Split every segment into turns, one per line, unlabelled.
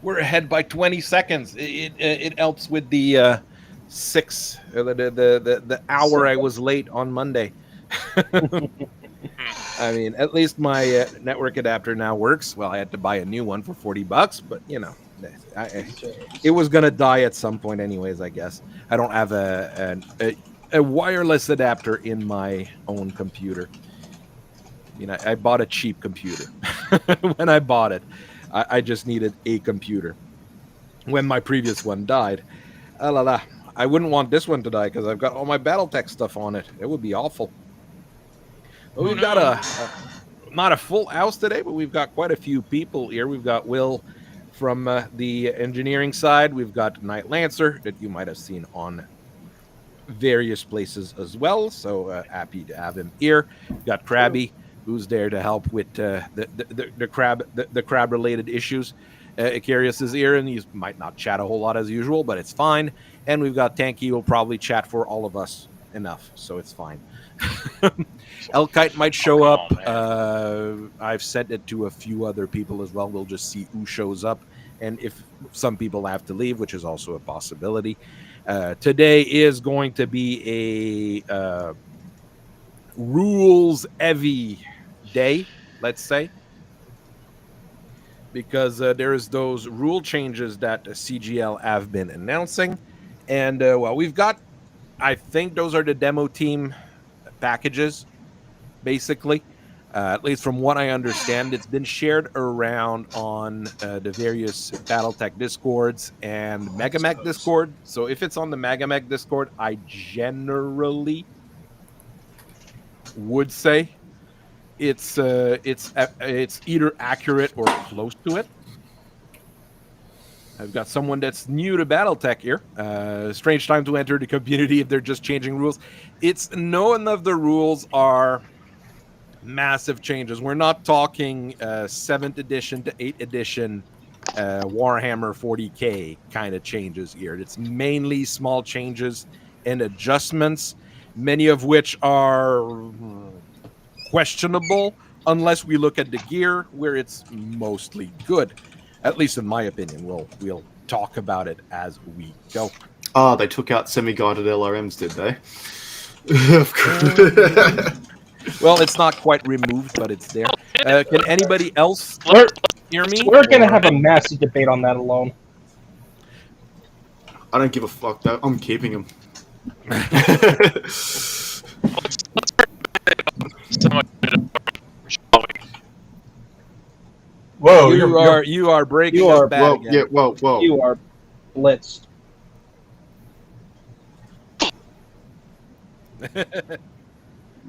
We're ahead by 20 seconds. It helps with the the hour I was late on Monday. I mean, at least my network adapter now works. Well, I had to buy a new one for $40, but it was gonna die at some point, anyways. I guess I don't have a wireless adapter in my own computer. I mean, I bought a cheap computer when I bought it. I just needed a computer. When my previous one died, la la, I wouldn't want this one to die because I've got all my Battletech stuff on it. It would be awful. But we've got not a full house today, but we've got quite a few people here. We've got Will from the engineering side. We've got Night Lancer that you might have seen on various places as well. So happy to have him here. We've got Krabby, who's there to help with the crab related issues. Icarius is here, and he might not chat a whole lot as usual, but it's fine. And we've got Tanky, who will probably chat for all of us enough, so it's fine. Elkite might show up. I've sent it to a few other people as well. We'll just see who shows up, and if some people have to leave, which is also a possibility. Today is going to be a rules-heavy day, let's say, because there's those rule changes that CGL have been announcing. And, we've got, I think those are the demo team packages, basically. At least from what I understand, it's been shared around on the various Battletech Discords and Megamech Discord. So if it's on the Megamech Discord, I generally would say it's either accurate or close to it. I've got someone that's new to Battletech here. Strange time to enter the community if they're just changing rules. It's none of the rules are massive changes. We're not talking 7th edition to 8th edition Warhammer 40K kind of changes here. It's mainly small changes and adjustments, many of which are questionable unless we look at the gear, where it's mostly good. At least in my opinion. We'll talk about it as we go.
Oh, they took out semi-guided LRMs, did they?
Well, it's not quite removed, but it's there. Can anybody else hear me?
We're going to have a massive debate on that alone.
I don't give a fuck, though. I'm keeping them.
Whoa,
you are breaking up bad again.
Yeah, whoa.
You are blitzed.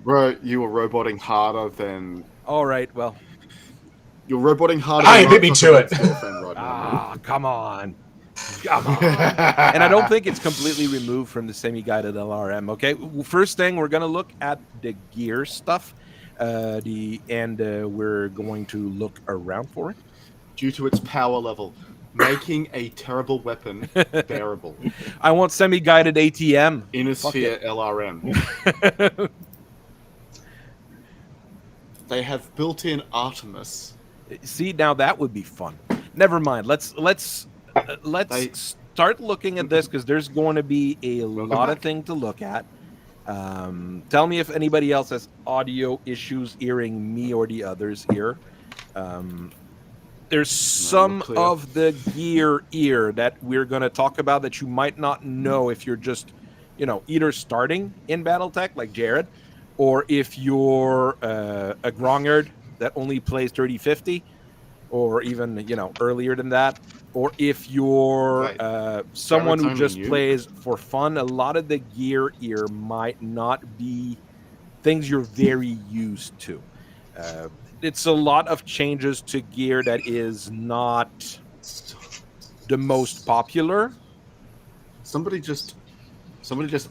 Bro, you are roboting harder than...
All right, well.
You're roboting harder
than... beat me to it.
Right come on. Come on. And I don't think it's completely removed from the semi-guided LRM, okay? First thing, we're going to look at the gear stuff. We're going to look around for it.
Due to its power level, making a terrible weapon bearable.
I want semi-guided ATM.
Innosphere LRM. They have built-in Artemis.
See, now that would be fun. Never mind. Let's start looking at this, because there's going to be a lot of things to look at. Tell me if anybody else has audio issues hearing me or the others here. There's some of the gear here that we're going to talk about that you might not know if you're just, either starting in Battletech like Jared, or if you're a Grongard that only plays 3050, or even, earlier than that. Or if you're someone who just plays for fun, a lot of the gear here might not be things you're very used to. It's a lot of changes to gear that is not the most popular.
Somebody just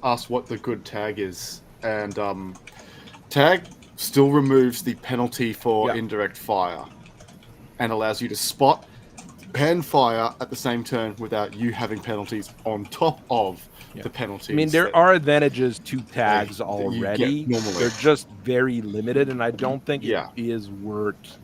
asked what the good tag is, and tag still removes the penalty for indirect fire and allows you to spot and fire at the same turn without you having penalties on top of the penalties.
I mean, there are advantages to tags already. They're just very limited, and I don't think it is worth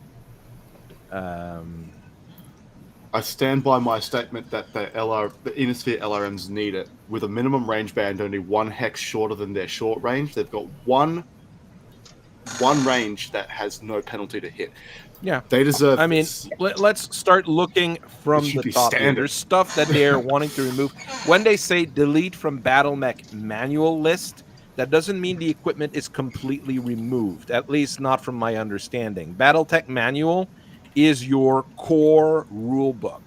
I stand by my statement that the Innisphere LRMs need it. With a minimum range band only 1 hex shorter than their short range, they've got one range that has no penalty to hit.
Yeah,
they deserve.
I mean,
this.
let's start looking from
should
the
be
top here.
standard.
There's stuff that they're wanting to remove. When they say delete from Battletech manual list, that doesn't mean the equipment is completely removed, at least not from my understanding. Battletech manual is your core rule book,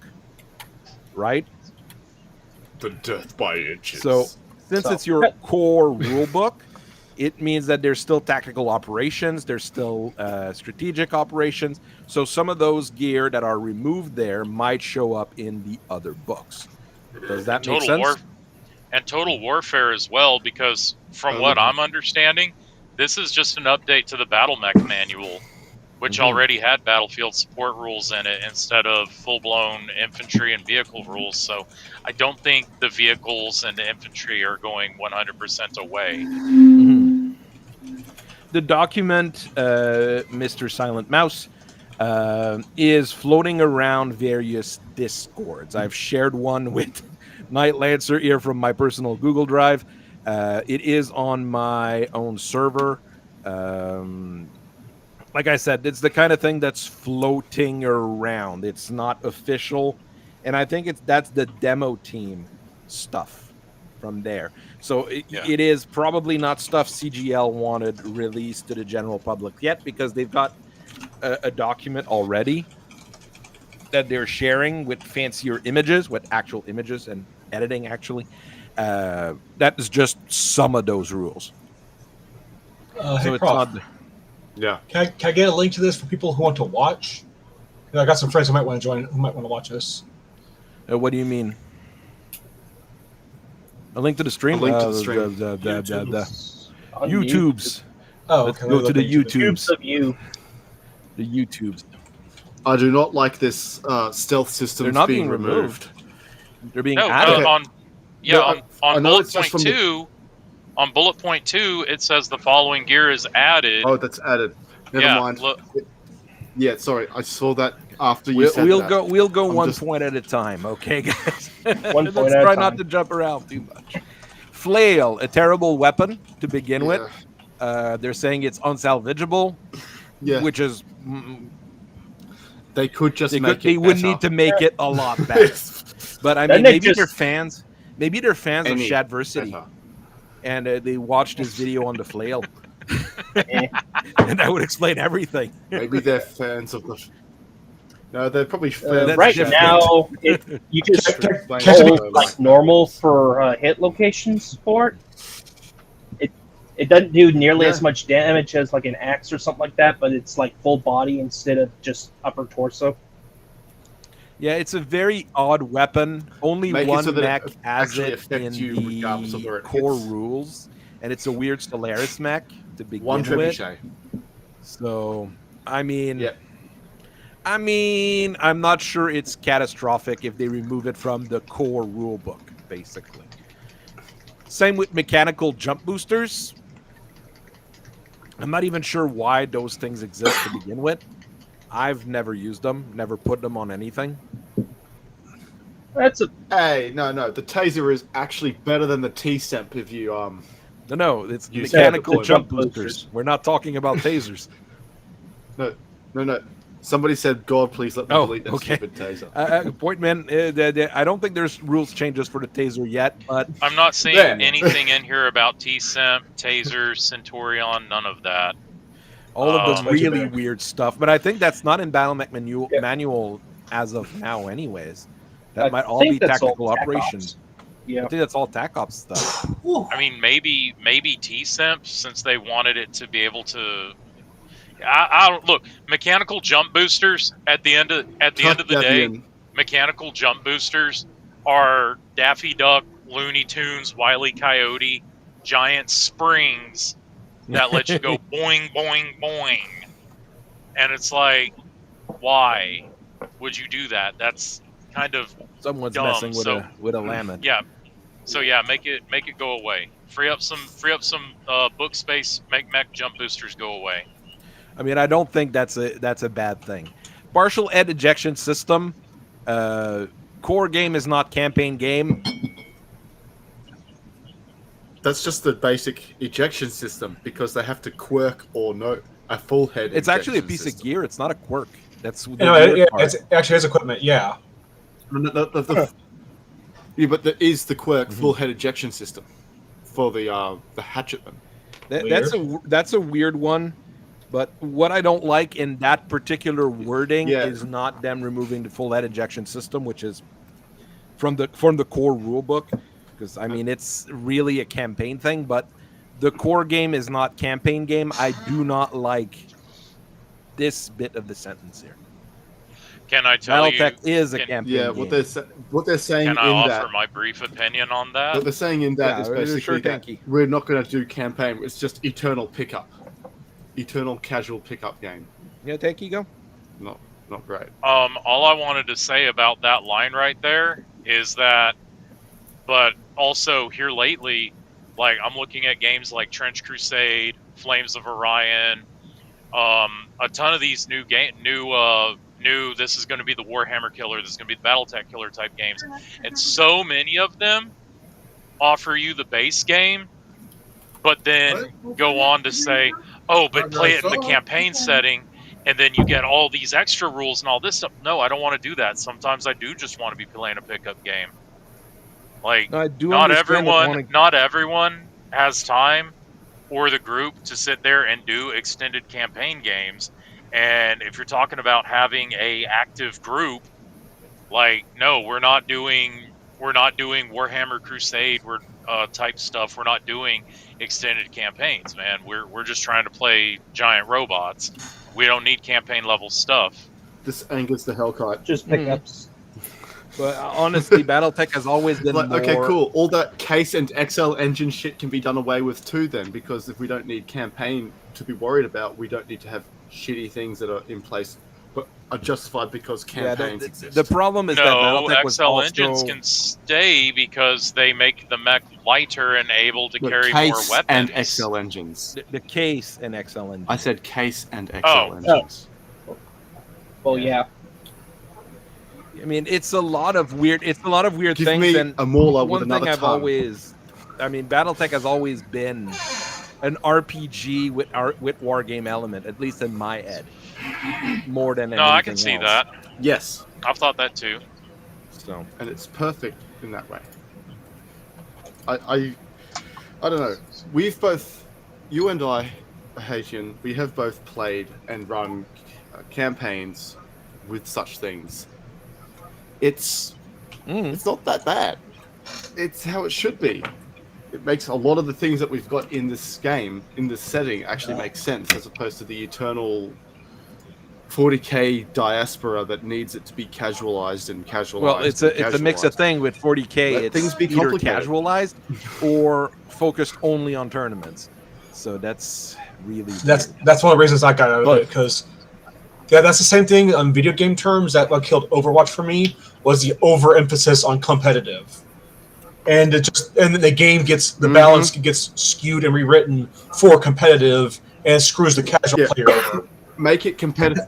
right?
The death by inches.
So since it's your core rule book, it means that there's still tactical operations, there's still strategic operations. So some of those gear that are removed there might show up in the other books. Does that make sense?
And Total Warfare as well, because from what I'm understanding, this is just an update to the Battletech manual, which already had battlefield support rules in it instead of full-blown infantry and vehicle rules. So I don't think the vehicles and the infantry are going 100% away.
The document, Mr. Silent Mouse, is floating around various discords. I've shared one with Night Lancer here from my personal Google Drive. It is on my own server. Like I said, it's the kind of thing that's floating around. It's not official. And I think that's the demo team stuff from there. So it is probably not stuff CGL wanted released to the general public yet, because they've got a document already that they're sharing with fancier images, with actual images and editing, actually. That is just some of those rules.
Hey,
so it's
Prof,
not...
Yeah.
Can I get a link to this for people who want to watch? I got some friends who might want to join, who might want to watch this.
What do you mean? A link to the stream?
A link to the stream.
YouTubes.
Oh,
Let's
okay.
go to the YouTubes.
Cubes of you.
The YouTubes.
I do not like this stealth system.
They're not being removed. They're being added.
on bullet point
from
2. On bullet point 2, it says the following gear is added.
Oh, that's added. Never mind. Yeah, sorry. I saw that after you said that.
We'll go one point at a time, okay, guys?
One point
Let's
at a
try
time.
not to jump around too much. Flail, a terrible weapon to begin with. They're saying it's unsalvageable, which is...
They could just
They would need to make it a lot better. But I mean, maybe they're fans. Maybe they're fans of Shadversity. And they watched his video on the flail. And that would explain everything.
Maybe they're fans of the... No, they're probably fans
right
of
now, you just hold like normal for hit location support. It doesn't do nearly as much damage as like an axe or something like that, but it's like full body instead of just upper torso.
Yeah, it's a very odd weapon. Only one mech has it in the core rules, and it's a weird Stellaris mech to begin with. So, I mean, I'm not sure it's catastrophic if they remove it from the core rule book, basically. Same with mechanical jump boosters. I'm not even sure why those things exist to begin with. I've never used them, never put them on anything.
Hey, no. The taser is actually better than the T-Stemp if you
No, it's mechanical jump boosters. We're not talking about tasers.
No. Somebody said, "God, please let me delete that stupid taser."
Point man, I don't think there's rules changes for the taser yet, but
I'm not seeing anything in here about T-Semp, tasers, Centurion, none of that.
All of this really weird stuff. But I think that's not in Battletech manual as of now, anyways. That might all be tactical operations.
Yeah,
I think that's all TAC ops stuff.
I mean, maybe T-Semp, since they wanted it to be able to. I don't look. Mechanical jump boosters at the end of the day. Mechanical jump boosters are Daffy Duck, Looney Tunes, Wile E. Coyote, giant springs that let you go boing, boing, boing. And it's like, why would you do that? That's kind of
someone's
dumb.
Messing with a lemon.
Yeah. So yeah, make it go away. Free up some book space. Make mech jump boosters go away.
I mean, I don't think that's a bad thing. Partial ed ejection system Core game is not campaign game.
That's just the basic ejection system because they have to quirk or no a full head.
It's actually a piece
system.
of gear. It's not a quirk. That's the
it's actually his equipment. Yeah.
Yeah, but there is the quirk full head ejection system for the hatchetman.
That's a weird one. But what I don't like in that particular wording is not them removing the full head ejection system, which is from the core rulebook. Because I mean, it's really a campaign thing, but the core game is not campaign game. I do not like this bit of the sentence here.
Can I tell
Battletech is a campaign game.
What they're saying
can I
in
offer
that,
my brief opinion on that?
what they're saying in that is basically that we're not going to do campaign. It's just eternal pickup, eternal casual pickup game.
Yeah, Tanky, go.
Not great.
All I wanted to say about that line right there is that, but also here lately, like I'm looking at games like Trench Crusade, Flames of Orion, a ton of these new this is going to be the Warhammer killer, this is going to be the Battletech killer type games, and so many of them offer you the base game, but then go on to say, oh, but play it in the campaign setting, and then you get all these extra rules and all this stuff. No, I don't want to do that. Sometimes I do just want to be playing a pickup game. Like, not everyone has time or the group to sit there and do extended campaign games. And if you're talking about having a active group, like, no, we're not doing Warhammer Crusade type stuff. We're not doing extended campaigns, man. We're just trying to play giant robots. We don't need campaign level stuff.
This angers the Hellkite.
Just pickups.
But honestly, Battletech has always been more...
Okay, cool. All that case and XL engine shit can be done away with too then, because if we don't need campaign to be worried about, we don't need to have shitty things that are in place but are justified because campaigns exist.
The problem is that Battletech was
XL engines can stay because they make the mech lighter and able to carry more weapons.
And XL engines.
The case and XL engines.
I said case and XL engines.
Well, yeah.
I mean, it's a lot of weird. It's a lot of weird
Give
things.
Me
and
a Mauler
one
with
thing
another
I've
tongue.
Battletech has always been an RPG with war game element, at least in my head, more than anything
I can see
else.
that.
Yes,
I've thought that too.
So,
and it's perfect in that way. I don't know. We've both, you and I, Haitian, we have both played and run campaigns with such things. It's not that bad. It's how it should be. It makes a lot of the things that we've got in this game, in this setting, actually make sense, as opposed to the eternal 40k diaspora that needs it to be casualized and casualized.
Well, it's a mix of thing with 40k. It's
things be
either
complicated.
casualized or focused only on tournaments. So that's really
that's one of the reasons I got out of it, because that's the same thing on video game terms that what killed Overwatch for me was the overemphasis on competitive. And the game gets the balance gets skewed and rewritten for competitive and screws the casual player over.
Make it competitive.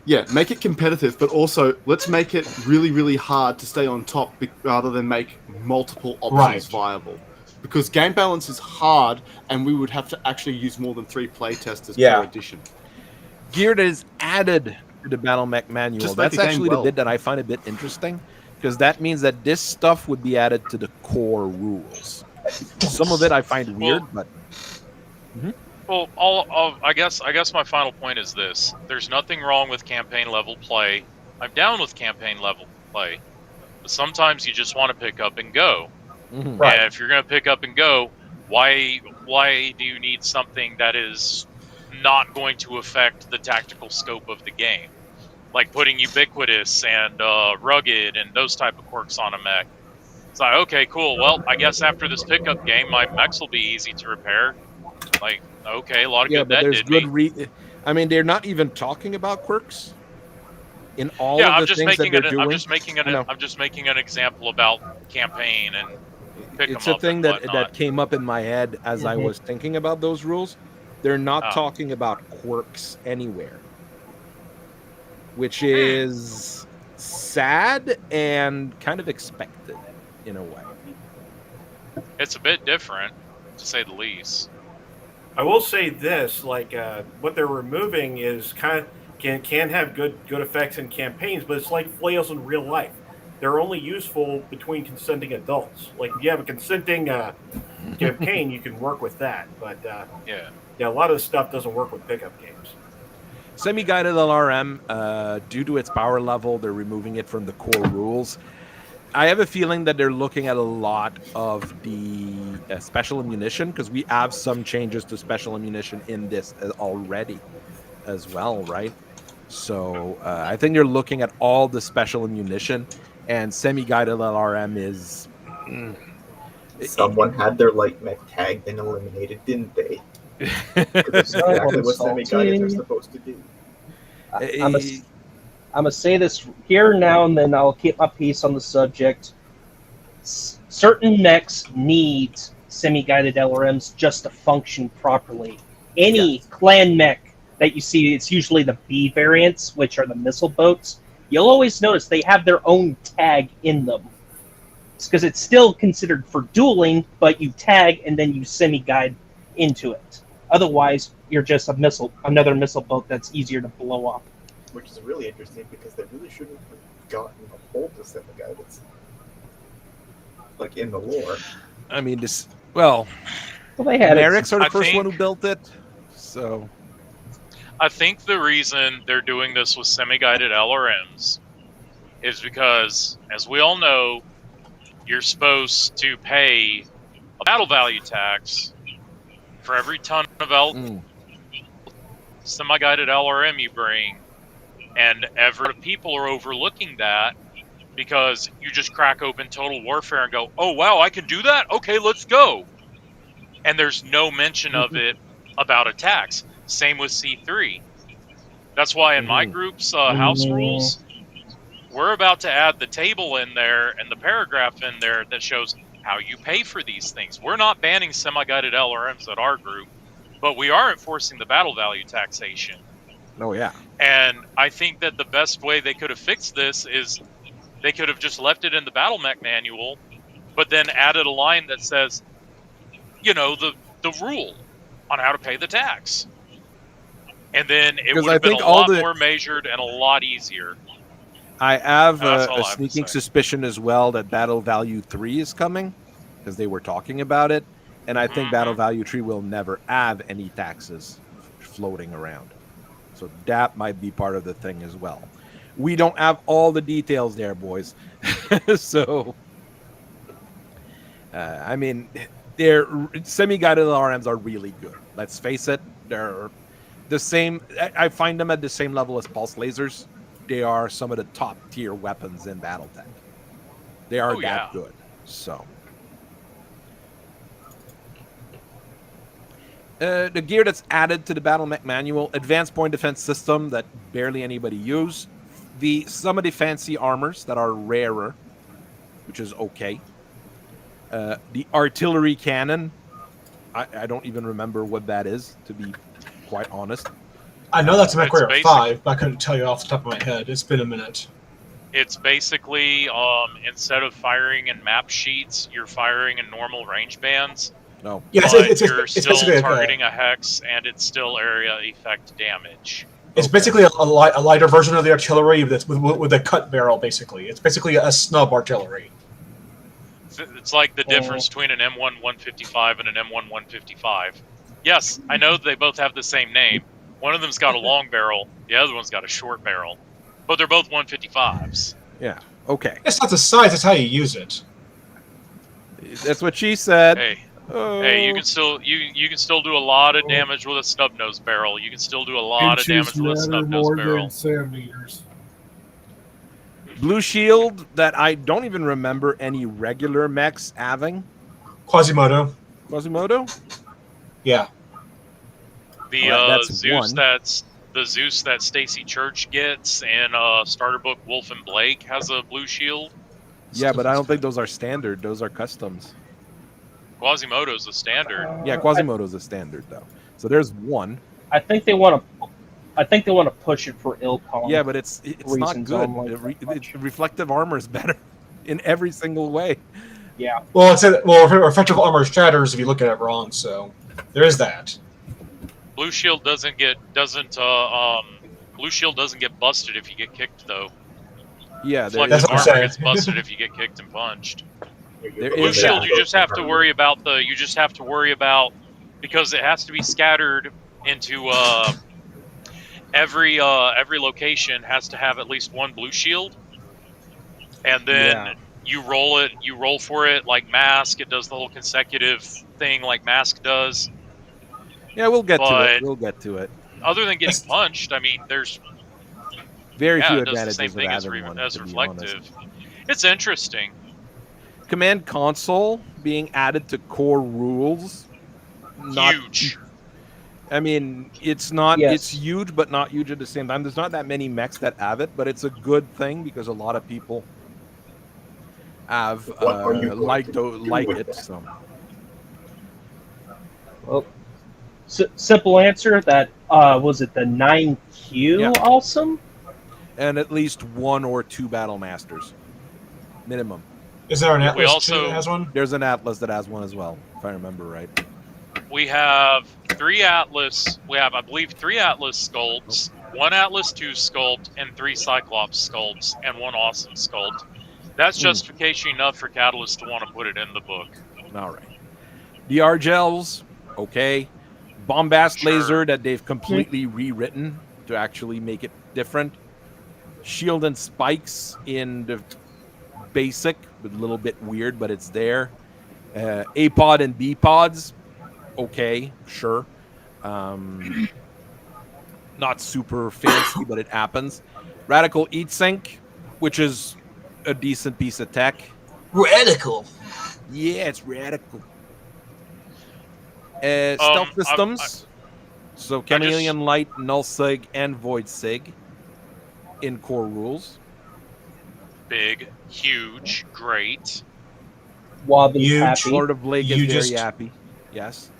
Yeah, make it competitive, but also let's make it really, really hard to stay on top rather than make multiple options viable. Because game balance is hard, and we would have to actually use more than 3 play testers per edition.
Gear that is added to the Battle Mech manual. That's actually the bit that I find a bit interesting, because that means that this stuff would be added to the core rules. Some of it I find weird, but...
Well, I guess my final point is this. There's nothing wrong with campaign level play. I'm down with campaign level play. But sometimes you just want to pick up and go.
Right.
And if you're going to pick up and go, why do you need something that is not going to affect the tactical scope of the game? Like putting ubiquitous and rugged and those type of quirks on a mech. It's like, okay, cool. Well, I guess after this pickup game, my mechs will be easy to repair. Like, okay, a lot of good that did me.
I mean, they're not even talking about quirks in all of the things that they're doing.
I'm just making an example about campaign and pick
it's
them
a
up
thing
and
that
whatnot.
came up in my head as I was thinking about those rules. They're not talking about quirks anywhere, which is sad and kind of expected in a way.
It's a bit different, to say the least.
I will say this: like what they're removing is can have good effects in campaigns, but it's like flails in real life. They're only useful between consenting adults. Like if you have a consenting campaign, you can work with that. But yeah, a lot of the stuff doesn't work with pickup games.
Semi-guided LRM, due to its power level, they're removing it from the core rules. I have a feeling that they're looking at a lot of the special ammunition, because we have some changes to special ammunition in this already as well, right? So I think they're looking at all the special ammunition, and semi-guided LRM is...
Someone had their light mech tagged and eliminated, didn't they? That's exactly what semi-guided are supposed to do.
I'm going to say this here now, and then I'll keep my peace on the subject. Certain mechs need semi-guided LRMs just to function properly. Any clan mech that you see, it's usually the B variants, which are the missile boats. You'll always notice they have their own tag in them. It's because it's still considered for dueling, but you tag and then you semi-guide into it. Otherwise, you're just another missile boat that's easier to blow up.
Which is really interesting because they really shouldn't have gotten a hold of semi-guidance. Like in the lore.
I mean, this... Well,
they had
Narc's are the first one who built it, so...
I think the reason they're doing this with semi-guided LRMs is because, as we all know, you're supposed to pay a battle value tax for every ton of semi-guided LRM you bring, and people are overlooking that because you just crack open Total Warfare and go, oh wow, I can do that? Okay, let's go. And there's no mention of it about a tax. Same with C3. That's why in my group's house rules, we're about to add the table in there and the paragraph in there that shows how you pay for these things. We're not banning semi-guided LRMs at our group, but we are enforcing the battle value taxation.
Oh, yeah.
And I think that the best way they could have fixed this is they could have just left it in the battle mech manual, but then added a line that says, you know, the rule on how to pay the tax. And then it would have been a lot more measured and a lot easier.
I have a sneaking suspicion as well that Battle Value 3 is coming, because they were talking about it. And I think Battle Value 3 will never have any taxes floating around. So that might be part of the thing as well. We don't have all the details there, boys. So, I mean, they're semi-guided LRMs are really good. Let's face it. They're the same. I find them at the same level as pulse lasers. They are some of the top tier weapons in Battletech. They are that good. So, the gear that's added to the Battle Mech manual, advanced point defense system that barely anybody use. Some of the fancy armors that are rarer, which is okay. The artillery cannon, I don't even remember what that is, to be quite honest.
I know that's a MechWarrior 5, but I couldn't tell you off the top of my head. It's been a minute.
It's basically, instead of firing in map sheets, you're firing in normal range bands.
No.
Yeah,
you're still targeting a hex, and it's still area effect damage.
It's basically a lighter version of the artillery with a cut barrel, basically. It's basically a snub artillery.
It's like the difference between an M1 155 and an M1 155. Yes, I know they both have the same name. One of them's got a long barrel, the other one's got a short barrel. But they're both 155s.
Yeah, okay.
It's not the size, it's how you use it.
That's what she said.
Hey, you can still do a lot of damage with a snub nose barrel. You can still do a lot of damage with a snub nose barrel.
Centimeters.
Blue shield that I don't even remember any regular mechs having.
Quasimodo.
Quasimodo?
Yeah.
The Zeus that Stacy Church gets in Starter Book Wolf and Blake has a blue shield.
Yeah, but I don't think those are standard. Those are customs.
Quasimodo's a standard.
Yeah, Quasimodo's a standard though. So there's one.
I think they want to I think they want to push it for Ilkong.
Yeah, but it's not
reasons
good.
only.
Reflective armor is better in every single way.
Yeah.
Well, effective armor shatters if you look at it wrong. So there is that.
Blue shield doesn't get busted if you get kicked though.
Yeah,
Reflective armor gets busted if you get kicked and punched. Blue shield, you just have to worry about because it has to be scattered into every location has to have at least one blue shield, and then you roll for it like MASC. It does the whole consecutive thing like MASC does.
Yeah, we'll get to it.
Other than getting punched, I mean, there's
very few
it does
advantages
the same thing as reflective. It's interesting.
Command console being added to core rules.
Huge.
I mean, it's not.
Yes.
It's huge, but not huge at the same time. There's not that many mechs that have it, but it's a good thing because a lot of people have like it. So.
Well, simple answer. That was it. The 9Q awesome.
And at least 1 or 2 battle masters, minimum.
Is there an Atlas that has one?
There's an Atlas that has one as well, if I remember right.
We have 3 Atlas. We have, I believe, 3 Atlas sculpts, 1 Atlas 2 sculpt, and 3 Cyclops sculpts, and 1 awesome sculpt. That's justification enough for Catalyst to want to put it in the book.
All right. DR gels, okay. Bombast laser that they've completely rewritten to actually make it different. Shield and spikes in the basic, a little bit weird, but it's there. A pod and B pods, okay, sure. Not super fancy, but it happens. Radical heat sink, which is a decent piece of tech.
Radical.
Yeah, it's radical. Stealth systems. So Chameleon Light, Null Sig, and Void Sig in core rules.
Big, huge, great.
Wobbly's happy.
Lord of Blake is very happy. Yes.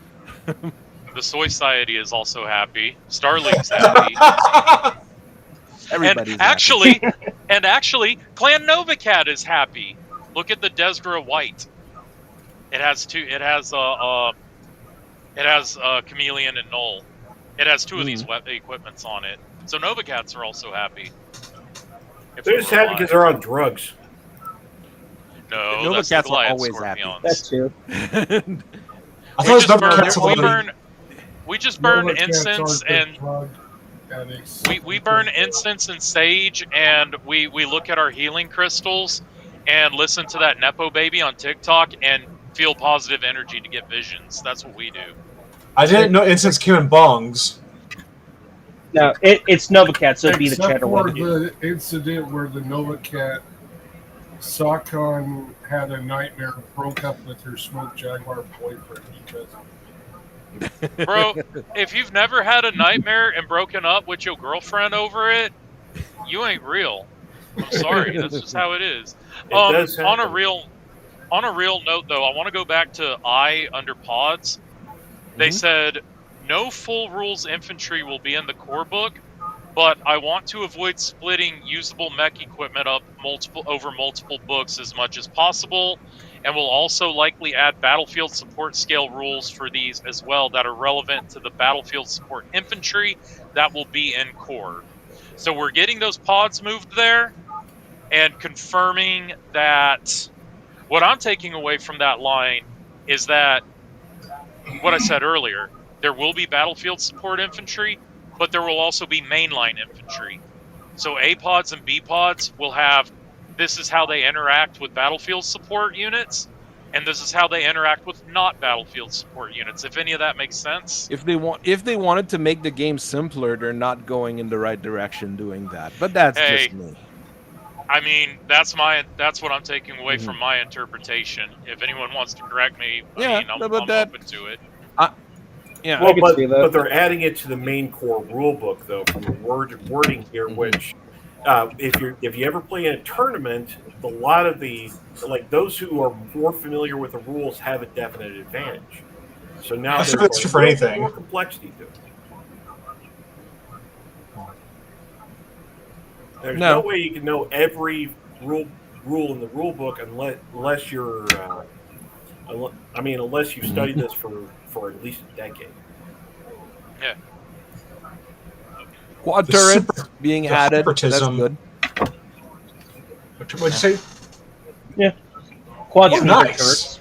The Soy Society is also happy. Starlink's happy.
Everybody's
actually, Clan Novacat is happy. Look at the Desgra White. It has 2. It has Chameleon and Null. It has 2 of these equipments on it. So Novacats are also happy.
They're just happy because they're on drugs.
No,
Novacats are always happy.
That's true.
We just burn incense and we burn incense and sage, and we look at our healing crystals and listen to that Nepo baby on TikTok and feel positive energy to get visions. That's what we do.
I didn't know incense came in bongs.
No, it's Novacat, so it'd be the cheddar one.
Except for the incident where the Novacat Sakon had a nightmare and broke up with her Smoke Jaguar boyfriend because...
Bro, if you've never had a nightmare and broken up with your girlfriend over it, you ain't real. I'm sorry, that's just how it is. On a real note, though, I want to go back to under pods. They said no full rules infantry will be in the core book, but I want to avoid splitting usable mech equipment up over multiple books as much as possible, and will also likely add battlefield support scale rules for these as well that are relevant to the battlefield support infantry that will be in core. So we're getting those pods moved there and confirming that what I'm taking away from that line is that what I said earlier, there will be battlefield support infantry, but there will also be mainline infantry. So A pods and B pods will have, this is how they interact with battlefield support units, and this is how they interact with not battlefield support units. If any of that makes sense.
If they wanted to make the game simpler, they're not going in the right direction doing that. But that's just me.
I mean, that's what I'm taking away from my interpretation. If anyone wants to correct me, I'm open to it.
Yeah,
well, but they're adding it to the main core rulebook, though, from the wording here, which if you ever play in a tournament, a lot of those who are more familiar with the rules have a definite advantage. So now
that's true for anything.
More complexity to it. There's no way you can know every rule in the rule book unless you're. Unless you've studied this for at least a decade.
Yeah.
Quad turrets being added. That's good.
What'd you say?
Yeah. Quad
nice.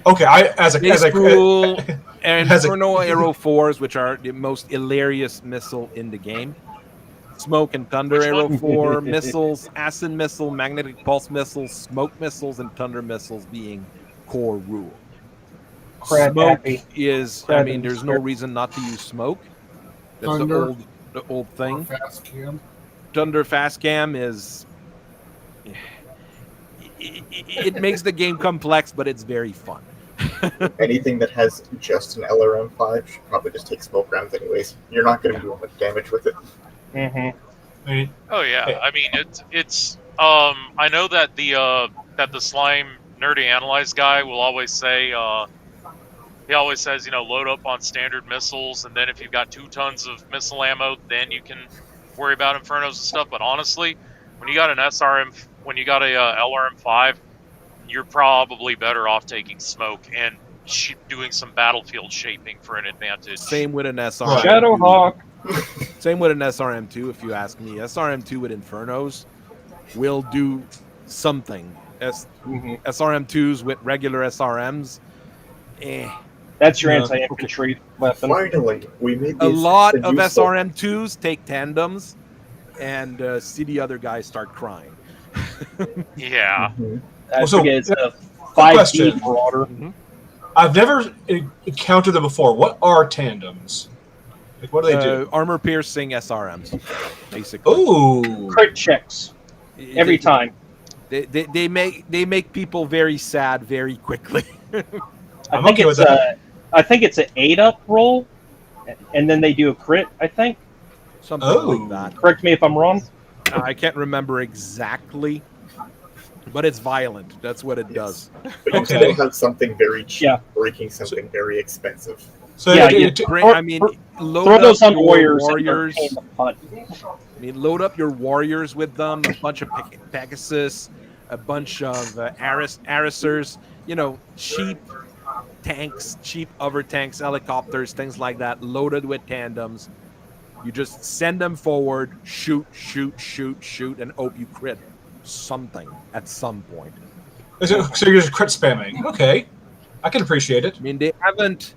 Okay, as a
and Inferno Aero 4s, which are the most hilarious missile in the game. Smoke and Thunder Aero 4 missiles, acid missile, magnetic pulse missiles, smoke missiles, and thunder missiles being core rule. Smoke is, I mean, there's no reason not to use smoke. That's
Thunder,
the old thing.
Fast cam.
Thunder fast cam is. It makes the game complex, but it's very fun.
Anything that has just an LRM-5 should probably just take smoke rounds anyways. You're not going to do much damage with it.
Mm-hmm.
Oh yeah, I mean it's. I know that the slime nerdy analyze guy will always say. He always says, load up on standard missiles, and then if you've got 2 tons of missile ammo, then you can worry about infernos and stuff. But honestly, when you got an LRM-5, you're probably better off taking smoke and doing some battlefield shaping for an advantage.
Same with an SRM.
Shadowhawk.
Same with an SRM2, if you ask me. SRM2 with infernos will do something. SRM2s with regular SRMs,
That's your anti-infantry weapon.
Finally, we made
a lot of SRM2s take tandems and see the other guys start crying.
Yeah.
I forget it's a 5D Marauder.
I've never encountered them before. What are tandems? Like, what do they do?
Armor piercing SRMs, basically.
Ooh,
crit checks every time.
They make people very sad very quickly.
I think it's an 8-up roll, and then they do a crit. I think
something like that.
Correct me if I'm wrong.
I can't remember exactly, but it's violent. That's what it does.
But you still have something very cheap breaking something very expensive.
So
load
those
up
on warriors.
Load up your warriors with them. A bunch of Pegasus, a bunch of Aracers. Cheap tanks, cheap hover tanks, helicopters, things like that, loaded with tandems. You just send them forward, shoot, and hope you crit something at some point.
So you're just crit spamming. Okay. I can appreciate it.
I mean, they haven't...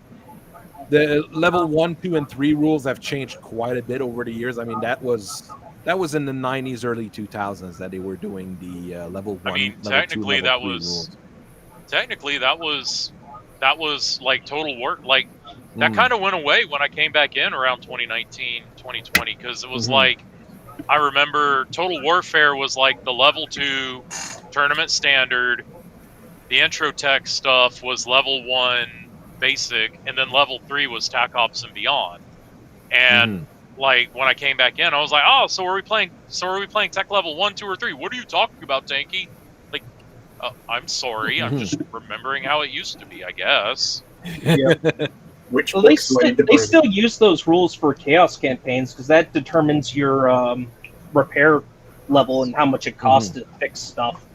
The level 1, 2, and 3 rules have changed quite a bit over the years. I mean, that was in the 90s, early 2000s that they were doing the level 1,
I mean,
technically
that was like Total War. Like, that kind of went away when I came back in around 2019, 2020, because it was like, I remember Total Warfare was like the level 2 tournament standard. The intro tech stuff was level 1 basic, and then level 3 was TAC Ops and Beyond. And like when I came back in, I was like, oh, so are we playing tech level 1, 2, or 3? What are you talking about, Tanky? Like, I'm sorry, I'm just remembering how it used to be, I guess.
Yeah.
They still use those rules for chaos campaigns because that determines your repair level and how much it costs to fix stuff.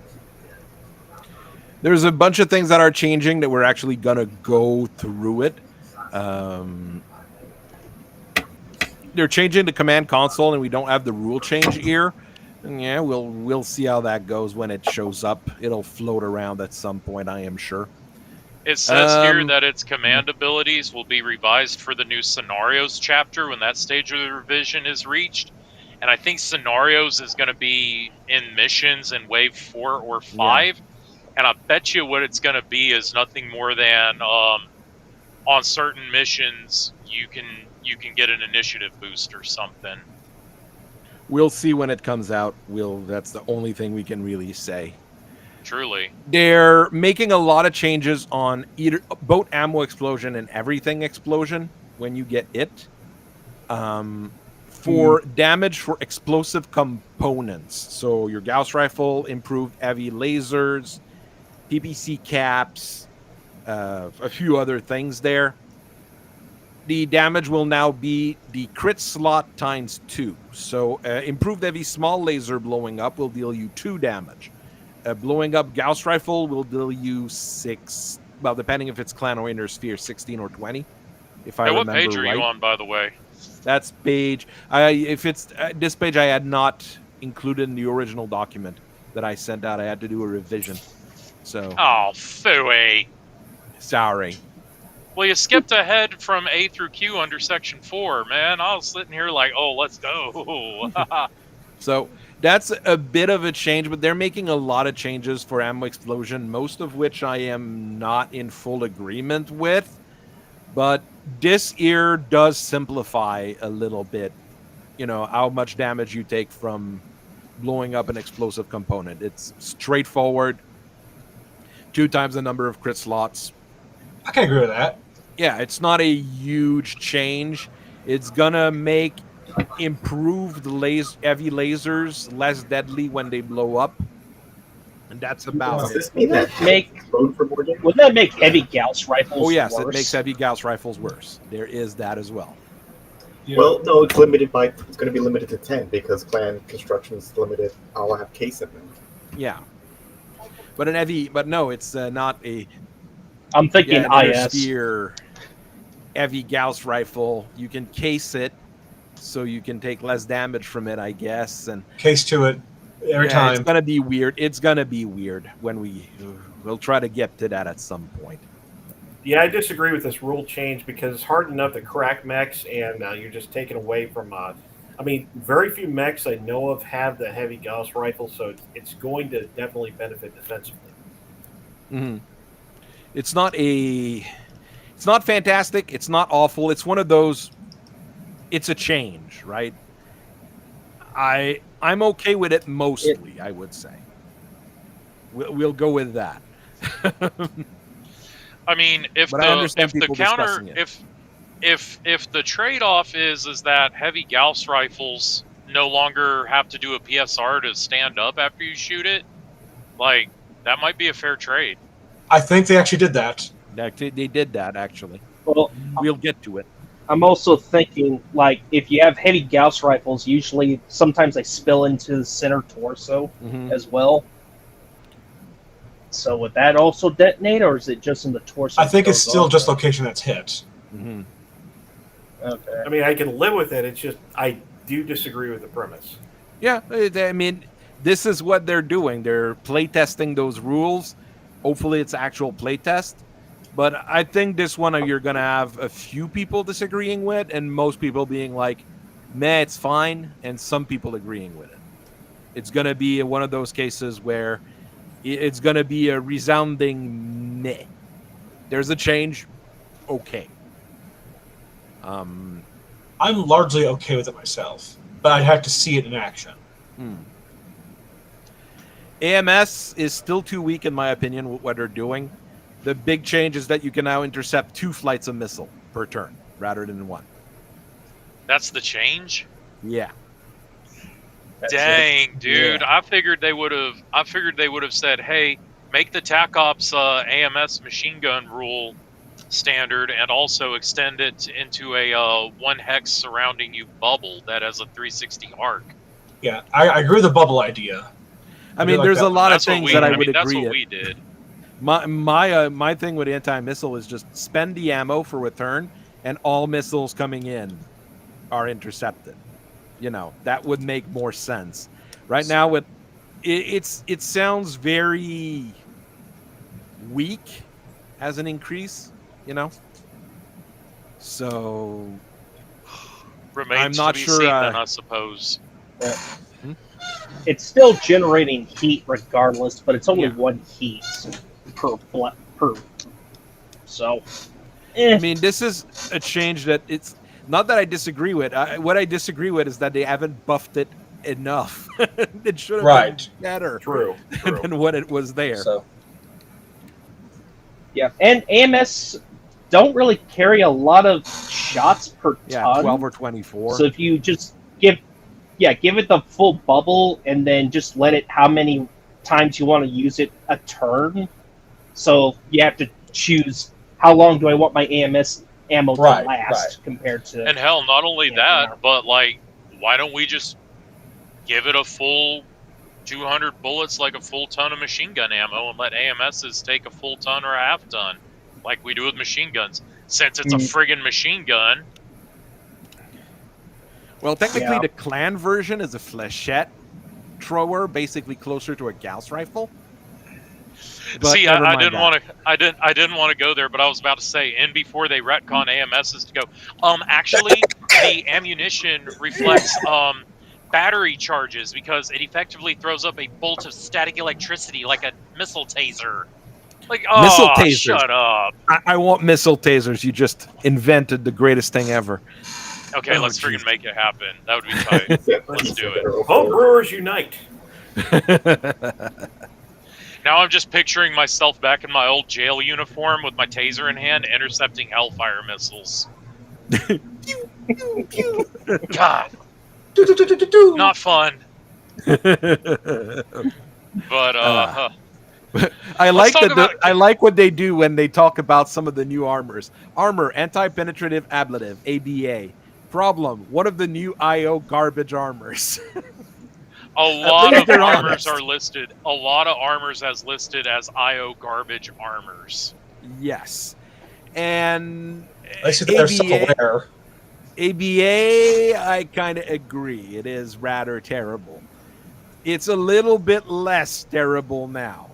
There's a bunch of things that are changing that we're actually gonna go through it. They're changing the command console, and we don't have the rule change here. And yeah, we'll see how that goes when it shows up. It'll float around at some point, I am sure.
It says here that its command abilities will be revised for the new scenarios chapter when that stage of the revision is reached. And I think scenarios is going to be in missions in wave 4 or 5. Yeah. And I bet you what it's going to be is nothing more than on certain missions you can get an initiative boost or something.
We'll see when it comes out. That's the only thing we can really say.
Truly.
They're making a lot of changes on either boat ammo explosion and everything explosion when you get it. For damage for explosive components. So your Gauss rifle, improved heavy lasers, PPC caps, a few other things there. the damage will now be the crit slot times 2. So improved heavy small laser blowing up will deal you 2 damage. Blowing up Gauss rifle will deal you 6. Well, depending if it's clan or inner sphere, 16 or 20. If I remember
what page are
right.
you on, by the way?
That's page. If it's this page, I had not included in the original document that I sent out. I had to do a revision. So.
Oh, phooey.
Sorry.
Well, you skipped ahead from A through Q under Section 4, man. I was sitting here like, oh, let's go.
So that's a bit of a change, but they're making a lot of changes for ammo explosion, most of which I am not in full agreement with. But this here does simplify a little bit, how much damage you take from blowing up an explosive component. It's straightforward. 2 times the number of crit slots.
I can agree with that.
Yeah, it's not a huge change. It's gonna make improved heavy lasers less deadly when they blow up, and that's about it.
Wouldn't that make heavy Gauss rifles worse?
Oh yes, it makes heavy Gauss rifles worse. There is that as well.
Yeah. Well, no, it's limited by. It's going to be limited to 10 because clan construction is limited. I'll have case in them.
Yeah, but no, it's not a.
I'm thinking IS.
Spear, heavy Gauss rifle. You can case it, so you can take less damage from it, I guess. And
case to it every time.
It's gonna be weird. It's gonna be weird when we'll try to get to that at some point.
Yeah, I disagree with this rule change because it's hard enough to crack mechs, and you're just taking away from. Very few mechs I know of have the heavy Gauss rifle, so it's going to definitely benefit defensively.
Mm-hmm. It's not fantastic. It's not awful. It's one of those. It's a change, right? I'm okay with it mostly. I would say. We'll go with that.
I mean, if the trade-off is that heavy Gauss rifles no longer have to do a PSR to stand up after you shoot it, like that might be a fair trade.
I think they actually did that.
They did that, actually.
Well,
we'll get to it.
I'm also thinking, like, if you have heavy Gauss rifles, sometimes they spill into the center torso as well. So would that also detonate, or is it just in the torso?
I think it's still just location that's hit.
Mm-hmm.
Okay.
I can live with it. It's just I do disagree with the premise.
Yeah, this is what they're doing. They're playtesting those rules. Hopefully it's actual playtest. But I think this one you're going to have a few people disagreeing with and most people being like, meh, it's fine, and some people agreeing with it. It's going to be one of those cases where it's going to be a resounding meh. There's a change. Okay.
I'm largely okay with it myself, but I'd have to see it in action.
AMS is still too weak, in my opinion, with what they're doing. The big change is that you can now intercept 2 flights of missile per turn rather than 1.
That's the change?
Yeah.
Dang, dude!
Yeah.
I figured they would have said, "Hey, make the TAC Ops AMS machine gun rule standard, and also extend it into a 1 hex surrounding you bubble that has a 360 arc."
Yeah, I agree with the bubble idea.
There's a lot of things that I would agree.
That's what we did.
My thing with anti-missile is just spend the ammo for return, and all missiles coming in are intercepted. That would make more sense. Right now, it sounds very weak as an increase. So
remains
I'm not
to be
sure.
Seen, then, I suppose.
It's still generating heat regardless, but it's only 1 heat per. So,
this is a change that it's not that I disagree with. What I disagree with is that they haven't buffed it enough. It should have been better than what it was there.
So, yeah, and AMS don't really carry a lot of shots per ton.
12 or 24.
So if you just give it the full bubble and then just let it how many times you want to use it a turn. So you have to choose how long do I want my AMS ammo to last compared to.
And hell, not only that, but like, why don't we just give it a full 200 bullets, like a full ton of machine gun ammo, and let AMSs take a full ton or a half ton, like we do with machine guns, since it's a friggin' machine gun.
Well, technically, the clan version is a flechette thrower, basically closer to a Gauss rifle. But
see, I didn't want to go there, but I was about to say, and before they retcon AMSs to go, actually, the ammunition reflects battery charges because it effectively throws up a bolt of static electricity like a missile taser. Like,
missile tasers.
Shut up!
I want missile tasers. You just invented the greatest thing ever.
Okay, let's freaking make it happen. That would be tight. Let's do it.
Home Brewers Unite.
Now I'm just picturing myself back in my old jail uniform with my taser in hand, intercepting Hellfire missiles. God. Not fun. But
I like I like what they do when they talk about some of the new armors. Armor, anti-penetrative ablative, ABA. Problem, one of the new IO garbage armors.
A lot of armors are listed. A lot of armors as listed as IO garbage armors.
Yes. And
I see that they're self-aware.
ABA, I kind of agree. It is rather terrible. It's a little bit less terrible now.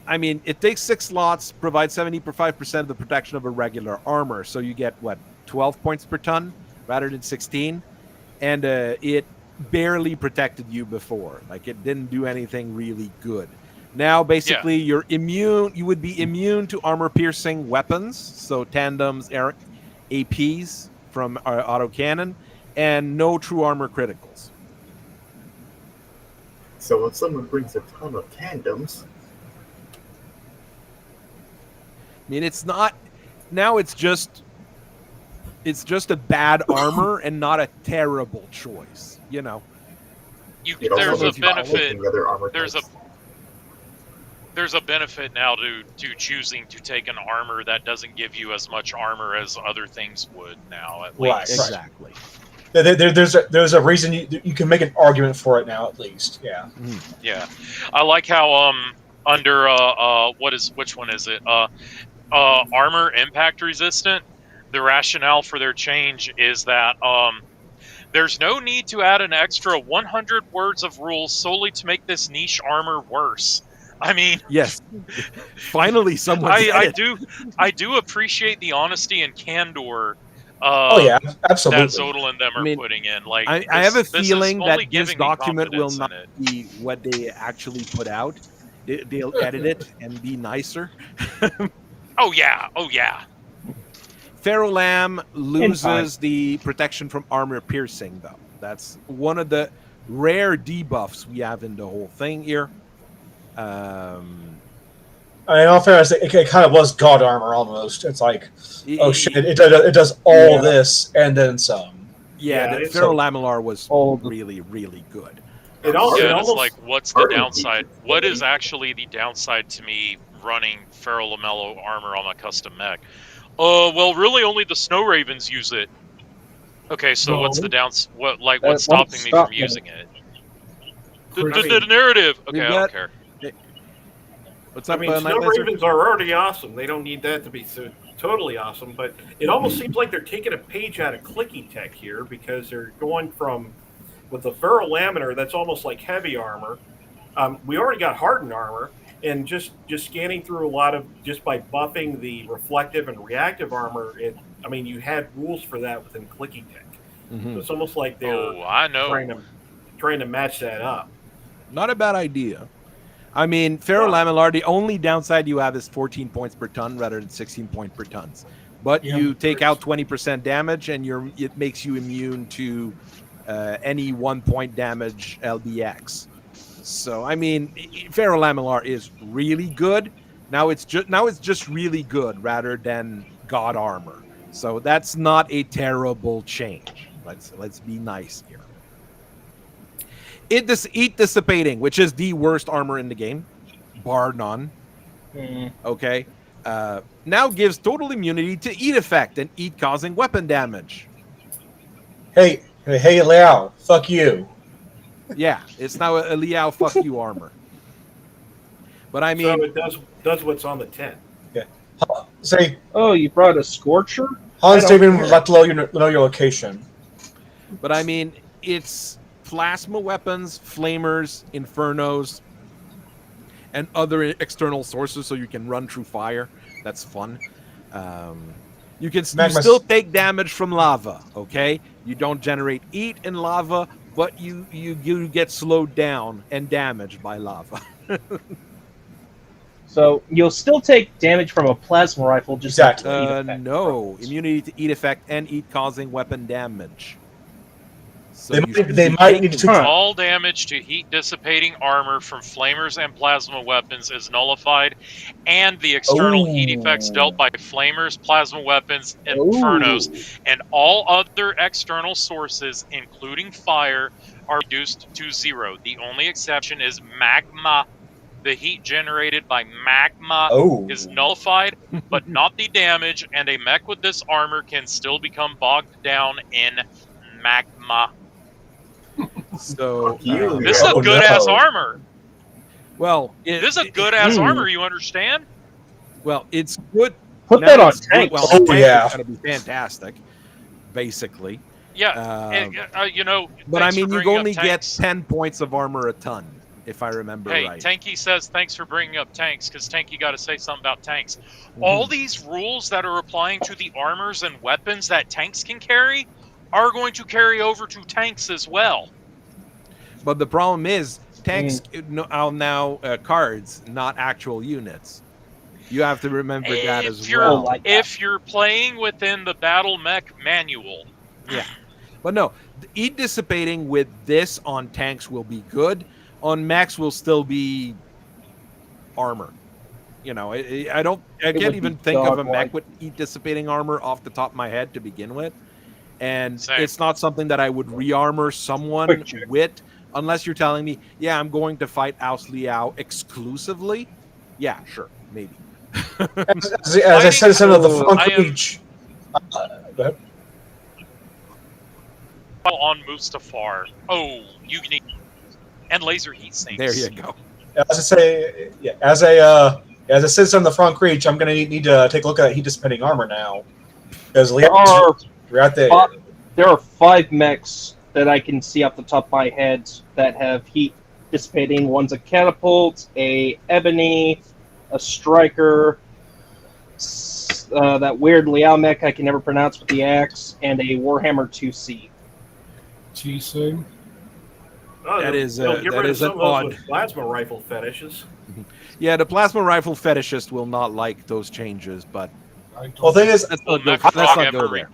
I mean, it takes 6 slots, provides 75% of the protection of a regular armor. So you get, 12 points per ton rather than 16? And it barely protected you before. Like, it didn't do anything really good. Now, basically, you're immune. You would be immune to armor-piercing weapons, so tandems, APs from our autocannon, and no true armor criticals.
So if someone brings a ton of tandems...
I mean, it's not... Now it's just a bad armor and not a terrible choice, you know.
There's a benefit. There's a benefit now to choosing to take an armor that doesn't give you as much armor as other things would now, at least.
Exactly.
There's a reason you can make an argument for it now, at least. Yeah.
Yeah. I like how under which one is it? Armor impact resistant. The rationale for their change is that there's no need to add an extra 100 words of rules solely to make this niche armor worse. I mean,
yes. Finally, someone.
I do appreciate the honesty and candor.
Absolutely.
That Zodal and them are putting in. Like,
I have a feeling that this document will not be what they actually put out. They'll edit it and be nicer.
Oh yeah.
Pharaoh Lamb loses the protection from armor piercing, though. That's one of the rare debuffs we have in the whole thing here.
I mean, in all fairness, it kind of was god armor almost. It's like, oh shit, it does all this and then some.
Yeah, the Pharaoh Lamellar was really, really good.
It's like, what's the downside? What is actually the downside to me running Pharaoh Lamellar armor on my custom mech? Well, really, only the Snow Ravens use it. Okay, so what's the what's stopping me from using it? The narrative. Okay, I don't care.
What's up,
Snow Ravens are already awesome. They don't need that to be so totally awesome. But it almost seems like they're taking a page out of Clicky Tech here, because they're going from, with the Ferro Laminar, that's almost like heavy armor. We already got hardened armor. And just scanning through a lot of, just by buffing the reflective and reactive armor, you had rules for that within Clicky Tech. So it's almost like they're trying to match that up.
Not a bad idea. I mean, Pharaoh Lamellar, the only downside you have is 14 points per ton rather than 16 points per tons. But you take out 20% damage, and it makes you immune to any 1 point damage LBX. So I mean, Pharaoh Lamellar is really good. Now it's just really good rather than god armor. So that's not a terrible change. Let's be nice here. Eat dissipating, which is the worst armor in the game, bar none. Okay, now gives total immunity to EAT effect and EAT causing weapon damage.
Hey, Liao, fuck you.
Yeah, it's now a Liao fuck you armor. But I mean,
so it does what's on the 10.
Yeah. Say,
oh, you brought a Scorcher?
Hans David would like to know your location.
But I mean, it's plasma weapons, flamers, infernos, and other external sources, so you can run through fire. That's fun. You can still take damage from lava. Okay, you don't generate EAT in lava, but you get slowed down and damaged by lava.
So you'll still take damage from a plasma rifle, just
exactly.
No, immunity to EAT effect and EAT causing weapon damage. So
they might need to.
All damage to heat dissipating armor from flamers and plasma weapons is nullified, and the external heat effects dealt by flamers, plasma weapons, infernos, and all other external sources, including fire, are reduced to 0. The only exception is magma. The heat generated by magma is nullified, but not the damage, and a mech with this armor can still become bogged down in magma.
So
this is a good-ass armor.
Well,
this is a good-ass armor, you understand?
Well, it's good.
Put that on tanks.
Well, tanks is going to be fantastic, basically.
Yeah, you know.
But I mean, you only get 10 points of armor a ton, if I remember right.
Hey, Tanky says thanks for bringing up tanks, because Tanky got to say something about tanks. All these rules that are applying to the armors and weapons that tanks can carry are going to carry over to tanks as well.
But the problem is, tanks are now cards, not actual units. You have to remember that as well.
If you're playing within the Battle Mech manual.
Yeah. But no, EAT dissipating with this on tanks will be good. On mechs will still be armor. You know, I can't even think of a mech with EAT dissipating armor off the top of my head to begin with. And it's not something that I would re-armor someone with, unless you're telling me, yeah, I'm going to fight Aus Liao exclusively. Yeah, sure, maybe.
as I said, some of the front reach. Go ahead.
On Mustafar. Oh, you need and laser heat sinks.
There you go.
As I say, as a citizen of the front reach, I'm going to need to take a look at that heat dissipating armor now, because right there.
There are 5 mechs that I can see off the top of my head that have heat dissipating. One's a catapult, a ebony, a striker, that weird Liao mech I can never pronounce with the axe, and a Warhammer 2C.
T-Sig?
Oh,
that is an odd
plasma rifle fetishes.
Yeah, the plasma rifle fetishist will not like those changes, but
well, the thing is,
let's not go there.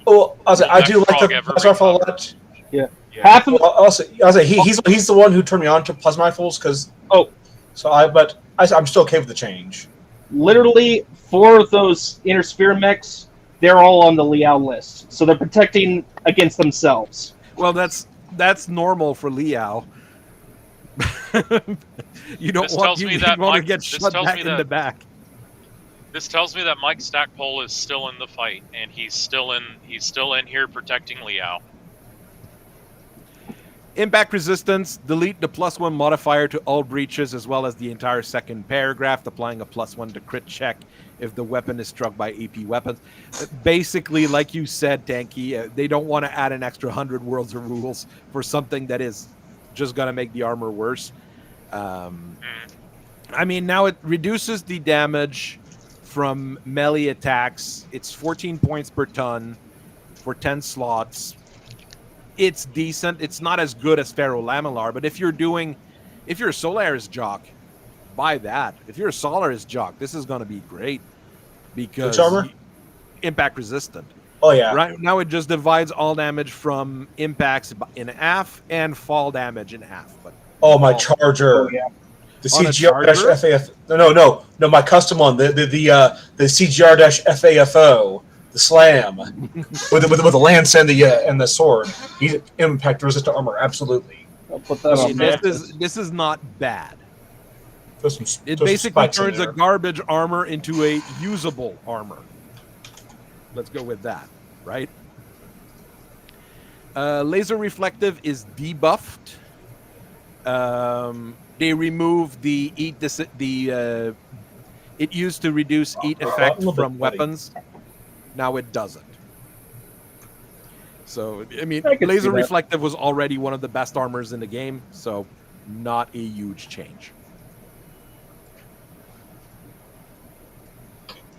Well, I do like the plasma rifle a lot.
Yeah.
Half of also, he's the one who turned me on to plasma rifles because I'm still okay with the change.
Literally, 4 of those inner sphere mechs, they're all on the Liao list, so they're protecting against themselves.
Well, that's normal for Liao. You don't want to get shot back in the back.
This tells me that Mike Stackpole is still in the fight, and he's still in here protecting Liao.
Impact resistance, delete the +1 modifier to all breaches as well as the entire second paragraph, applying a +1 to crit check if the weapon is struck by AP weapons. Basically, like you said, Tanky, they don't want to add an extra 100 worlds of rules for something that is just going to make the armor worse. I mean, now it reduces the damage from melee attacks. It's 14 points per ton for 10 slots. It's decent. It's not as good as Ferrolamellar, but if you're a Solaris jock, buy that. If you're a Solaris jock, this is going to be great because impact resistant.
Oh yeah.
Right now it just divides all damage from impacts in half and fall damage in half. But
my Charger. Oh, yeah. The CGR-FAF. No, my custom one. The CGR-FAFO. The slam with the lance and the sword. He's impact resistant armor, absolutely.
I'll put that on.
This is not bad. It basically turns a garbage armor into a usable armor. Let's go with that, right? Laser reflective is debuffed. They remove the it used to reduce heat effect from weapons. Now it doesn't. So, I mean, laser reflective was already one of the best armors in the game, so not a huge change.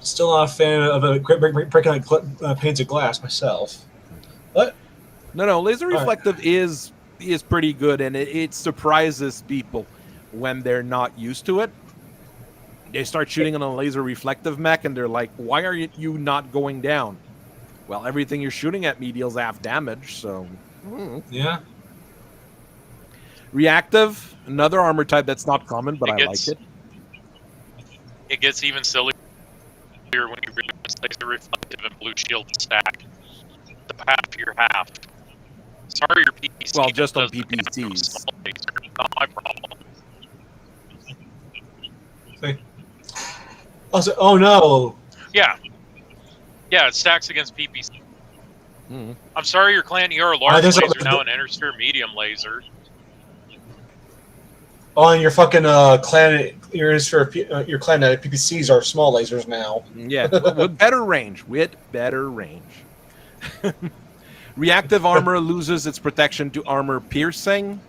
Still not a fan of a breaking panes of glass myself. What?
No, laser reflective is pretty good, and it surprises people when they're not used to it. They start shooting on a laser reflective mech, and they're like, "Why are you not going down?" Well, everything you're shooting at me deals half damage, so
yeah.
Reactive, another armor type that's not common, but I like it.
It gets even sillier when you realize laser reflective and blue shield stack. The half your half. Sorry, your PPC.
Well, just on PPCs.
Not my problem.
Oh no.
Yeah, it stacks against PPC. I'm sorry, your clan ER large laser now an intersphere medium laser.
Oh, and your fucking clan, your clan PPCs are small lasers now.
Yeah, with better range. Reactive armor loses its protection to armor piercing.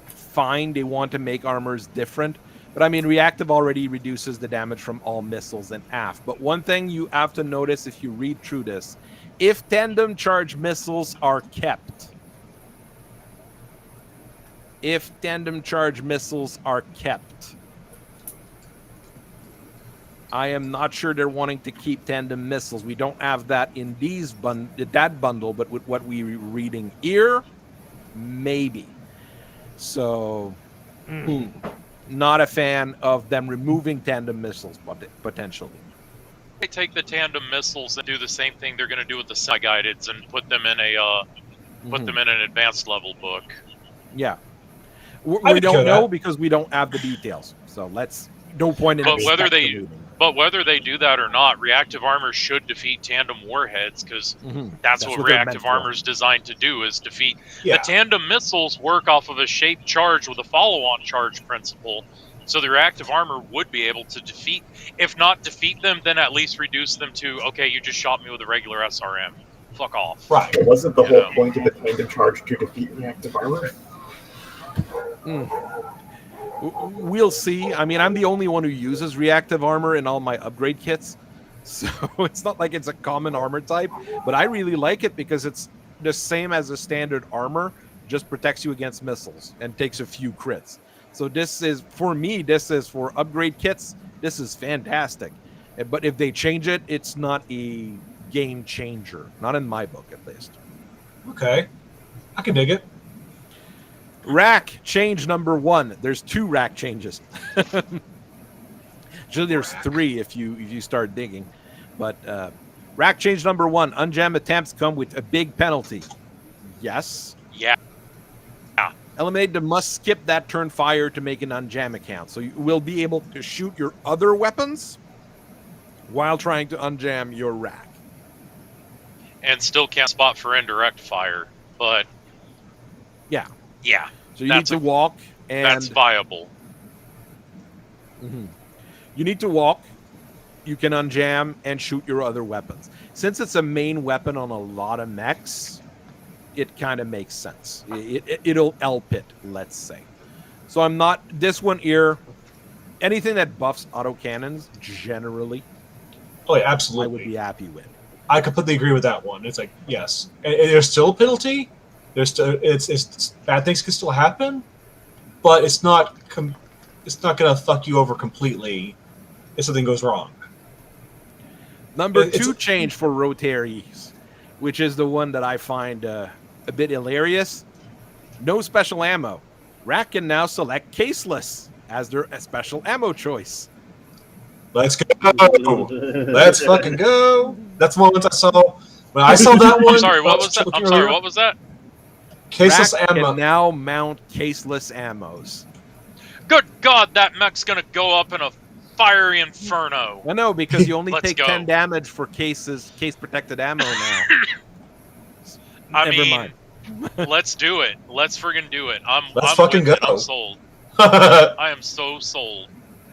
Fine, they want to make armors different. But I mean, reactive already reduces the damage from all missiles and aft. But one thing you have to notice if you read through this, if tandem charge missiles are kept, I am not sure they're wanting to keep tandem missiles. We don't have that in that bundle, but with what we're reading here, maybe. So, not a fan of them removing tandem missiles, potentially.
They take the tandem missiles and do the same thing they're going to do with the semi-guideds and put them in an advanced level book.
Yeah, we don't know because we don't have the details. So don't point it.
But whether they do that or not, reactive armor should defeat tandem warheads because that's what reactive armor is designed to do, is defeat. The tandem missiles work off of a shaped charge with a follow-on charge principle. So the reactive armor would be able to defeat, if not defeat them, then at least reduce them to, okay, you just shot me with a regular SRM. Fuck off.
Right. It wasn't the whole point of the tandem charge to defeat reactive armor?
We'll see. I mean, I'm the only one who uses reactive armor in all my upgrade kits. So it's not like it's a common armor type, but I really like it because it's the same as a standard armor, just protects you against missiles and takes a few crits. So this is, for me, for upgrade kits, this is fantastic. But if they change it, it's not a game changer. Not in my book, at least.
Okay. I can dig it.
Rack change number 1. There's 2 rack changes. Actually, there's 3 if you start digging. But rack change number 1. Unjam attempts come with a big penalty. Yes.
Yeah.
Eliminate the must skip that turn fire to make an unjam account. So you will be able to shoot your other weapons while trying to unjam your rack.
And still can't spot for indirect fire, but...
Yeah.
Yeah.
So you need to walk, and
that's viable.
You need to walk. You can unjam and shoot your other weapons. Since it's a main weapon on a lot of mechs, it kind of makes sense. It'll help it, let's say. So I'm not this one here. Anything that buffs autocannons generally,
oh yeah, absolutely,
I would be happy with.
I completely agree with that one. It's like, yes, and there's still a penalty. There's still, it's bad things can still happen, but it's not gonna fuck you over completely if something goes wrong.
Number 2 change for rotaries, which is the one that I find a bit hilarious. No special ammo. Rack can now select caseless as their special ammo choice.
Let's go. Let's fucking go. That's one I saw. When I saw that one.
I'm sorry, what was that? I'm sorry, what was that?
Caseless
Rack
ammo.
can now mount caseless ammos.
Good God, that mech's gonna go up in a fiery inferno.
I know, because you only
Let's
take
go.
10 damage for case protected ammo now.
I
Never
mean,
mind.
let's do it. Let's friggin' do it. I'm
fucking
with it.
go.
I'm sold. I am so sold.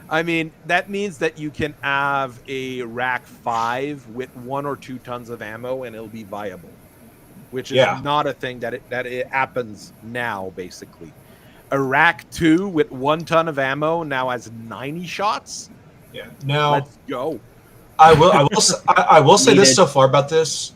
I mean, that means that you can have a rack 5 with 1 or 2 tons of ammo and it'll be viable, which is not a thing that it happens now, basically. A rack 2 with 1 ton of ammo now has 90 shots.
Yeah. Now,
let's go.
I will say this so far about this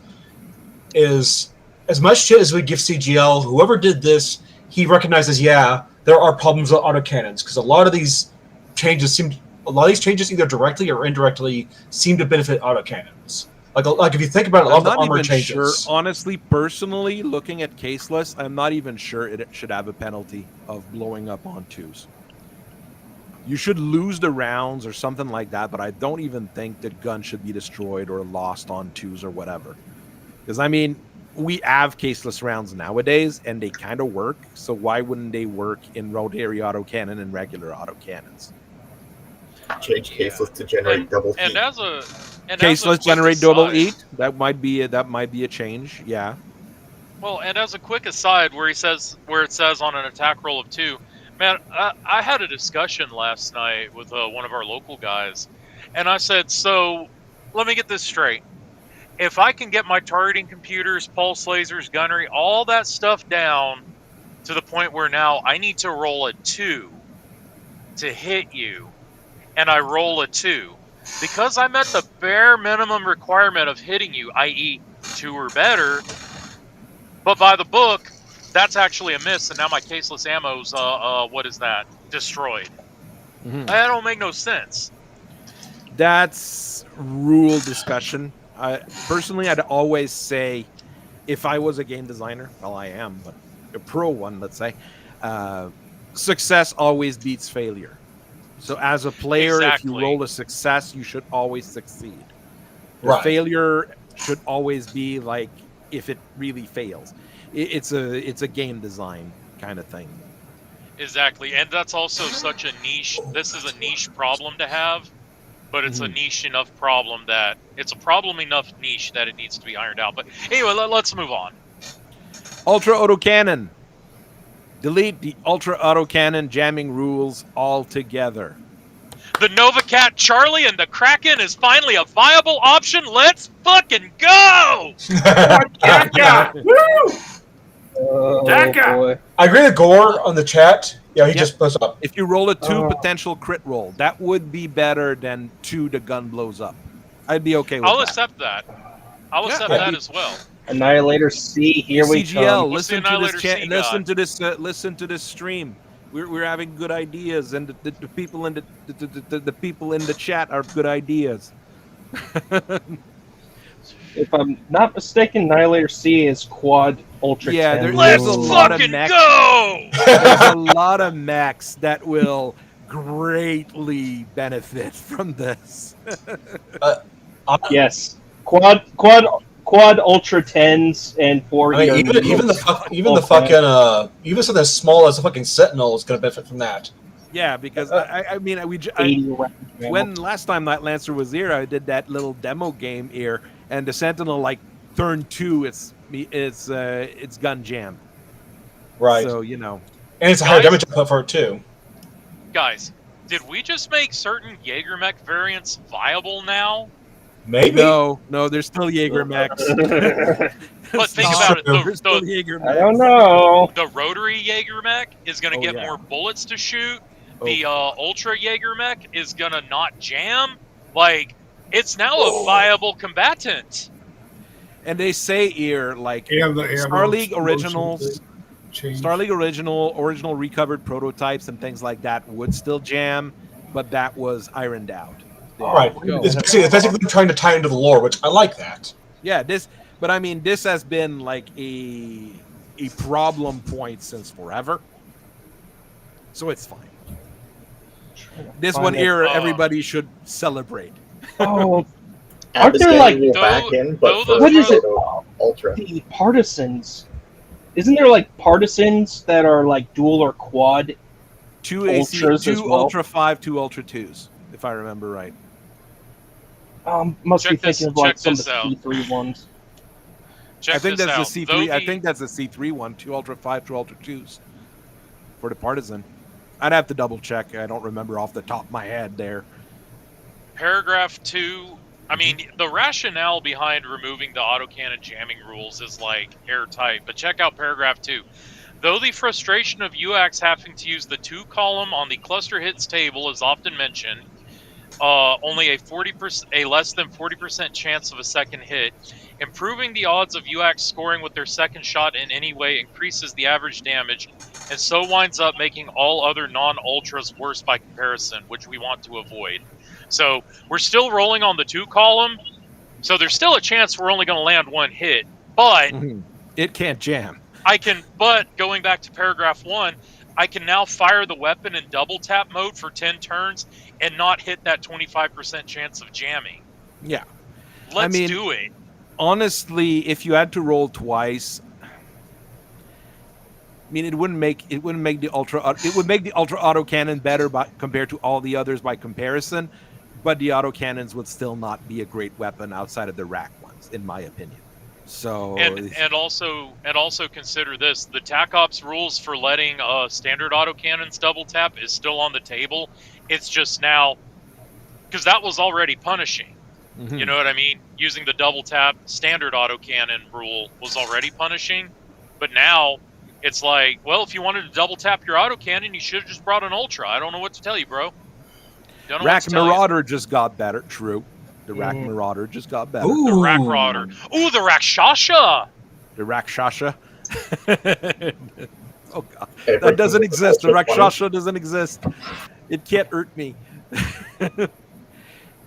is, as much shit as we give CGL, whoever did this, he recognizes, there are problems with autocannons, because a lot of these changes either directly or indirectly seem to benefit autocannons. Like if you think about it, a lot of the armor changes.
Sure. Honestly, personally, looking at caseless, I'm not even sure it should have a penalty of blowing up on 2s. You should lose the rounds or something like that, but I don't even think that guns should be destroyed or lost on 2s or whatever. Because, I mean, we have caseless rounds nowadays, and they kind of work, so why wouldn't they work in rotary autocannon and regular autocannons?
Change caseless to generate double heat.
And
caseless generate double heat. That might be a change. Yeah.
Well, and as a quick aside, where it says on an attack roll of 2, man, I had a discussion last night with one of our local guys, and I said, so let me get this straight. If I can get my targeting computers, pulse lasers, gunnery, all that stuff down to the point where now I need to roll a 2 to hit you, and I roll a 2, because I met the bare minimum requirement of hitting you, i.e. 2 or better, but by the book, that's actually a miss, and now my caseless ammo's, destroyed.
Mm-hmm.
That don't make no sense.
That's rule discussion. Personally, I'd always say, if I was a game designer, well, I am, but a pro one, let's say, success always beats failure. So as a player, if you roll a success, you should always succeed. The failure should always be like if it really fails. It's a game design kind of thing.
Exactly, and that's also such a niche. This is a niche problem to have, but it's a niche enough problem that it's a problem enough niche that it needs to be ironed out. But anyway, let's move on.
Ultra autocannon. Delete the ultra autocannon jamming rules altogether.
The Novacat Charlie and the Kraken is finally a viable option. Let's fucking go!
Daka! Woo!
Daka! I agree with Gore on the chat. Yeah, he just blows up.
If you roll a 2 potential crit roll, that would be better than 2 the gun blows up. I'd be okay with that.
I'll accept that. I'll accept that as well.
Annihilator C, here we come.
Listen to this chat. Listen to this stream. We're having good ideas, and the people in the people in the chat are good ideas.
If I'm not mistaken, Annihilator C is quad ultra.
Yeah,
10.
there's a lot of mechs.
Go!
There's a lot of mechs that will greatly benefit from this.
Yes, quad ultra 10s and 4.
I mean, even something as small as a fucking Sentinel is going to benefit from that.
Yeah, because when last time that Lancer was here, I did that little demo game here, and the Sentinel, like turn 2, it's gun jam.
Right.
So and
it's a higher damage output for it too.
Guys, did we just make certain Jaeger mech variants viable now?
Maybe.
No, there's still Jaeger mechs.
But think about it.
I don't know.
The rotary Jaeger mech is going to get more bullets to shoot. The ultra Jaeger mech is going to not jam. Like, it's now a viable combatant.
And they say here, like, Star League Originals, original recovered prototypes and things like that would still jam, but that was ironed out.
Right. It's basically trying to tie into the lore, which I like that.
Yeah, this has been like a problem point since forever. So it's fine. This one here, everybody should celebrate.
Oh, aren't there like
what
is it?
Ultra.
The partisans. Isn't there like partisans that are like dual or quad
2 AC,
Ultras
2
as well.
Ultra 5, 2 Ultra 2s, if I remember right.
Must be
Check this-
thinking of like
check
some of
this
the
out.
C3 ones.
Check
I think
this
that's
out.
the
Though
C3. I
the-
think that's the C3 one, 2 Ultra 5, 2 Ultra 2s for the Partisan. I'd have to double check. I don't remember off the top of my head there.
Paragraph 2, I mean, the rationale behind removing the autocannon jamming rules is like airtight, but check out paragraph 2. Though the frustration of UACs having to use the 2 column on the cluster hits table is often mentioned, only a less than 40% chance of a second hit. Improving the odds of UACs scoring with their second shot in any way increases the average damage, and so winds up making all other non-ultras worse by comparison, which we want to avoid. So we're still rolling on the 2 column, so there's still a chance we're only going to land 1 hit, but
it can't jam.
But going back to paragraph 1, I can now fire the weapon in double tap mode for 10 turns and not hit that 25% chance of jamming.
Yeah.
Let's do it.
Honestly, if you had to roll twice, I mean, it would make the ultra autocannon better compared to all the others by comparison, but the autocannons would still not be a great weapon outside of the rack ones, in my opinion. So
and also consider this: the TAC Ops rules for letting standard autocannons double tap is still on the table. It's just now because that was already punishing. You know what I mean? Using the double tap standard autocannon rule was already punishing, but now it's like, well, if you wanted to double tap your autocannon, you should have just brought an ultra. I don't know what to tell you, bro.
Rack Marauder just got better. True. The Rack Marauder just got better.
The Rack Marauder. Ooh, the Rakshasha.
The Rakshasha. Oh god, that doesn't exist. The Rakshasha doesn't exist. It can't hurt me.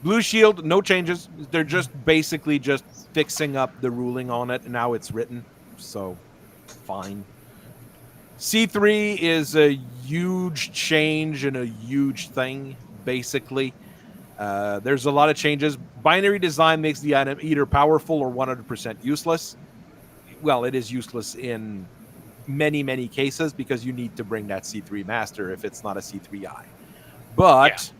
Blue Shield, no changes. They're just basically just fixing up the ruling on it. Now it's written, so fine. C3 is a huge change and a huge thing, basically. There's a lot of changes. Binary design makes the item either powerful or 100% useless. Well, it is useless in many, many cases because you need to bring that C3 master if it's not a C3I. But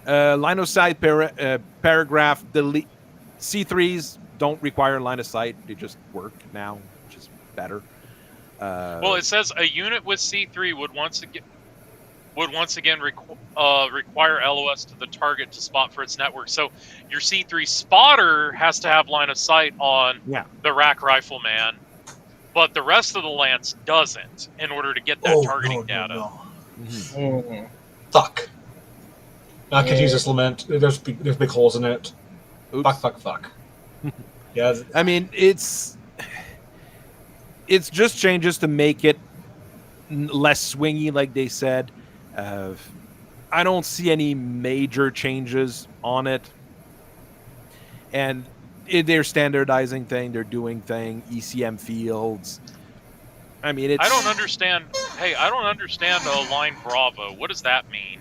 line of sight paragraph, delete. C3s don't require line of sight. They just work now, which is better.
Well, it says a unit with C3 would once again require LOS to the target to spot for its network. So your C3 spotter has to have line of sight on the Rack Rifleman, but the rest of the lance doesn't in order to get that targeting data.
Fuck. I could use this lament. There's big holes in it. Oops. Fuck. Yeah.
I mean, it's just changes to make it less swingy, like they said. I don't see any major changes on it. And they're standardizing thing, they're doing thing, ECM fields. I mean, it's...
I don't understand. Hey, I don't understand line Bravo. What does that mean?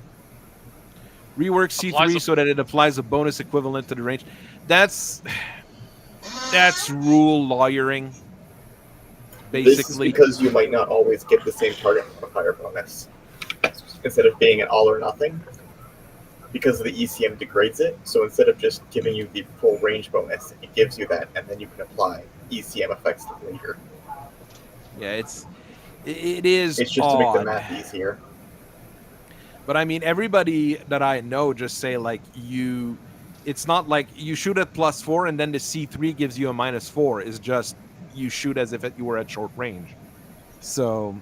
Rework C3 so that it applies a bonus equivalent to the range. That's rule lawyering. Basically,
this is because you might not always get the same target modifier bonus instead of being an all or nothing. Because the ECM degrades it, so instead of just giving you the full range bonus, it gives you that, and then you can apply ECM effects later.
Yeah, it is.
It's just
odd.
to make the math easier.
But I mean, everybody that I know just say like it's not like you shoot at +4 and then the C3 gives you a -4. It's just you shoot as if you were at short range. So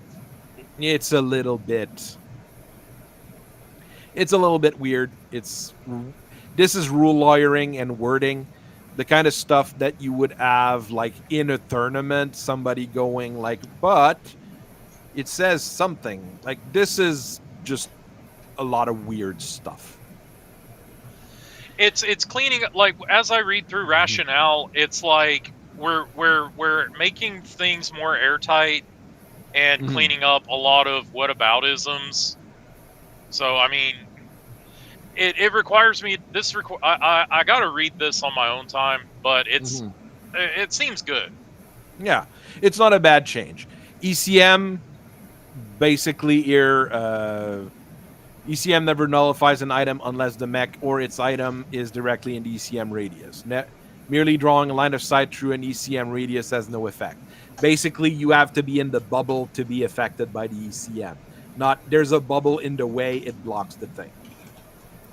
it's a little bit weird. This is rule lawyering and wording, the kind of stuff that you would have like in a tournament, somebody going like, but it says something like this is just a lot of weird stuff.
It's cleaning, like, as I read through rationale, it's like we're making things more airtight and cleaning up a lot of whataboutisms. So I mean, it requires me I got to read this on my own time, but it seems good.
Yeah, it's not a bad change. ECM basically your ECM never nullifies an item unless the mech or its item is directly in the ECM radius. Merely drawing a line of sight through an ECM radius has no effect. Basically, you have to be in the bubble to be affected by the ECM. Not there's a bubble in the way, it blocks the thing.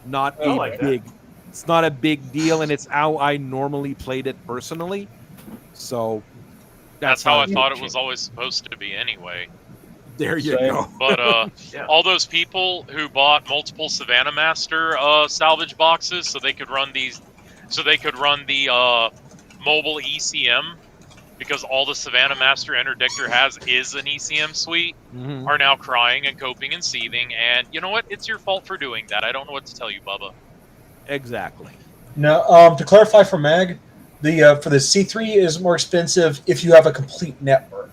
Not a
like
big. It's not a big deal, and it's how I normally played it personally. So
that's how I thought it was always supposed to be anyway.
There you go.
But all those people who bought multiple Savannah Master salvage boxes so they could run the mobile ECM, because all the Savannah Master interdictor has is an ECM suite, are now crying and coping and seething. And you know what? It's your fault for doing that. I don't know what to tell you, Bubba.
Exactly.
Now, to clarify for Mag, the for the C3 is more expensive if you have a complete network.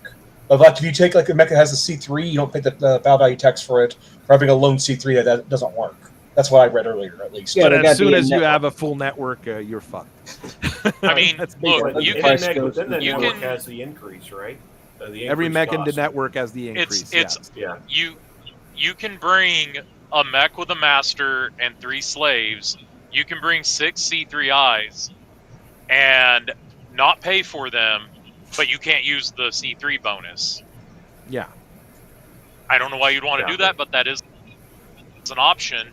But like if you take like a mech that has a C3, you don't pay the battle value tax for it. For having a lone C3, that doesn't work. That's what I read earlier, at least.
Yeah, but as soon as you have a full network, you're fucked.
I mean, look, you can.
Then the network has the increase, right?
Every mech in the network has the increase.
You can bring a mech with a master and 3 slaves. You can bring 6 C3Is and not pay for them, but you can't use the C3 bonus.
Yeah.
I don't know why you'd want to do that, but that is an option.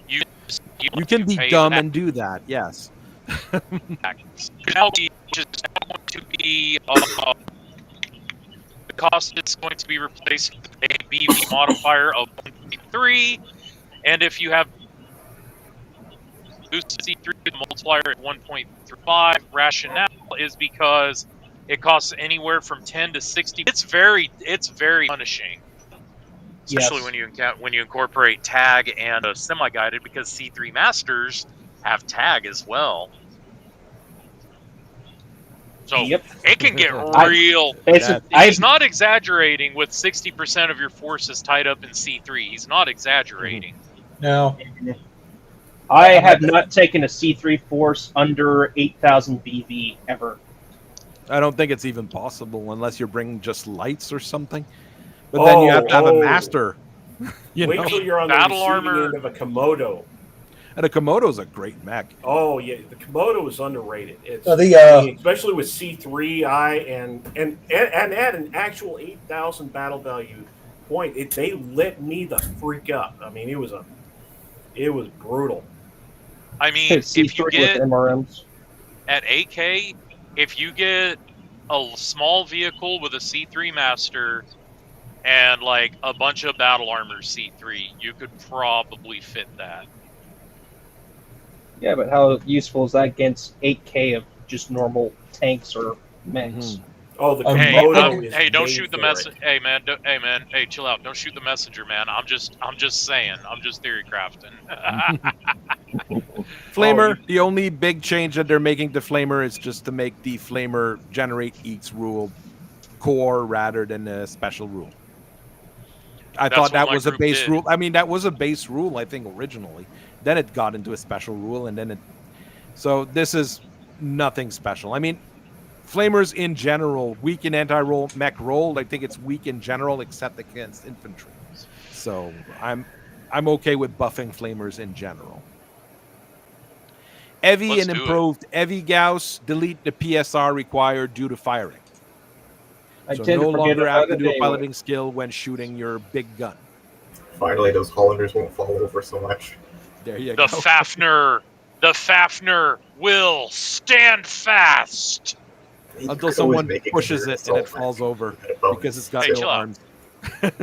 You can be dumb and do that, yes.
Now, which is now going to be the cost is going to be replaced with a BV modifier of 1.3, and if you have boosted C3, the multiplier at 1.35. Rationale is because it costs anywhere from 10 to 60. It's very punishing, especially when you incorporate tag and a semi-guided, because C3 masters have tag as well. So it can get real. He's not exaggerating with 60% of your forces tied up in C3. He's not exaggerating.
No.
I have not taken a C3 force under 8,000 BV ever.
I don't think it's even possible unless you're bringing just lights or something. But then you have to have a master.
Wait till you're on battle the receiving end of a Komodo.
And a Komodo's a great mech.
Oh yeah, the Komodo is underrated. It's especially with C3I and at an actual 8,000 battle value point, they lit me the freak up. I mean, it was brutal.
I mean, if you get MRMs at 8K, if you get a small vehicle with a C3 master and like a bunch of battle armor C3, you could probably fit that.
Yeah, but how useful is that against 8K of just normal tanks or mechs?
Oh, the Komodo
hey, don't shoot the messenger. Hey, man, hey, chill out. Don't shoot the messenger, man. I'm just saying. I'm just theory crafting.
Flamer, the only big change that they're making to Flamer is just to make the Flamer generate each rule core rather than a special rule. I thought that was a base rule. I mean, that was a base rule, I think, originally. Then it got into a special rule, and then it... So this is nothing special. I mean, Flamers in general, weak in anti-roll, mech roll. I think it's weak in general, except against infantry. So I'm okay with buffing Flamers in general. Heavy and improved Heavy Gauss delete the PSR required due to firing. So no longer have to do a piloting skill when shooting your big gun.
Finally, those Hollanders won't fall over so much.
There you go.
The Fafnir will stand fast.
Until someone pushes it and it falls over because it's got no arms.
It's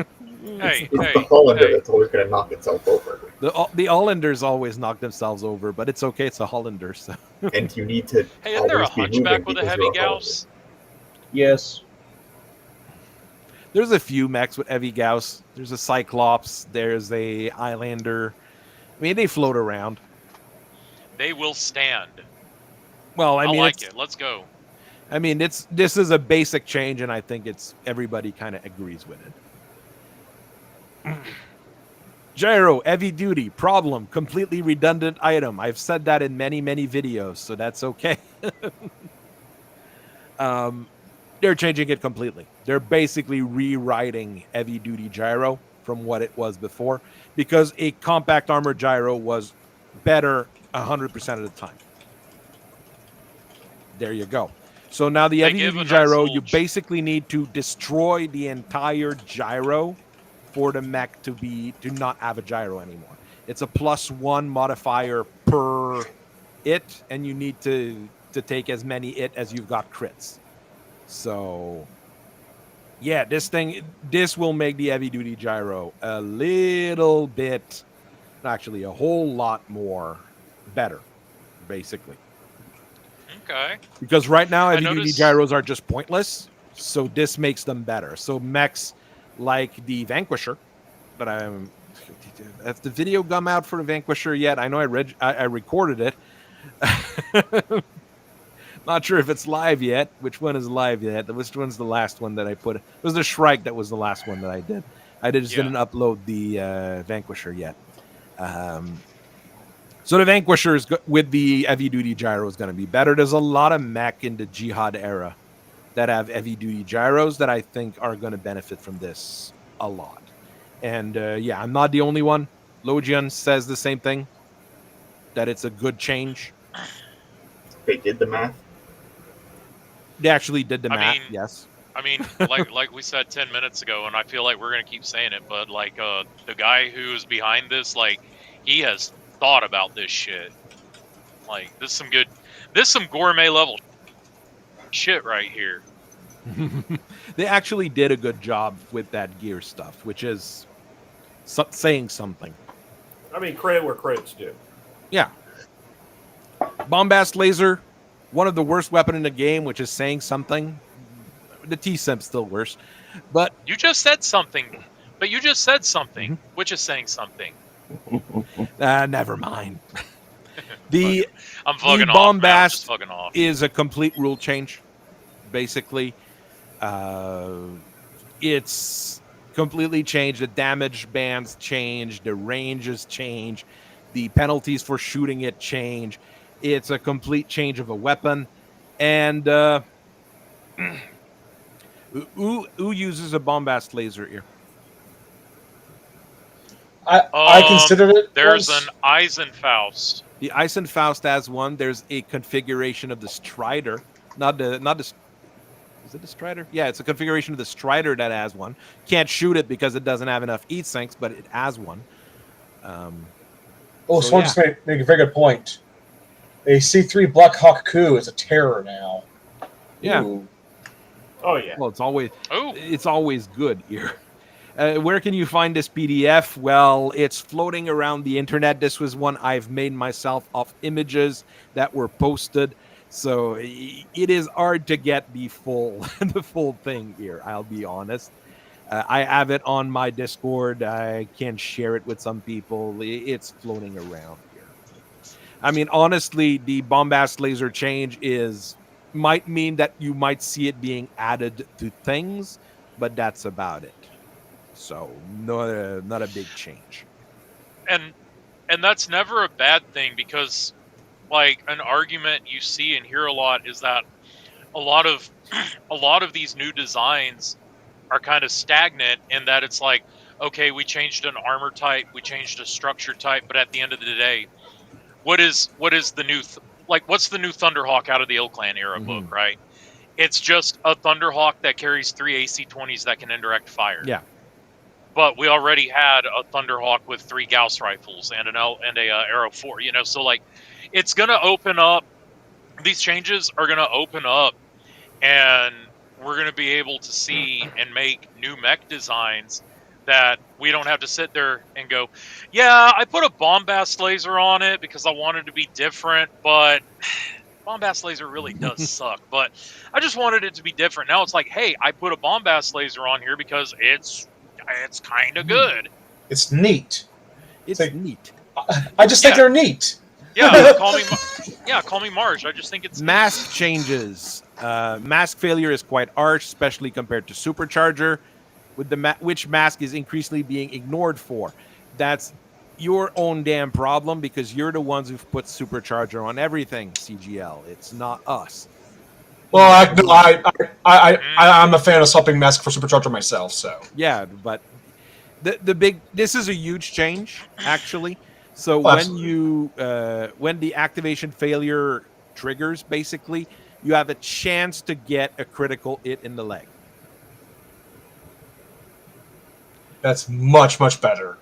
the Hollander that's always going to knock itself over.
The Hollanders always knock themselves over, but it's okay. It's a Hollander. So.
And you need to.
Hey, isn't there a hunchback with a heavy Gauss?
Yes.
There's a few mechs with heavy Gauss. There's a Cyclops. There's a Highlander. I mean, they float around.
They will stand.
Well, I mean,
like it. Let's go.
I mean, this is a basic change, and I think everybody kind of agrees with it. Gyro, heavy duty, problem, completely redundant item. I've said that in many, many videos, so that's okay. They're changing it completely. They're basically rewriting heavy duty gyro from what it was before, because a compact armor gyro was better 100% of the time. There you go. So now the heavy duty gyro, you basically need to destroy the entire gyro for the mech to not have a gyro anymore. It's a +1 modifier per it, and you need to take as many it as you've got crits. So yeah, this will make the heavy duty gyro a little bit, actually a whole lot more better, basically.
Okay.
Because right now heavy duty gyros are just pointless, so this makes them better. So mechs like the Vanquisher, but has the video come out for the Vanquisher yet? I know I recorded it. Not sure if it's live yet. Which one is live yet? Which one's the last one that I put? It was the Shrike that was the last one that I did. I just didn't upload the Vanquisher yet. So the Vanquisher with the heavy duty gyro is going to be better. There's a lot of mech in the Jihad era that have heavy duty gyros that I think are going to benefit from this a lot. And yeah, I'm not the only one. Logian says the same thing, that it's a good change.
They did the math.
They actually did the math, yes.
I mean, like we said 10 minutes ago, and I feel like we're going to keep saying it, but like the guy who's behind this, like, he has thought about this shit. Like, this is some gourmet level shit right here.
They actually did a good job with that gear stuff, which is saying something.
I mean, credit where credit's due.
Yeah. Bombast laser, one of the worst weapon in the game, which is saying something. The T-Simp's still worse. But
you just said something. Which is saying something.
Never mind. The
I'm fucking
the
off.
Bombast
fucking off.
is a complete rule change. Basically, it's completely changed. The damage bands change. The ranges change. The penalties for shooting it change. It's a complete change of a weapon. And who uses a Bombast laser here?
I considered it.
There's an Eisenfaust.
The Eisenfaust has one. There's a configuration of the Strider. Not the. Is it the Strider? Yeah, it's a configuration of the Strider that has one. Can't shoot it because it doesn't have enough heat sinks, but it has one.
Someone just make a very good point. A C3 Black Hawk Coup is a terror now.
Yeah.
Ooh.
Oh yeah.
Well, it's always good here. Where can you find this PDF? Well, it's floating around the internet. This was one I've made myself off images that were posted. So it is hard to get the full thing here, I'll be honest. I have it on my Discord. I can share it with some people. It's floating around here. I mean, honestly, the Bombast laser change might mean that you might see it being added to things, but that's about it. So not a big change.
And that's never a bad thing, because like an argument you see and hear a lot is that a lot of these new designs are kind of stagnant in that it's like, okay, we changed an armor type, we changed a structure type, but at the end of the day, what's the new what's the new Thunderhawk out of the Ilclan era book, right? It's just a Thunderhawk that carries 3 AC-20s that can indirect fire.
Yeah.
But we already had a Thunderhawk with 3 Gauss rifles and a Arrow 4, so like it's going to open up, these changes are going to open up, and we're going to be able to see and make new mech designs that we don't have to sit there and go, yeah, I put a Bombast laser on it because I wanted to be different, but Bombast laser really does suck, but I just wanted it to be different. Now it's like, hey, I put a Bombast laser on here because it's kind of good.
It's neat.
It's like, neat.
I just think they're neat.
Yeah, call me Marge. I just think it's
MASC changes. MASC failure is quite harsh, especially compared to Supercharger, with which MASC is increasingly being ignored for. That's your own damn problem, because you're the ones who've put Supercharger on everything, CGL. It's not us.
Well, I'm a fan of swapping MASC for Supercharger myself, so.
Yeah, but this is a huge change, actually. So
Oh,
when the activation failure triggers, basically, you have a chance to get a critical hit in the leg.
That's much, much better.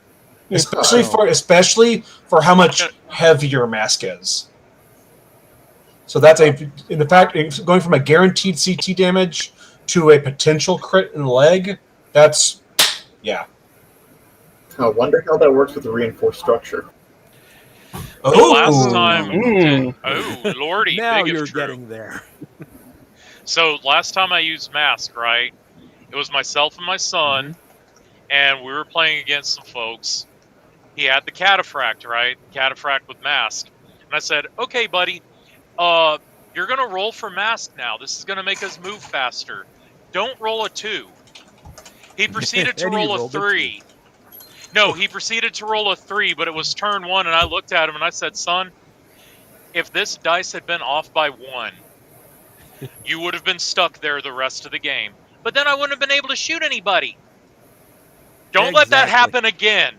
Especially for how much heavier MASC is. So that's in the fact, going from a guaranteed CT damage to a potential crit in the leg, that's, yeah.
I wonder how that works with the reinforced structure.
Last time, oh lordy,
now
big
you're
if true.
Getting there.
So last time I used MASC, right? It was myself and my son, and we were playing against some folks. He had the cataphract, right? Cataphract with MASC, and I said, "Okay, buddy, you're gonna roll for MASC now. This is gonna make us move faster. Don't roll a 2." He proceeded to roll a 3. No, he proceeded to roll a 3, but it was turn 1, and I looked at him and I said, "Son, if this dice had been off by 1, you would have been stuck there the rest of the game. But then I wouldn't have been able to shoot anybody. Don't let that happen again."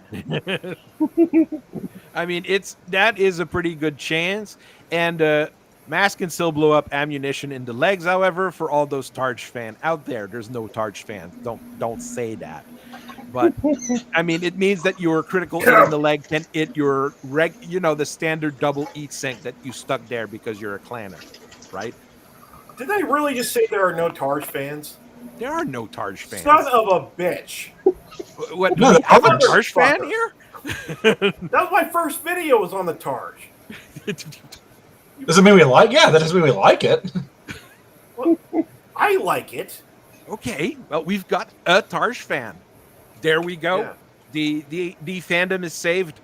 I mean, that is a pretty good chance, and MASC can still blow up ammunition in the legs. However, for all those Targe fan out there, there's no Targe fans. Don't say that. But I mean, it means that your critical hit in the leg can hit your the standard double eat sink that you stuck there because you're a clanner, right?
Did they really just say there are no Targe fans?
There are no Targe fans.
Son of a bitch!
What? Do we have a Targe fan here?
That was my first video. Was on the Targe.
Does it mean we like? Yeah, that doesn't mean we like it.
Well, I like it.
Okay, well, we've got a Targe fan. There we go. Yeah. The fandom is saved.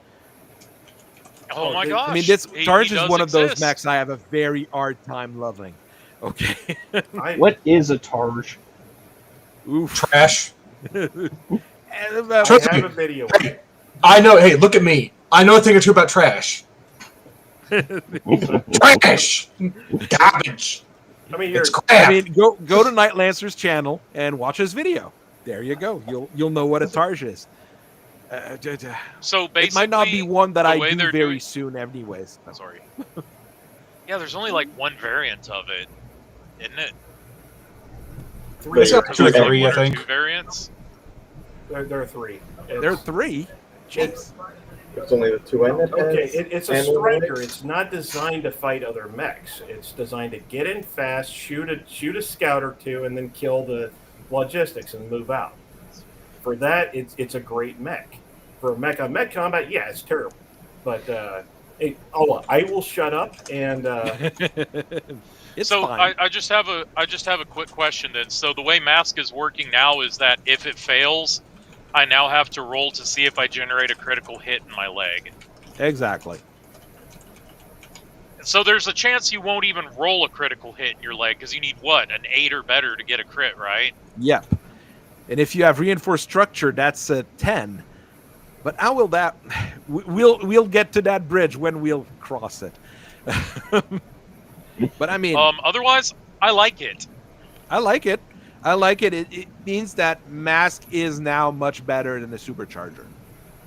Oh my gosh!
I mean, Targe is one of those mechs I have a very hard time loving. Okay.
What is a Targe?
Oof.
Trash.
I have a video.
I know. Hey, look at me. I know a thing or two about trash. Trash. Garbage.
I mean,
it's crap.
I mean, go to Night Lancer's channel and watch his video. There you go. You'll know what a Targe is.
So basically,
it might not be one that I do very soon, anyways.
Sorry. Yeah, there's only like one variant of it, isn't it?
Three, I think.
2 variants.
There are 3.
There are 3. Jeez.
It's only the 2 end.
Okay, it's a striker. It's not designed to fight other mechs. It's designed to get in fast, shoot a scout or 2, and then kill the logistics and move out. For that, it's a great mech. For a mech on mech combat, yeah, it's terrible. But I will shut up and.
It's
so
fine.
I just have a quick question then. So the way MASC is working now is that if it fails, I now have to roll to see if I generate a critical hit in my leg.
Exactly.
So there's a chance you won't even roll a critical hit in your leg because you need what, an 8 or better to get a crit, right?
Yep. And if you have reinforced structure, that's a 10. But how will that? We'll get to that bridge when we'll cross it. But I mean,
otherwise, I like it.
I like it. It means that MASC is now much better than the supercharger.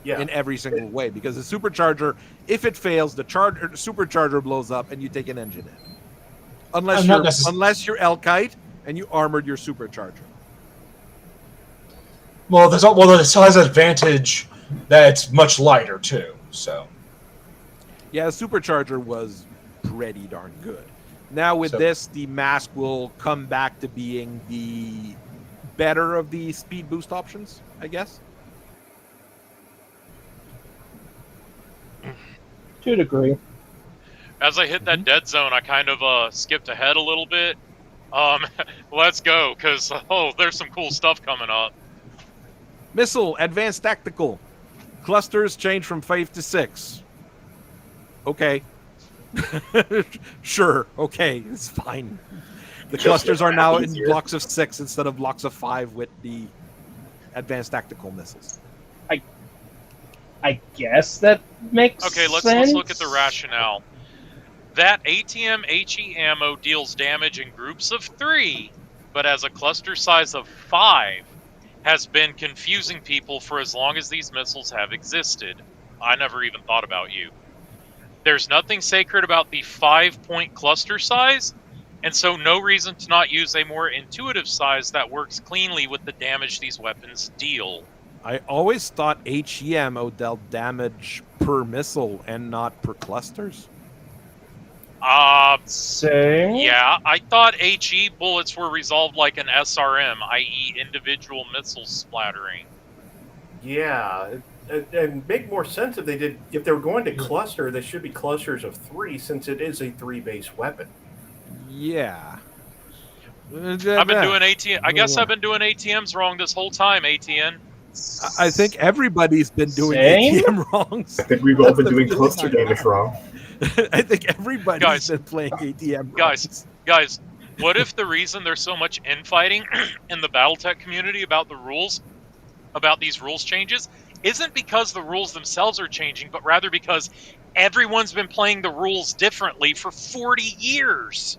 Yeah. In every single way, because the supercharger, if it fails, the supercharger blows up and you take an engine hit. Unless you're Elkite and you armored your supercharger.
Well, it still has an advantage that it's much lighter too. So.
Yeah, the supercharger was pretty darn good. Now with this, the MASC will come back to being the better of the speed boost options, I guess.
To a degree.
As I hit that dead zone, I kind of skipped ahead a little bit. Let's go, because there's some cool stuff coming up.
Missile, advanced tactical. Clusters change from 5 to 6. Okay. Sure, okay, it's fine. The clusters are now in blocks of 6 instead of blocks of 5 with the advanced tactical missiles.
I guess that makes sense.
Let's look at the rationale. That ATM HE ammo deals damage in groups of 3, but as a cluster size of 5, has been confusing people for as long as these missiles have existed. I never even thought about you. There's nothing sacred about the 5-point cluster size, and so no reason to not use a more intuitive size that works cleanly with the damage these weapons deal.
I always thought HE ammo dealt damage per missile and not per clusters.
Yeah, I thought HE bullets were resolved like an SRM, i.e. individual missiles splattering.
Yeah, and make more sense if they were going to cluster, they should be clusters of 3 since it is a 3-base weapon.
Yeah.
I've been doing ATM. I guess I've been doing ATMs wrong this whole time, ATN.
I think everybody's been doing ATM wrong.
I think we've all been doing cluster damage wrong.
I think everybody's been playing ATM wrong.
Guys, what if the reason there's so much infighting in the Battletech community about the rules, about these rules changes, isn't because the rules themselves are changing, but rather because everyone's been playing the rules differently for 40 years?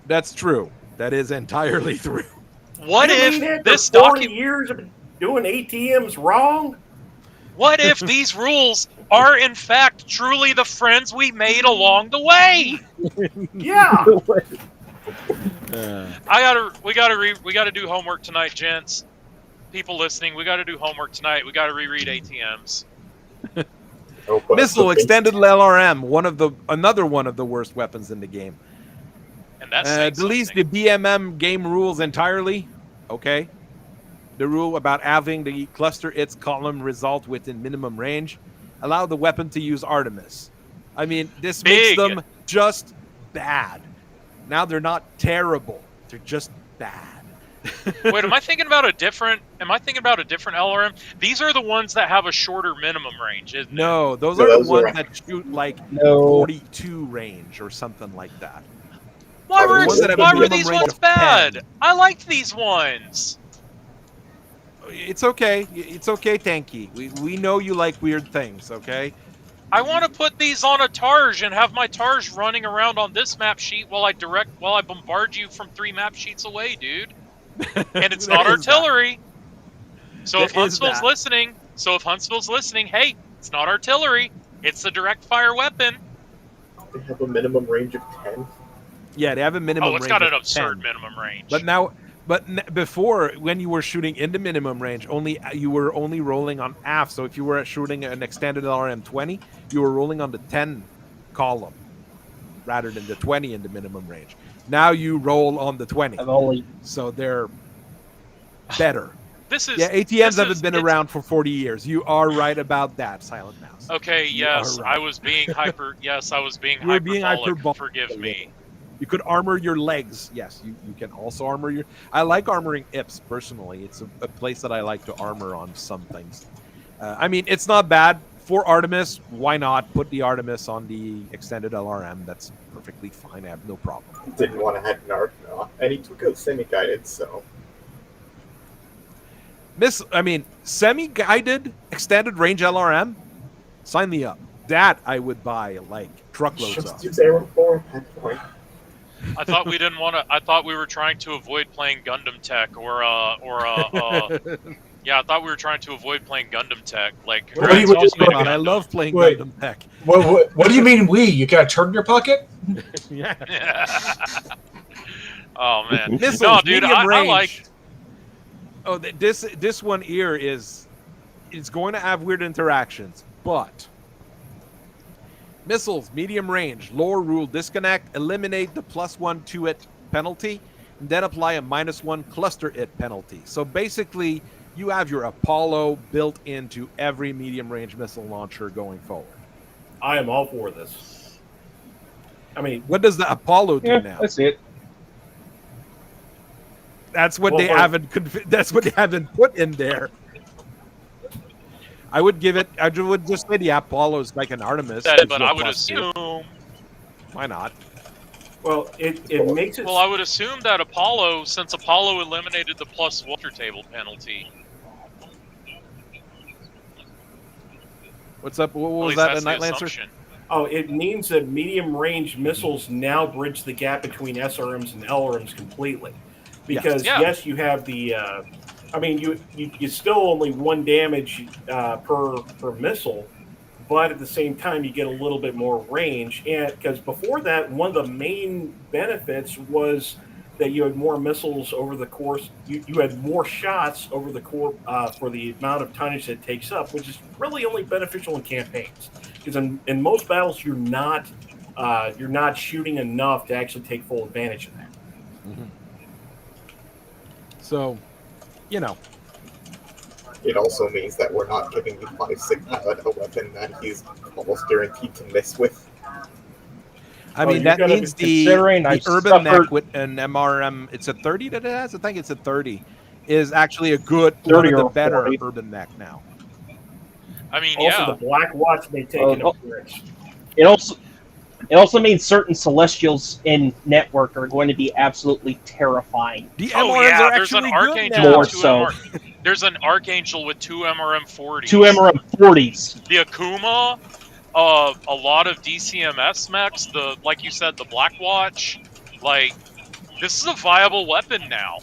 That's true. That is entirely true.
What if this
40 years of doing ATMs wrong?
What if these rules are in fact truly the friends we made along the way?
Yeah.
We gotta do homework tonight, gents. People listening, we gotta do homework tonight. We gotta reread ATMs.
Missile extended LRM, another one of the worst weapons in the game.
And that's
deletes the BMM game rules entirely. Okay. The rule about having the cluster its column result within minimum range. Allow the weapon to use Artemis. I mean, this makes them just bad. Now they're not terrible. They're just bad.
Wait, am I thinking about a different LRM? These are the ones that have a shorter minimum range, isn't it?
No, those are the ones that shoot like 42 range or something like that.
Why were these ones bad? I liked these ones.
It's okay. It's okay, Tanky. We know you like weird things, okay?
I want to put these on a Targe and have my Targe running around on this map sheet while I bombard you from 3 map sheets away, dude. And it's not artillery. So if Huntsville's listening, hey, it's not artillery. It's a direct fire weapon.
They have a minimum range of 10.
Yeah, they have a minimum range.
Oh, it's got an
of
absurd
10.
minimum range.
But before, when you were shooting into minimum range, you were only rolling on AF. So if you were shooting an extended LRM-20, you were rolling on the 10 column rather than the 20 in the minimum range. Now you roll on the 20. So they're better. ATMs haven't been around for 40 years. You are right about that, Silent Mouse.
Okay, yes, right. I was being hyperbolic. Forgive me.
You could armor your legs. Yes, you can also armor your... I like armoring IPS, personally. It's a place that I like to armor on some things. I mean, it's not bad. For Artemis, why not put the Artemis on the extended LRM? That's perfectly fine. I have no problem.
Didn't want to have Narc, no. And he took out semi-guided, so...
Semi-guided extended range LRM? Sign me up. That I would buy, like, truckloads of.
Use Arrow 4 at that point.
I thought we didn't want to. I thought we were trying to avoid playing Gundam Tech yeah, I thought we were trying to avoid playing Gundam Tech. Like,
I love playing Gundam Tech.
What do you mean we? You got a turd in your pocket?
Yeah. Oh man,
Missiles,
no, dude, I like.
Oh, this one here is going to have weird interactions, but. Missiles, medium range, lower rule, disconnect, eliminate the +1 to it penalty, and then apply a -1 cluster it penalty. So basically, you have your Apollo built into every medium range missile launcher going forward.
I am all for this. I mean,
what does the Apollo do now?
That's it.
That's what they haven't. That's what they haven't put in there. I would just say the Apollo is like an Artemis.
But I would assume.
Why not?
Well, it makes it.
Well, I would assume that Apollo, since Apollo eliminated the +1 water table penalty.
What's up? What was that? A Night Lancer?
Oh, it means that medium-range missiles now bridge the gap between SRMs and LRMs completely. Because yes, you have the. I mean, you still only 1 damage per missile, but at the same time you get a little bit more range. And because before that, one of the main benefits was that you had more missiles over the course. You had more shots over the core for the amount of tonnage that it takes up, which is really only beneficial in campaigns. Because in most battles, you're not shooting enough to actually take full advantage of that.
Mm-hmm. So, you know.
It also means that we're not giving the 5/6 pilot a weapon that he's almost guaranteed to miss with.
I mean, that means the urban neck with an MRM, it's a 30 that it has? I think it's a 30, is actually a good, one of the better 40. Urban neck now.
I mean,
also, the Black Watch may take an appearance.
It also means certain Celestials in Network are going to be absolutely terrifying.
The MRMs are
there's an
actually
Archangel
good now.
with 2 MR. There's an Archangel with 2 MRM-40s.
2 MRM-40s.
The Akuma, a lot of DCMS mechs, like you said, the Black Watch. Like, this is a viable weapon now.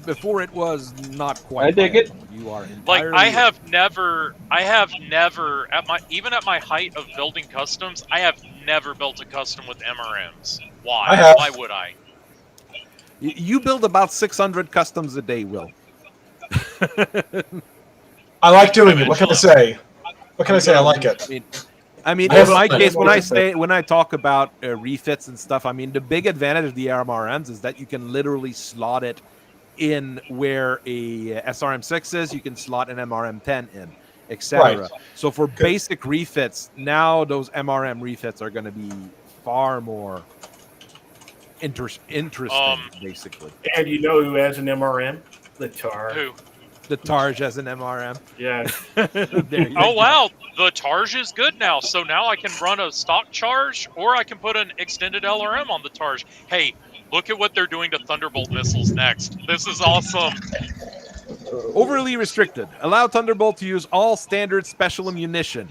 Before it was not quite.
I dig it.
You are entirely
like I have never even at my height of building customs, I have never built a custom with MRMs. Why? Why would I?
You build about 600 customs a day, Will.
I like doing it. What can I say? What can I say? I like it.
I mean, in my case, when I talk about refits and stuff, I mean, the big advantage of the MRMs is that you can literally slot it in where a SRM6 is. You can slot an MRM10 in, etc. Right. So for basic refits, now those MRM refits are going to be far more interesting, basically.
And you know who has an MRM? The Tar.
Who?
The Tarj has an MRM.
Yeah.
Oh, wow. The Tarj is good now. So now I can run a stock charge, or I can put an extended LRM on the Tarj. Hey, look at what they're doing to Thunderbolt missiles next. This is awesome.
Overly restricted. Allow Thunderbolt to use all standard special ammunition.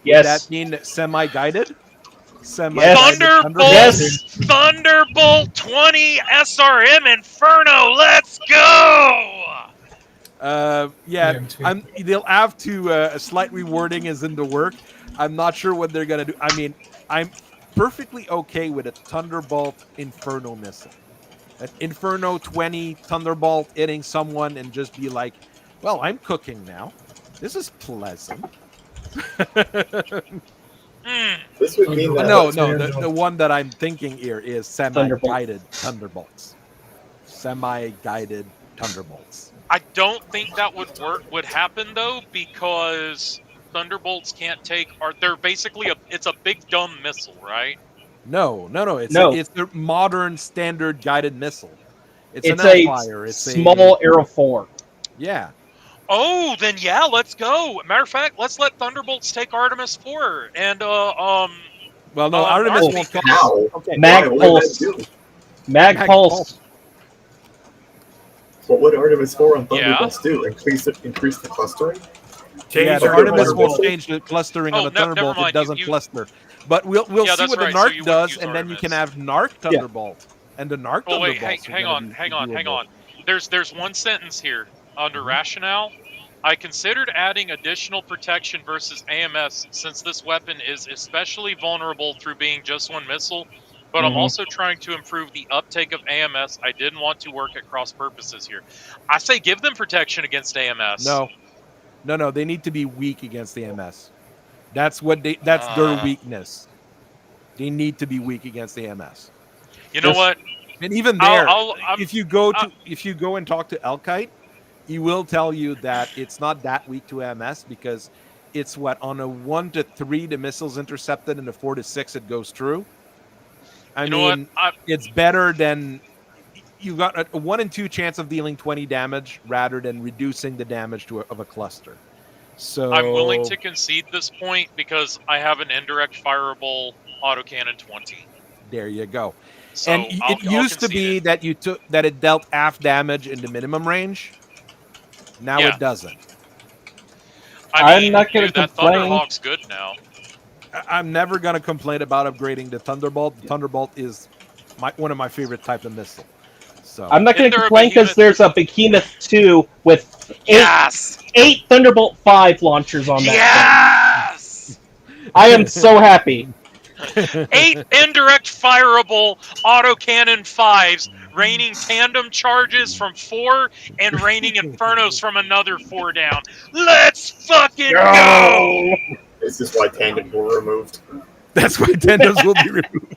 Yes.
Would that mean semi-guided?
Thunderbolt, yes. Thunderbolt 20 SRM Inferno. Let's go.
They'll have to. A slight rewarding is in the work. I'm not sure what they're gonna do. I mean, I'm perfectly okay with a Thunderbolt Inferno missile. An Inferno 20 Thunderbolt hitting someone and just be like, "Well, I'm cooking now. This is pleasant."
This would mean that
the one that I'm thinking here is semi-guided Thunderbolts. Semi-guided Thunderbolts.
I don't think that would happen though, because Thunderbolts can't take. They're basically it's a big dumb missile, right?
No. It's a modern standard guided missile. It's an Hellfire. It's
small aeroform.
Yeah.
Oh, then yeah, let's go. Matter of fact, let's let Thunderbolts take Artemis 4 and
Well, no, Artemis won't come
out.
Okay. Mag Pulse. Mag Pulse.
What would Artemis 4 on Thunderbolts do? Increase the clustering?
The Artemis will change the clustering on the Thunderbolt. It doesn't cluster. But we'll see what the Narc does, and then you can have Narc Thunderbolt. And the Narc Thunderbolt.
Wait, hang on. There's one sentence here under rationale. I considered adding additional protection versus AMS since this weapon is especially vulnerable through being just one missile, but I'm also trying to improve the uptake of AMS. I didn't want to work at cross purposes here. I say give them protection against AMS.
No, they need to be weak against the AMS. That's their weakness. They need to be weak against the AMS.
You know what?
And even there, if you go and talk to Elkite, he will tell you that it's not that weak to AMS because it's on a 1 to 3 the missiles intercepted, and a 4 to 6 it goes through. I mean, it's better than you've got a 1 in 2 chance of dealing 20 damage rather than reducing the damage of a cluster. So
I'm willing to concede this point because I have an indirect fireable autocannon 20.
There you go.
So
and it used to be that it dealt half damage in the minimum range. Now it doesn't.
I'm
not going to
that
complain.
Thunderhawk's good now.
I'm never going to complain about upgrading the Thunderbolt. The Thunderbolt is one of my favorite types of missile. So
I'm not going to
Isn't there a
complain because
Behemoth?
there's a Behemoth 2 with eight Thunderbolt 5 launchers on that
Yes!
thing. I am so happy.
8 indirect fireable autocannon 5s, raining tandem charges from 4 and raining infernos from another 4 down. Let's fucking go!
This is why tandems were removed.
That's why tandems will be removed.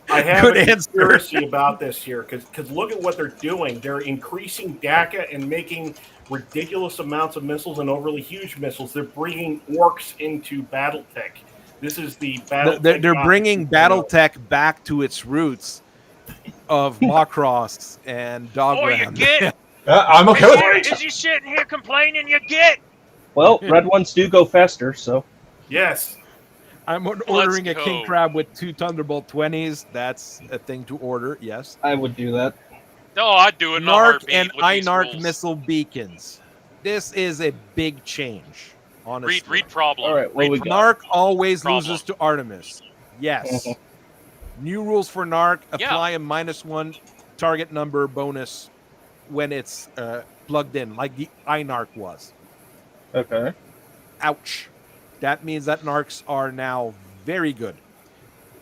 I have
Good
a
answer.
conspiracy about this here because look at what they're doing. They're increasing DACA and making ridiculous amounts of missiles and overly huge missiles. They're bringing orcs into Battletech. This is the Battletech.
They're bringing Battletech back to its roots of Macross and
Oh, you
Dogland.
get?
I'm okay with it.
Is you sitting here complaining you get?
Well, red ones do go faster, so.
Yes.
I'm ordering a
go.
King Crab with 2 Thunderbolt 20s. That's a thing to order, yes.
I would do that.
No, I'd do it in a
Narc
heartbeat
and
with these
iNarc
rules.
missile beacons. This is a big change, honestly.
Read problem.
All right, what we got?
Narc always
Problem.
loses to Artemis. Yes. New rules for Narc. Apply a -1 target number bonus when it's plugged in, like the iNarc was.
Okay.
Ouch. That means that Narcs are now very good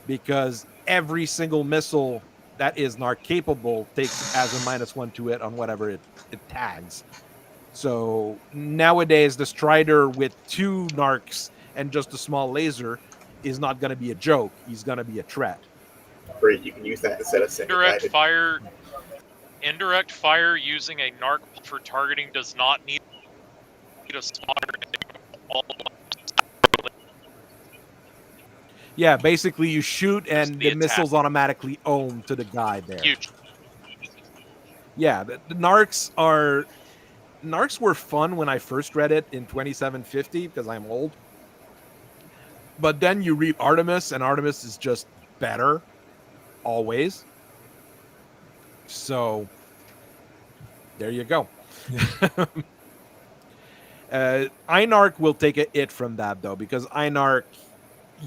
because every single missile that is Narc capable takes as a -1 to it on whatever it tags. So nowadays, the Strider with 2 Narcs and just a small laser is not going to be a joke. He's going to be a threat.
Great, you can use that instead of single
Indirect fire using a Narc for targeting does not need a spotter.
Yeah, basically you shoot and
the
the missiles automatically own to the guy there.
Huge.
Yeah, the Narcs were fun when I first read it in 2750 because I'm old. But then you read Artemis, and Artemis is just better, always. So there you go. iNarc will take a hit from that though, because iNarc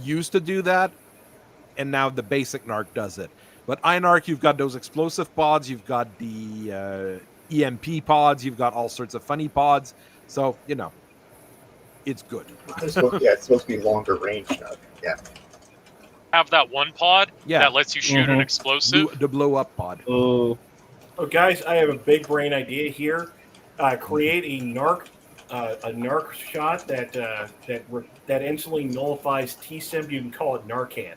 used to do that, and now the basic Narc does it. But iNarc, you've got those explosive pods, you've got the EMP pods, you've got all sorts of funny pods. So, you know, it's good.
It's supposed to be longer range now. Yeah.
Have that one pod
Yeah.
that lets you shoot an explosive.
The blow up pod.
Oh,
Guys, I have a big brain idea here. Create a narc shot that instantly nullifies T-Sim. You can call it Narcan.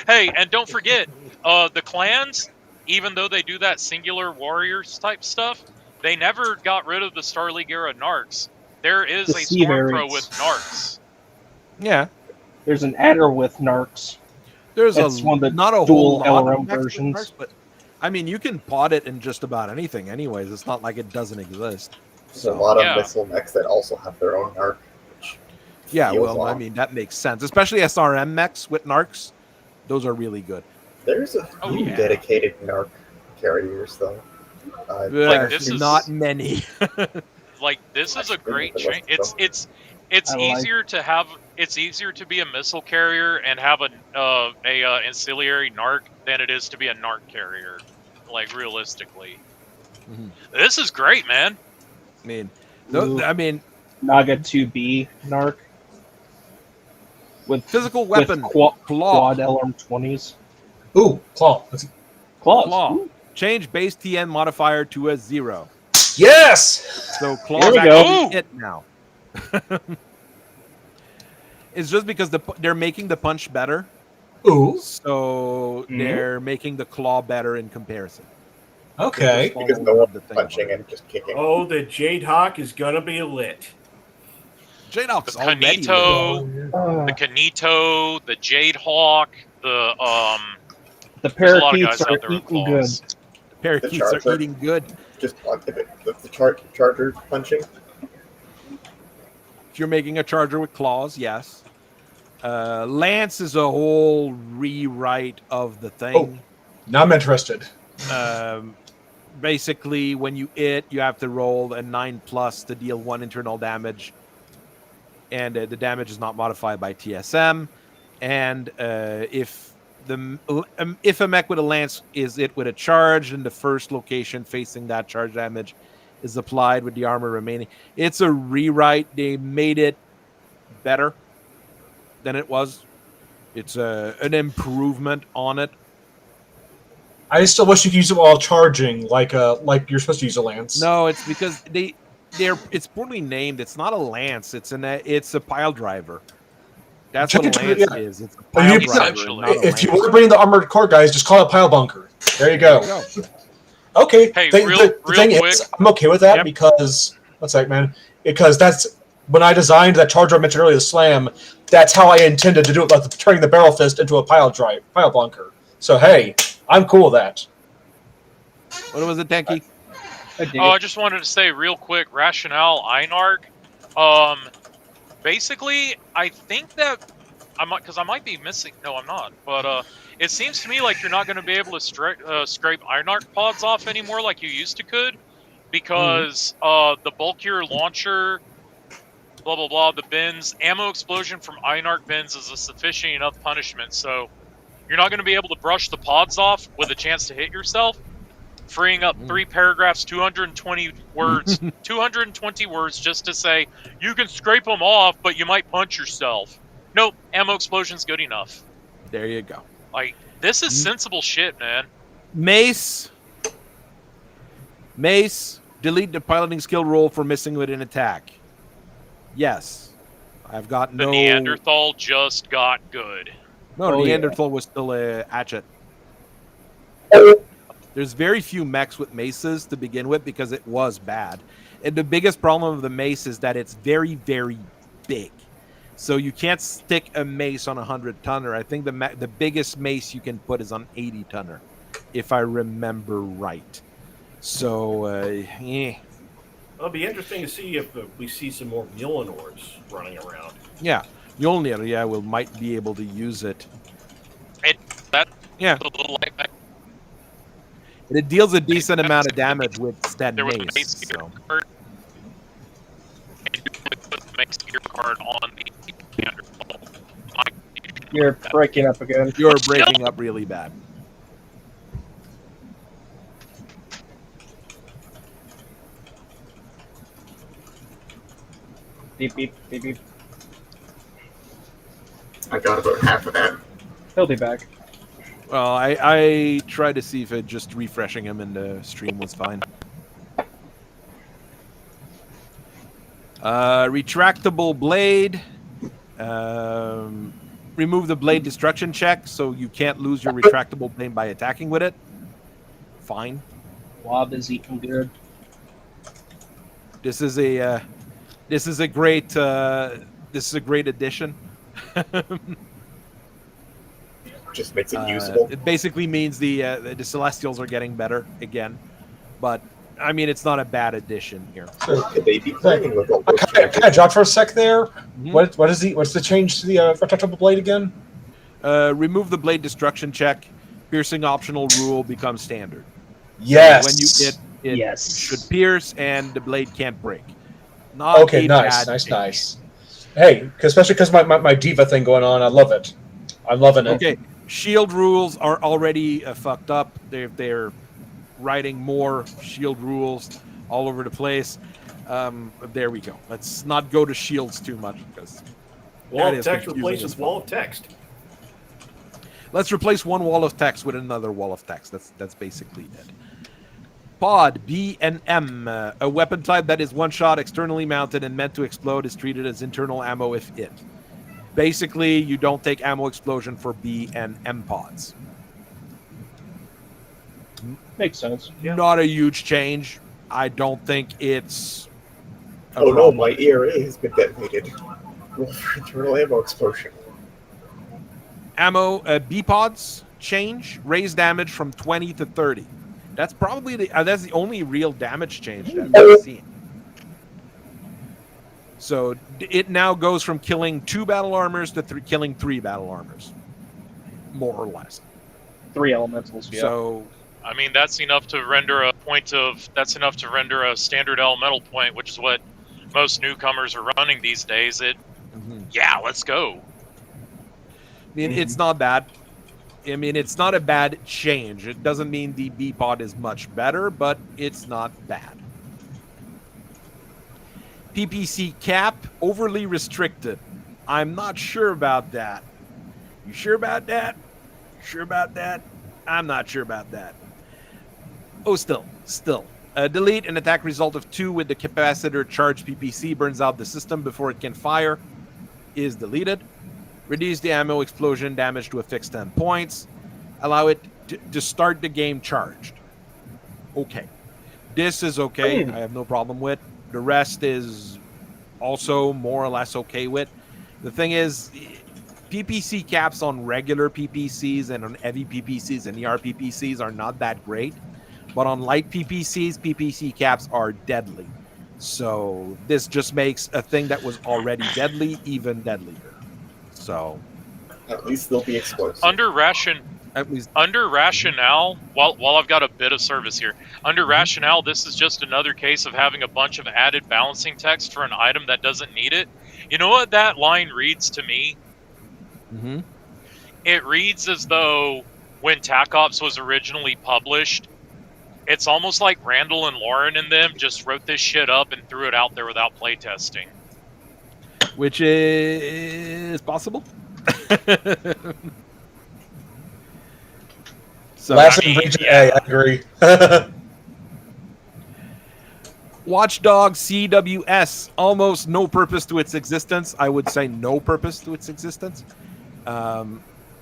Hey, and don't forget, the clans, even though they do that singular warriors type stuff, they never got rid of the Star League era Narcs. There is
The
a
sea
Storm Pro
variants.
with Narcs.
Yeah.
there's an adder with Narcs.
There's
That's one of the
not a
dual
whole lot
LRM
of extra
versions.
Narcs, but I mean, you can pod it in just about anything anyways. It's not like it doesn't exist.
There's a lot of
Yeah.
missile mechs that also have their own narc. Which
Yeah,
feels
well, I
off.
mean, that makes sense. Especially SRM mechs with Narcs. Those are really good.
There's a
Oh,
few
yeah.
dedicated narc carriers, though.
Ugh,
this is-
not many.
Like, this is a great
goodness,
change. It's
I like-
easier to have. It's easier to be a missile carrier and have a ancillary Narc than it is to be a Narc carrier. Like, realistically,
Mhm.
this is great, man.
I mean,
Ooh.
I mean,
Naga 2B Narc. With
physical weapon
with
claw.
quad LRM-20s.
Ooh, claw.
Claws.
Claw.
Ooh.
Change base TN modifier to a 0.
Yes!
So
There
claws
we
actually
go.
hit now. It's just because they're making the punch better,
Ooh,
so they're making the claw better in comparison.
okay.
because no one's punching and just kicking.
Oh, the Jade Hawk is gonna be lit.
J-Dog's
The
already
Kanito,
Uh,
the Kanito, the Jade Hawk, the
the
There's a lot of
parakeets
guys
are
out there with
eating good.
claws.
parakeets
The
are
charger.
eating good.
Just if the charger punching.
If you're making a charger with claws, yes. Lance is a whole rewrite of the thing.
Now I'm interested.
basically, when you hit, you have to roll a 9+ to deal 1 internal damage, and the damage is not modified by TSM. And if a mech with a lance is hit with a charge, and the first location facing that charge damage is applied with the armor remaining. It's a rewrite. They made it better than it was. It's an improvement on it.
I still wish you could use it while charging, like you're supposed to use a lance.
No, it's because it's poorly named. It's not a lance. It's a pile driver. That's what a lance is. It's a pile driver.
If you want to bring the armored core guys, just call it pile bunker. There you go. Okay.
Hey,
the thing
quick.
is, I'm okay with that because one sec, man. Because that's when I designed that charger I mentioned earlier, the slam. That's how I intended to do it, like turning the barrel fist into a pile bunker. So hey, I'm cool with that.
What was it, Tanky?
I just wanted to say real quick, rationale Einarch. Basically, I think that I might be missing. No, I'm not. But it seems to me like you're not going to be able to scrape Einarch pods off anymore like you used to could, because the bulkier launcher, blah blah blah, the bins, ammo explosion from Einarch bins is a sufficient enough punishment. So you're not going to be able to brush the pods off with a chance to hit yourself, freeing up 3 paragraphs, 220 words, 220 words just to say you can scrape them off, but you might punch yourself. Nope, ammo explosion's good enough.
There you go.
Like, this is sensible shit, man.
Mace, delete the piloting skill roll for missing with an attack. Yes, I've got
The Neanderthal just got good.
No, Neanderthal was still a hatchet. There's very few mechs with maces to begin with because it was bad. And the biggest problem of the mace is that it's very, very big. So you can't stick a mace on a 100-tonner. I think the biggest mace you can put is on 80-tonner, if I remember right. So,
It'll be interesting to see if we see some more Mjolnirs running around.
Yeah, Mjolnir, we might be able to use it.
Yeah.
It deals a decent amount of damage with Stead Mace. So.
Card on the Neanderthal.
You're breaking up again.
You're breaking up really bad.
Beep, beep, beep, beep.
I got about half of that.
He'll be back.
Well, I tried to see if it just refreshing him in the stream was fine. Retractable blade. Remove the blade destruction check, so you can't lose your retractable blade by attacking with it. Fine.
Wob is eating good.
This is a great addition.
Just makes it usable.
It basically means the Celestials are getting better again, but I mean it's not a bad addition here.
Could they be playing with
Can I drop for a sec there? Mm-hmm. What's the change to the retractable blade again?
Remove the blade destruction check. Piercing optional rule becomes standard.
Yes.
So when you hit, it
yes.
should pierce and the blade can't break. Not
okay, nice. Hey, especially because my diva thing going on, I love it. I'm loving it.
Okay, shield rules are already fucked up. They're writing more shield rules all over the place. There we go. Let's not go to shields too much because
wall of text replaces wall of text.
Let's replace one wall of text with another wall of text. That's basically it. Pod B and M, a weapon type that is one shot, externally mounted, and meant to explode, is treated as internal ammo if hit. Basically, you don't take ammo explosion for B and M pods.
Makes sense.
Yeah.
Not a huge change. I don't think it's.
Oh no, my ERA has been detonated. Roll for internal ammo explosion.
Ammo B pods change, raise damage from 20 to 30. That's probably that's the only real damage change that we've seen. So it now goes from killing 2 battle armors to killing 3 battle armors, more or less.
3 elementals. Yeah.
So,
I mean, that's enough to render a that's enough to render a standard elemental point, which is what most newcomers are running these days. Yeah, let's go.
I mean, it's not bad. I mean, it's not a bad change. It doesn't mean the B-Pod is much better, but it's not bad. PPC cap, overly restricted. I'm not sure about that. You sure about that? Sure about that? I'm not sure about that. Oh, still. Delete an attack result of 2 with the capacitor charged PPC burns out the system before it can fire is deleted. Reduce the ammo explosion damage to a fixed 10 points. Allow it to start the game charged. Okay. This is okay. I have no problem with. The rest is also more or less okay with. The thing is, PPC caps on regular PPCs and on heavy PPCs and ER PPCs are not that great. But on light PPCs, PPC caps are deadly. So this just makes a thing that was already deadly even deadlier. So
at least they'll be explosive.
Under rationale, while I've got a bit of service here, under rationale, this is just another case of having a bunch of added balancing text for an item that doesn't need it. You know what that line reads to me?
Mm-hmm.
It reads as though when TAC Ops was originally published, it's almost like Randall and Lauren and them just wrote this shit up and threw it out there without playtesting.
Which is possible. So,
Last in region A, I agree.
Watchdog CWS, almost no purpose to its existence. I would say no purpose to its existence.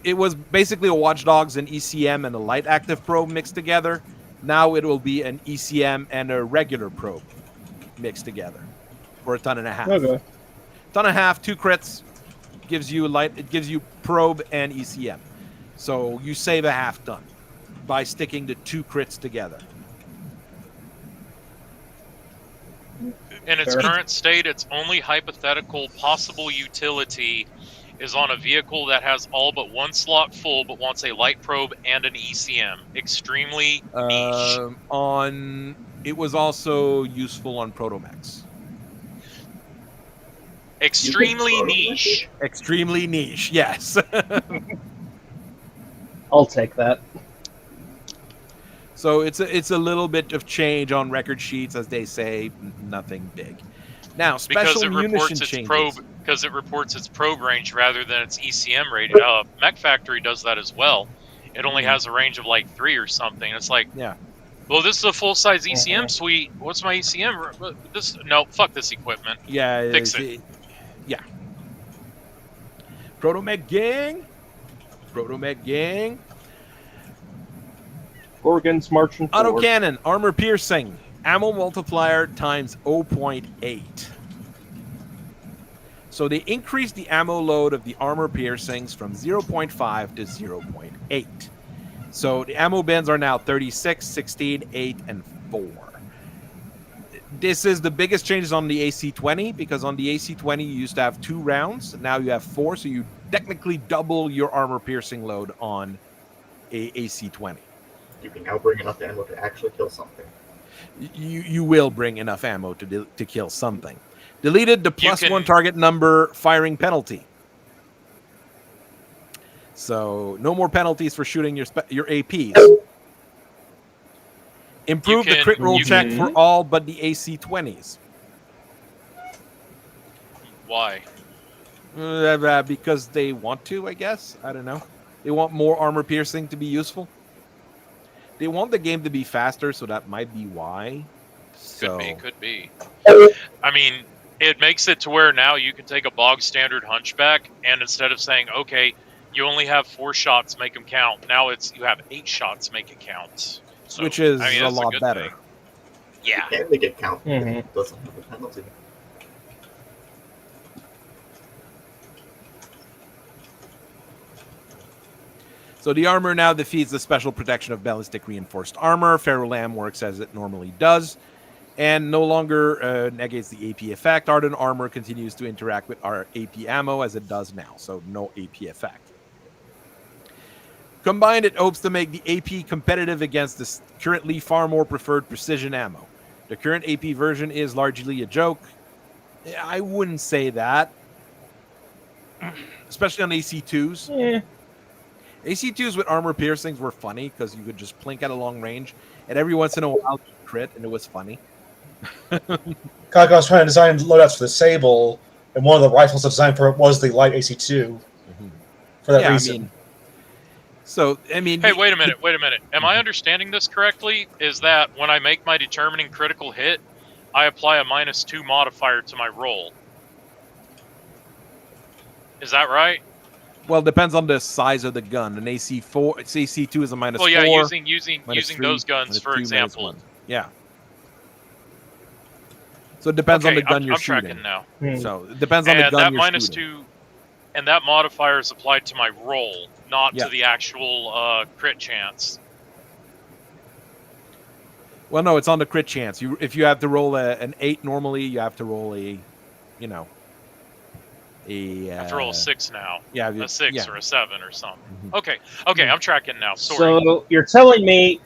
It was basically a Watchdogs, an ECM, and a light active probe mixed together. Now it will be an ECM and a regular probe mixed together for 1.5 tons.
Okay.
1.5 tons, 2 crits, gives you light. It gives you probe and ECM. So you save a half ton by sticking the 2 crits together.
In its current state, its only hypothetical possible utility is on a vehicle that has all but 1 slot full but wants a light probe and an ECM. Extremely niche.
It was also useful on Protomechs.
Extremely niche.
Extremely niche, yes.
I'll take that.
So it's a little bit of change on record sheets, as they say, nothing big. Now, special munition changes.
Because it reports its probe range rather than its ECM range. Mech Factory does that as well. It only has a range of like 3 or something. It's like,
yeah. Well,
this is a full-size ECM suite. What's my ECM? Fuck this equipment.
Yeah,
fix it.
Yeah. Protomech gang.
Gorgons marching forward.
Autocannon, armor piercing, ammo multiplier times 0.8. So they increased the ammo load of the armor piercings from 0.5 to 0.8. So the ammo bins are now 36, 16, 8, and 4. This is the biggest changes on the AC-20, because on the AC-20 you used to have 2 rounds. Now you have 4, so you technically double your armor piercing load on a AC-20.
You can now bring enough ammo to actually kill something.
You will bring enough ammo to kill something. Deleted the +1 target number firing penalty. So no more penalties for shooting your APs. Improve the crit roll check for all but the AC-20s.
Why?
Because they want to, I guess. I don't know. They want more armor piercing to be useful. They want the game to be faster, so that might be why.
Could be. I mean, it makes it to where now you can take a bog standard hunchback, and instead of saying, okay, you only have 4 shots, make them count, now you have 8 shots, make it count. So,
which is a lot better.
Thing. Yeah.
You can make it count. It doesn't have a penalty.
So the armor now defeats the special protection of ballistic reinforced armor. Ferrolam works as it normally does, and no longer negates the AP effect. Ardent armor continues to interact with our AP ammo as it does now, so no AP effect. Combined, it hopes to make the AP competitive against the currently far more preferred precision ammo. The current AP version is largely a joke. I wouldn't say that, especially on AC2s.
Yeah.
AC2s with armor piercings were funny because you could just plink at a long range, and every once in a while you crit, and it was funny.
I was trying to design loadouts for the Sable, and one of the rifles I designed for it was the light AC2. For that reason.
I mean,
hey, wait a minute. Am I understanding this correctly? Is that when I make my determining critical hit, I apply a -2 modifier to my roll? Is that right?
Well, it depends on the size of the gun. An AC4, it's AC2 is a -4.
Well, yeah, using
-3,
those guns for
-2,
example.
Yeah. So it depends on the gun you're
I'm
shooting.
tracking now.
So it depends on the gun you're
that
shooting.
-2, and that modifier is applied to my roll, not to the actual crit chance.
Well, no, it's on the crit chance. If you have to roll an 8 normally, you have to roll a
I have to roll a 6 now.
Yeah,
a 6 or a 7 or something.
Mm-hmm.
Okay, I'm tracking now. Sorry.
So you're telling me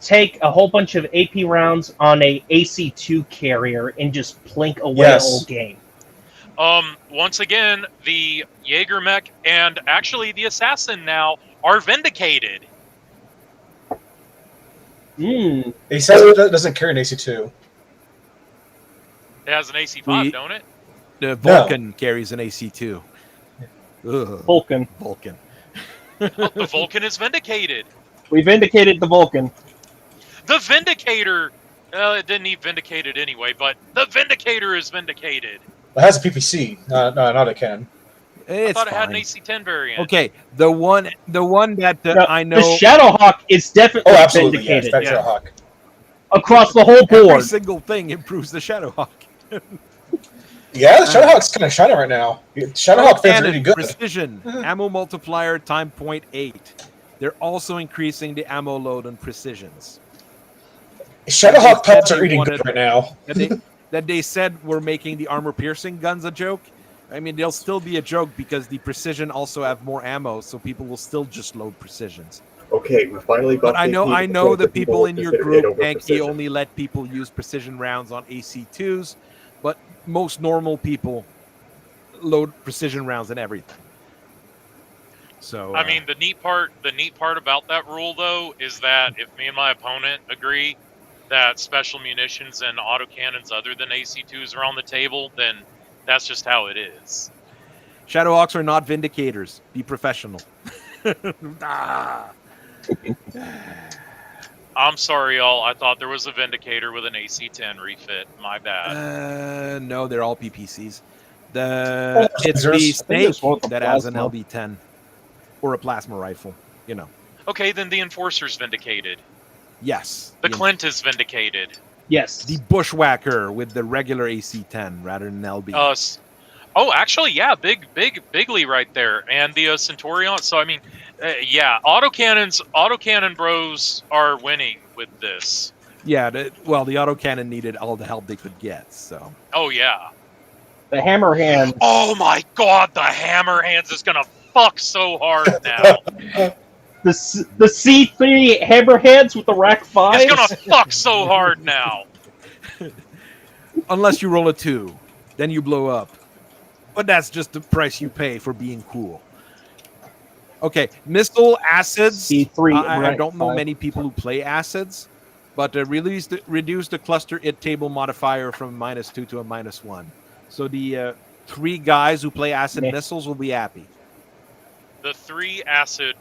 take a whole bunch of AP rounds on a AC2 carrier and just plink away all game.
Once again, the Jaeger mech and actually the assassin now are vindicated.
The assassin doesn't carry an AC2.
It has an AC5, don't it?
The Vulcan carries an AC2. Ugh.
Vulcan.
The Vulcan is vindicated.
We vindicated the Vulcan.
The Vindicator. It didn't need vindicated anyway, but the Vindicator is vindicated.
It has a PPC, not a cannon.
I thought it had an AC10 variant.
Okay, the one that I know.
The Shadowhawk is definitely vindicated.
Yes, Shadowhawk.
Across the whole board.
Every single thing improves the Shadowhawk.
Yeah, the Shadowhawk's kind of shining right now. Shadowhawk fans are really good.
Precision, ammo multiplier time 0.8. They're also increasing the ammo load on precisions.
Shadowhawk pellets are eating good right now.
That they said we're making the armor-piercing guns a joke. I mean, they'll still be a joke because the precision also have more ammo, so people will still just load precisions.
Okay, we finally got.
But I know the people in your group, Anki, only let people use precision rounds on AC2s, but most normal people load precision rounds and everything. So
I mean, the neat part about that rule though is that if me and my opponent agree that special munitions and autocannons other than AC2s are on the table, then that's just how it is.
Shadowhawks are not vindicators. Be professional.
I'm sorry, y'all. I thought there was a Vindicator with an AC10 refit. My bad.
No, they're all PPCs. It's the Snake that has an LB10 or a plasma rifle. You know.
Okay, then the Enforcer's vindicated.
Yes.
The Clint is vindicated.
Yes.
The Bushwhacker with the regular AC10 rather than LB.
Oh, actually, yeah, bigly right there, and the Centurion. So I mean, yeah, autocannon bros are winning with this.
Yeah, the autocannon needed all the help they could get. So.
Oh yeah.
The Hammerhand.
Oh my God, the Hammerhands is gonna fuck so hard now.
The C3 Hammerheads with the Rack 5?
It's gonna fuck so hard now.
Unless you roll a 2, then you blow up. But that's just the price you pay for being cool. Okay, missile acids.
C3
I don't know many people who play acids, but reduce the cluster hit table modifier from -2 to a -1. So the 3 guys who play acid missiles will be happy.
The three acid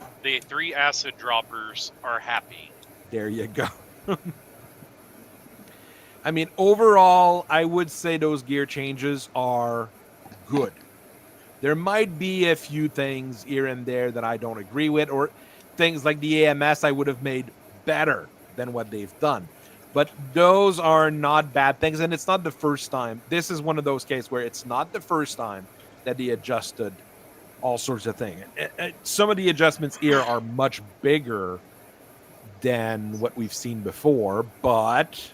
droppers are happy.
There you go. I mean, overall, I would say those gear changes are good. There might be a few things here and there that I don't agree with, or things like the AMS I would have made better than what they've done. But those are not bad things, and it's not the first time. This is one of those cases where it's not the first time that they adjusted all sorts of things. Some of the adjustments here are much bigger than what we've seen before, but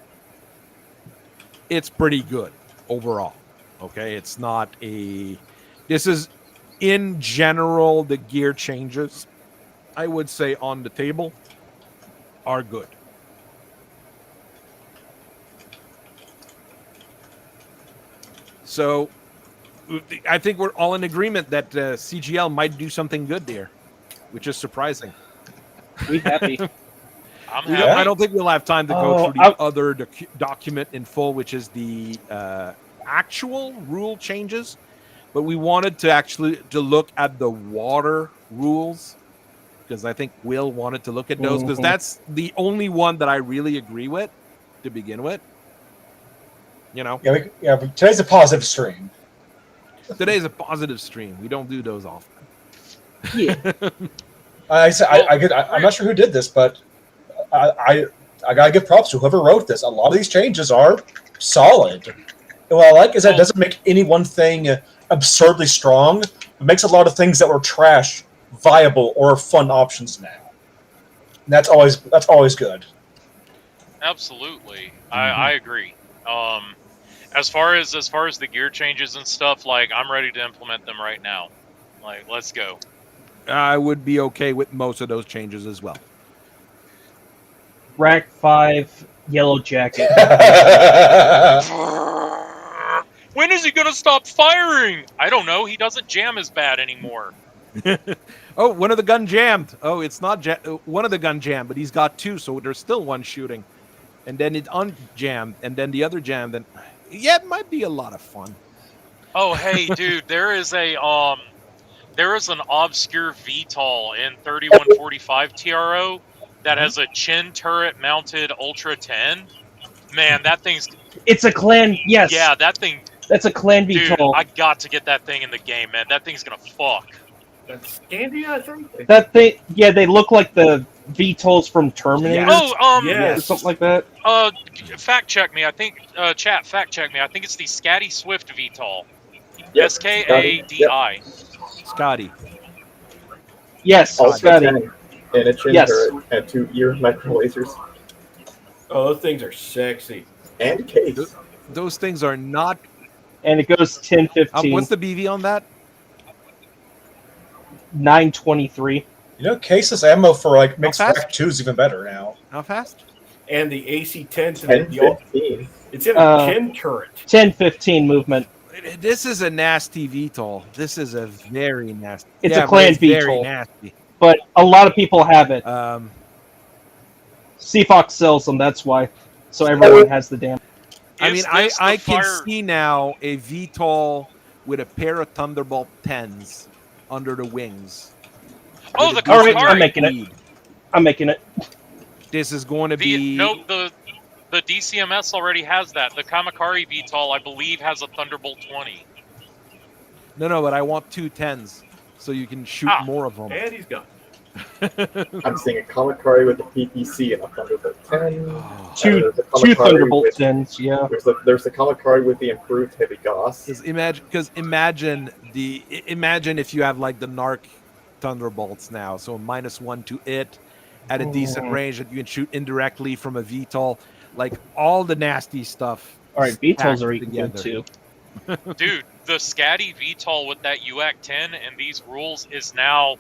it's pretty good overall. Okay, it's not a... This is, in general, the gear changes I would say on the table are good. So I think we're all in agreement that CGL might do something good there, which is surprising.
We happy.
I'm happy.
I don't think we'll have time to go through the other document in full, which is the actual rule changes. But we wanted to look at the water rules, because I think Will wanted to look at those, because that's the only one that I really agree with to begin with. You know?
Yeah, but today's a positive stream.
Today's a positive stream. We don't do those often.
Yeah.
I'm not sure who did this, but I gotta give props to whoever wrote this. A lot of these changes are solid. And what I like is that it doesn't make any one thing absurdly strong. It makes a lot of things that were trash viable or fun options now. And that's always good.
Absolutely, I agree. As far as the gear changes and stuff, like, I'm ready to implement them right now. Like, let's go.
I would be okay with most of those changes as well.
Rack 5, yellow jacket.
When is he gonna stop firing? I don't know. He doesn't jam as bad anymore.
Oh, one of the gun jammed. Oh, it's not one of the gun jammed, but he's got two, so there's still one shooting. And then it unjammed, and then the other jammed. And yeah, it might be a lot of fun.
Oh, hey, dude, there is an obscure VTOL in 3145 TRO that has a chin turret mounted Ultra 10. Man, that thing's...
It's a clan, yes.
Yeah, that thing...
That's a clan VTOL.
Dude, I got to get that thing in the game, man. That thing's gonna fuck.
That's Scandia, I think.
That thing, yeah, they look like the VTOLs from Terminator.
Oh,
yes.
Or something like that.
Fact check me. I think chat. Fact check me. I think it's the Scatty Swift VTOL.
Yep.
SKADI.
Scotty.
Yes, Scotty.
And a chin turret and 2 ear micro lasers.
Oh, those things are sexy.
And case.
Those things are not...
And it goes 10-15.
what's the BV on that?
923.
You know, cases ammo for like mixed rack 2 is even better now.
How fast?
And the AC-10s.
10-15.
It's in a chin turret.
10-15 movement.
This is a nasty VTOL. This is a very nasty...
It's a clan VTOL.
Very nasty.
But a lot of people have it.
Um,
Seafox sells them, that's why. So everyone has the damn...
I mean, I can see now a VTOL with a pair of Thunderbolt 10s under the wings.
Oh, the
All right,
Kamakari.
I'm making it. I'm making it.
This is going to be...
No, the DCMS already has that. The Kamakari VTOL, I believe, has a Thunderbolt 20.
No,
but I want 2 10s so you can shoot more of them.
And he's gone.
I'm seeing a Kamakari with a PPC and a Thunderbolt 10.
Two Thunderbolt 10s, yeah.
There's the Kamakari with the improved heavy Gauss.
Imagine if you have like the Narc Thunderbolts now, so -1 to it at a decent range that you can shoot indirectly from a VTOL, like all the nasty stuff.
All right, VTOLs are even good too.
Dude, the Scatty VTOL with that UAC 10 and these rules is now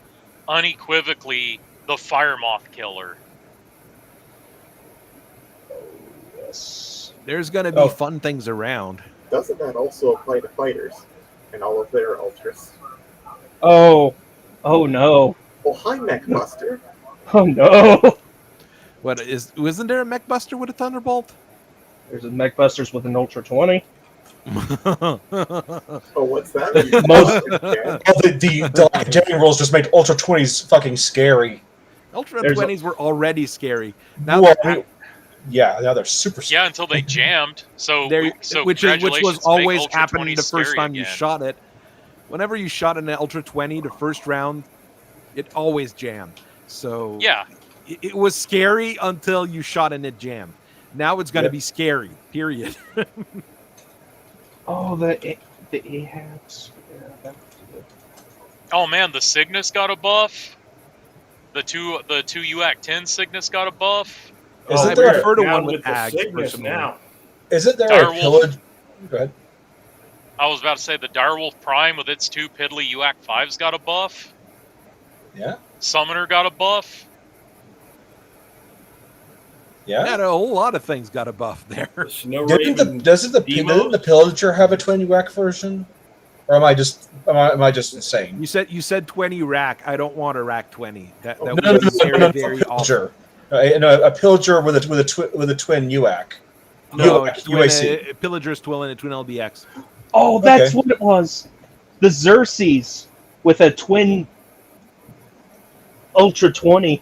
unequivocally the Fire Moth killer.
Yes.
There's going to be fun things around.
Doesn't that also apply to fighters and all of their ultras?
Oh no.
Oh, hi, Mechbuster.
Oh no.
Wasn't there a Mechbuster with a Thunderbolt?
There's a Mechbusters with an Ultra 20.
Oh, what's that?
The jamming rules just made Ultra 20s fucking scary.
Ultra 20s were already scary. Now
now they're super scary.
Yeah, until they jammed.
Which was always happening the first time you shot it. Whenever you shot an Ultra 20, the first round, it always jammed. So
yeah,
it was scary until you shot and it jammed. Now it's going to be scary, period.
Oh, the AHABs. Yeah,
oh man, the Cygnus got a buff. The two UAC 10 Cygnus got a buff.
I prefer
to one with Ag
now.
Isn't there a pillage? Go ahead.
I was about to say the Direwolf Prime with its 2 piddly UAC 5s got a buff.
Yeah.
Summoner got a buff.
Yeah.
a whole lot of things got a buff there.
Doesn't the Pillager have a twin UAC version? Or am I just insane?
You said 20 rack. I don't want a rack 20. That
No,
would be very
a Pillager. No, a Pillager with a twin UAC.
No,
UAC.
Pillager's twin and a twin LBX.
Oh, that's what it was. The Xerxes with a twin Ultra 20.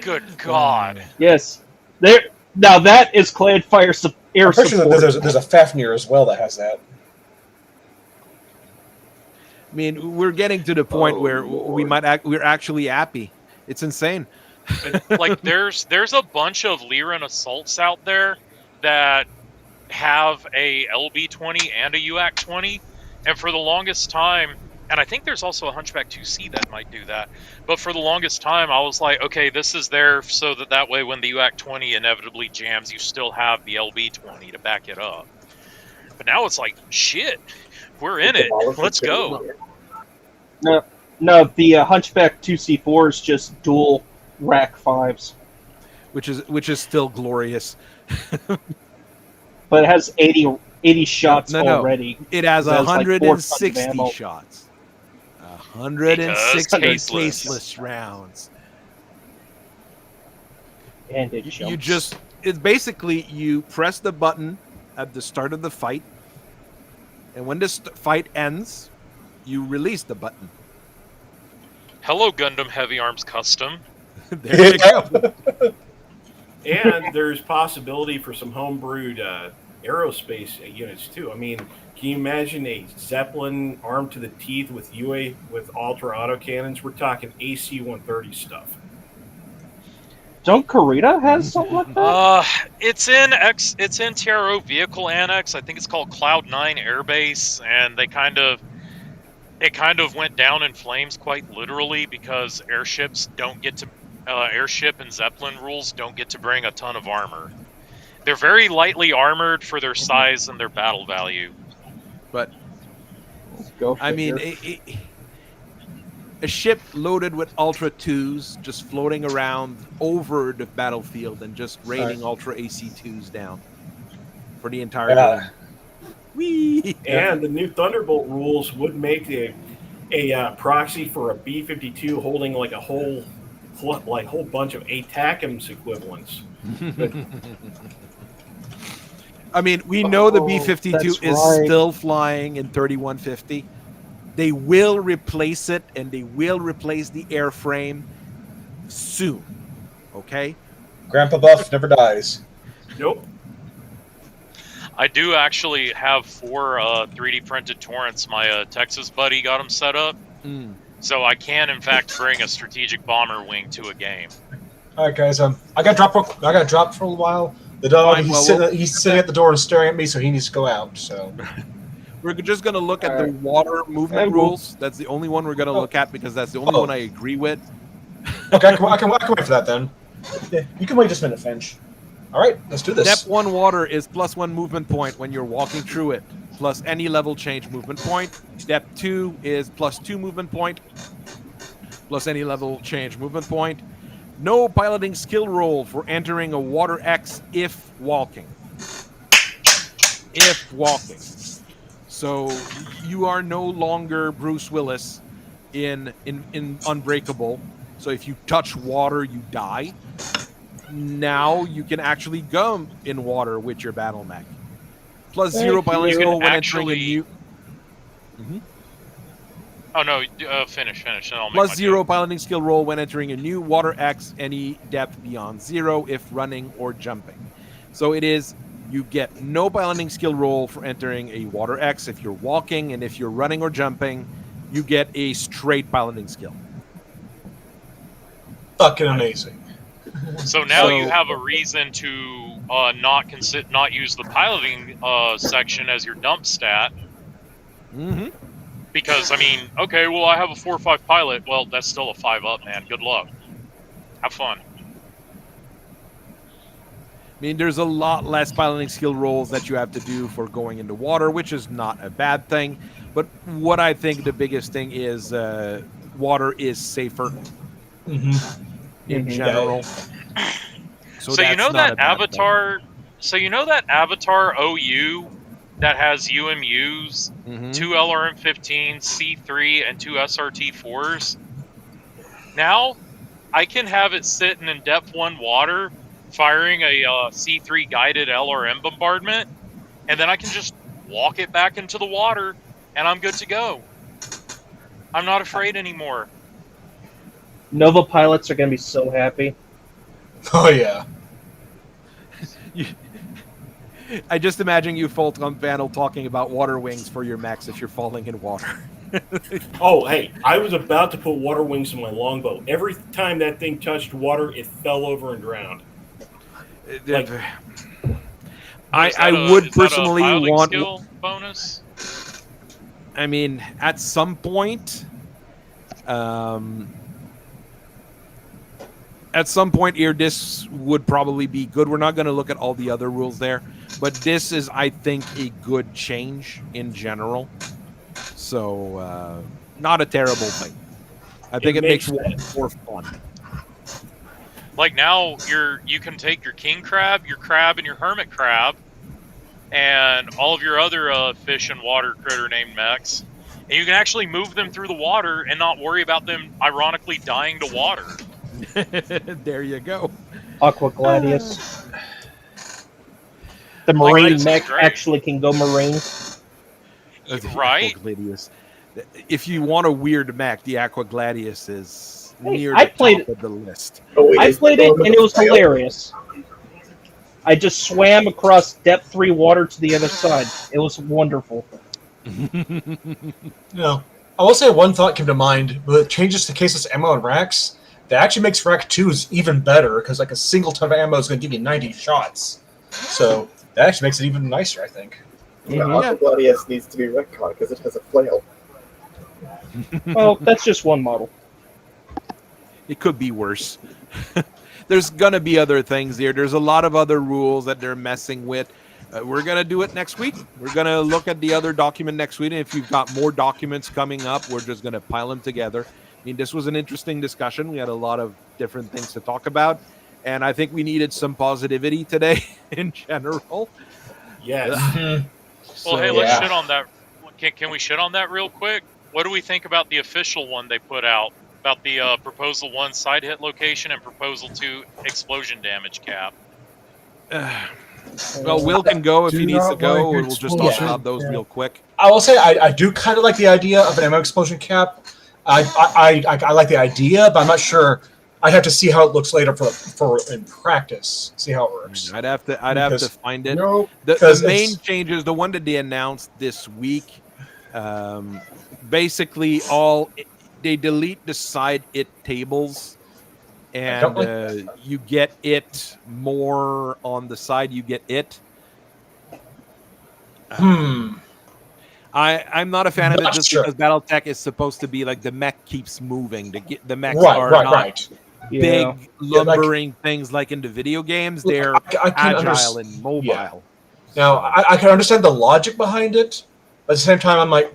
Good God.
Yes. There. Now that is Clad Fire air
I'm pretty
support.
sure there's a Fafnir as well that has that.
I mean, we're getting to the point where we're actually happy. It's insane.
Like there's a bunch of Lyran assaults out there that have a LB-20 and a UAC-20, and for the longest time, and I think there's also a Hunchback 2C that might do that, but for the longest time I was like, okay, this is there so that way when the UAC-20 inevitably jams, you still have the LB-20 to back it up. But now it's like, shit, we're in it, let's go.
No, the Hunchback 2C4 is just dual rack 5s.
Which is still glorious.
But it has 80 shots already.
It has 160 like shots. 160 caseless rounds.
And it jumps.
It's basically you press the button at the start of the fight, and when this fight ends, you release the button.
Hello, Gundam Heavy Arms Custom.
There you go.
And there's possibility for some homebrewed aerospace units too. I mean, can you imagine a Zeppelin armed to the teeth with ultra autocannons? We're talking AC-130 stuff.
Don't Karita has something like that?
It's in TRO Vehicle Annex. I think it's called Cloud 9 Airbase, and it kind of went down in flames quite literally because airship and Zeppelin rules don't get to bring a ton of armor. They're very lightly armored for their size and their battle value.
But I mean, a ship loaded with Ultra 2s just floating around over the battlefield and just raining Ultra AC-2s down for the entire game. Whee!
And the new Thunderbolt rules would make a proxy for a B-52 holding like a whole bunch of ATACMS equivalents.
I mean, we know the B-52 is still flying in 3150. They will replace it, and they will replace the airframe soon. Okay?
Grandpa Buff never dies.
Nope.
I do actually have 4 3D printed Torrents. My Texas buddy got them set up. So I can, in fact, bring a strategic bomber wing to a game.
All right, guys. I got dropped for a while. The dog, he's sitting at the door and staring at me, so he needs to go out. So
we're just going to look at the water movement rules. That's the only one we're going to look at because that's the only one I agree with.
Okay, I can wait for that then. Yeah, you can wait just a minute, Finch. All right, let's do this.
Step 1 water is +1 movement point when you're walking through it, plus any level change movement point. Step 2 is +2 movement point, plus any level change movement point. No piloting skill roll for entering a water X if walking. If walking. So you are no longer Bruce Willis in Unbreakable. So if you touch water, you die. Now you can actually go in water with your battle mech. +0 piloting skill when entering a new.
Oh no! Finish.
+0 piloting skill roll when entering a new water X any depth beyond 0 if running or jumping. So it is you get no piloting skill roll for entering a water X if you're walking, and if you're running or jumping, you get a straight piloting skill.
Fucking amazing.
So now you have a reason to not use the piloting section as your dump stat. Because, I mean, okay, well, I have a 4 or 5 pilot. Well, that's still a 5 up, man. Good luck. Have fun.
mean, there's a lot less piloting skill rolls that you have to do for going into water, which is not a bad thing. But what I think the biggest thing is water is safer in general.
So you know that Avatar. So you know that Avatar OU that has UMUs, 2 LRM-15s, C3, and 2 SRT-4s. Now, I can have it sitting in depth 1 water, firing a C3 guided LRM bombardment, and then I can just walk it back into the water, and I'm good to go. I'm not afraid anymore.
Nova pilots are going to be so happy.
Oh, yeah.
I just imagine you folk on panel talking about water wings for your mechs if you're falling in water.
Oh, hey, I was about to put water wings in my longbow. Every time that thing touched water, it fell over and drowned. Like,
I would personally want
skill bonus.
I mean, at some point, here, this would probably be good. We're not going to look at all the other rules there, but this is, I think, a good change in general. So, not a terrible thing. I think it makes it more fun.
Like now, you can take your king crab, and your hermit crab, and all of your other fish and water critter named mechs, and you can actually move them through the water and not worry about them ironically dying to water.
There you go.
Aqua Gladius. The marine mech actually can go marine.
Right?
If you want a weird mech, the Aqua Gladius is near
the
top of the list.
I played it, and it was hilarious. I just swam across depth 3 water to the other side. It was wonderful.
I will say one thought came to mind. With changes to caseless ammo and racks, that actually makes rack 2s even better, because like a single ton of ammo is going to give you 90 shots. So that actually makes it even nicer, I think.
Aqua Gladius needs to be retconned because it has a flail.
Well, that's just one model.
It could be worse. There's going to be other things here. There's a lot of other rules that they're messing with. We're going to do it next week. We're going to look at the other document next week. And if you've got more documents coming up, we're just going to pile them together. I mean, this was an interesting discussion. We had a lot of different things to talk about. And I think we needed some positivity today in general.
Yes.
Well, hey, let's shit on that. Can we shit on that real quick? What do we think about the official one they put out about the Proposal 1 side hit location and Proposal 2 explosion damage cap?
Well, Will can go if he needs to go, and we'll just talk about those real quick.
I will say I do kind of like the idea of an ammo explosion cap. I like the idea, but I'm not sure. I'd have to see how it looks later for in practice. See how it works.
I'd have to find it. The main changes, the one that they announced this week, basically they delete the side it tables, and you get it more on the side. You get it. I'm not a fan of it just because Battletech is supposed to be like the mech keeps moving. The mechs are not big lumbering things like in the video games. They're agile and mobile.
Yeah. Now I can understand the logic behind it, but at the same time I'm like,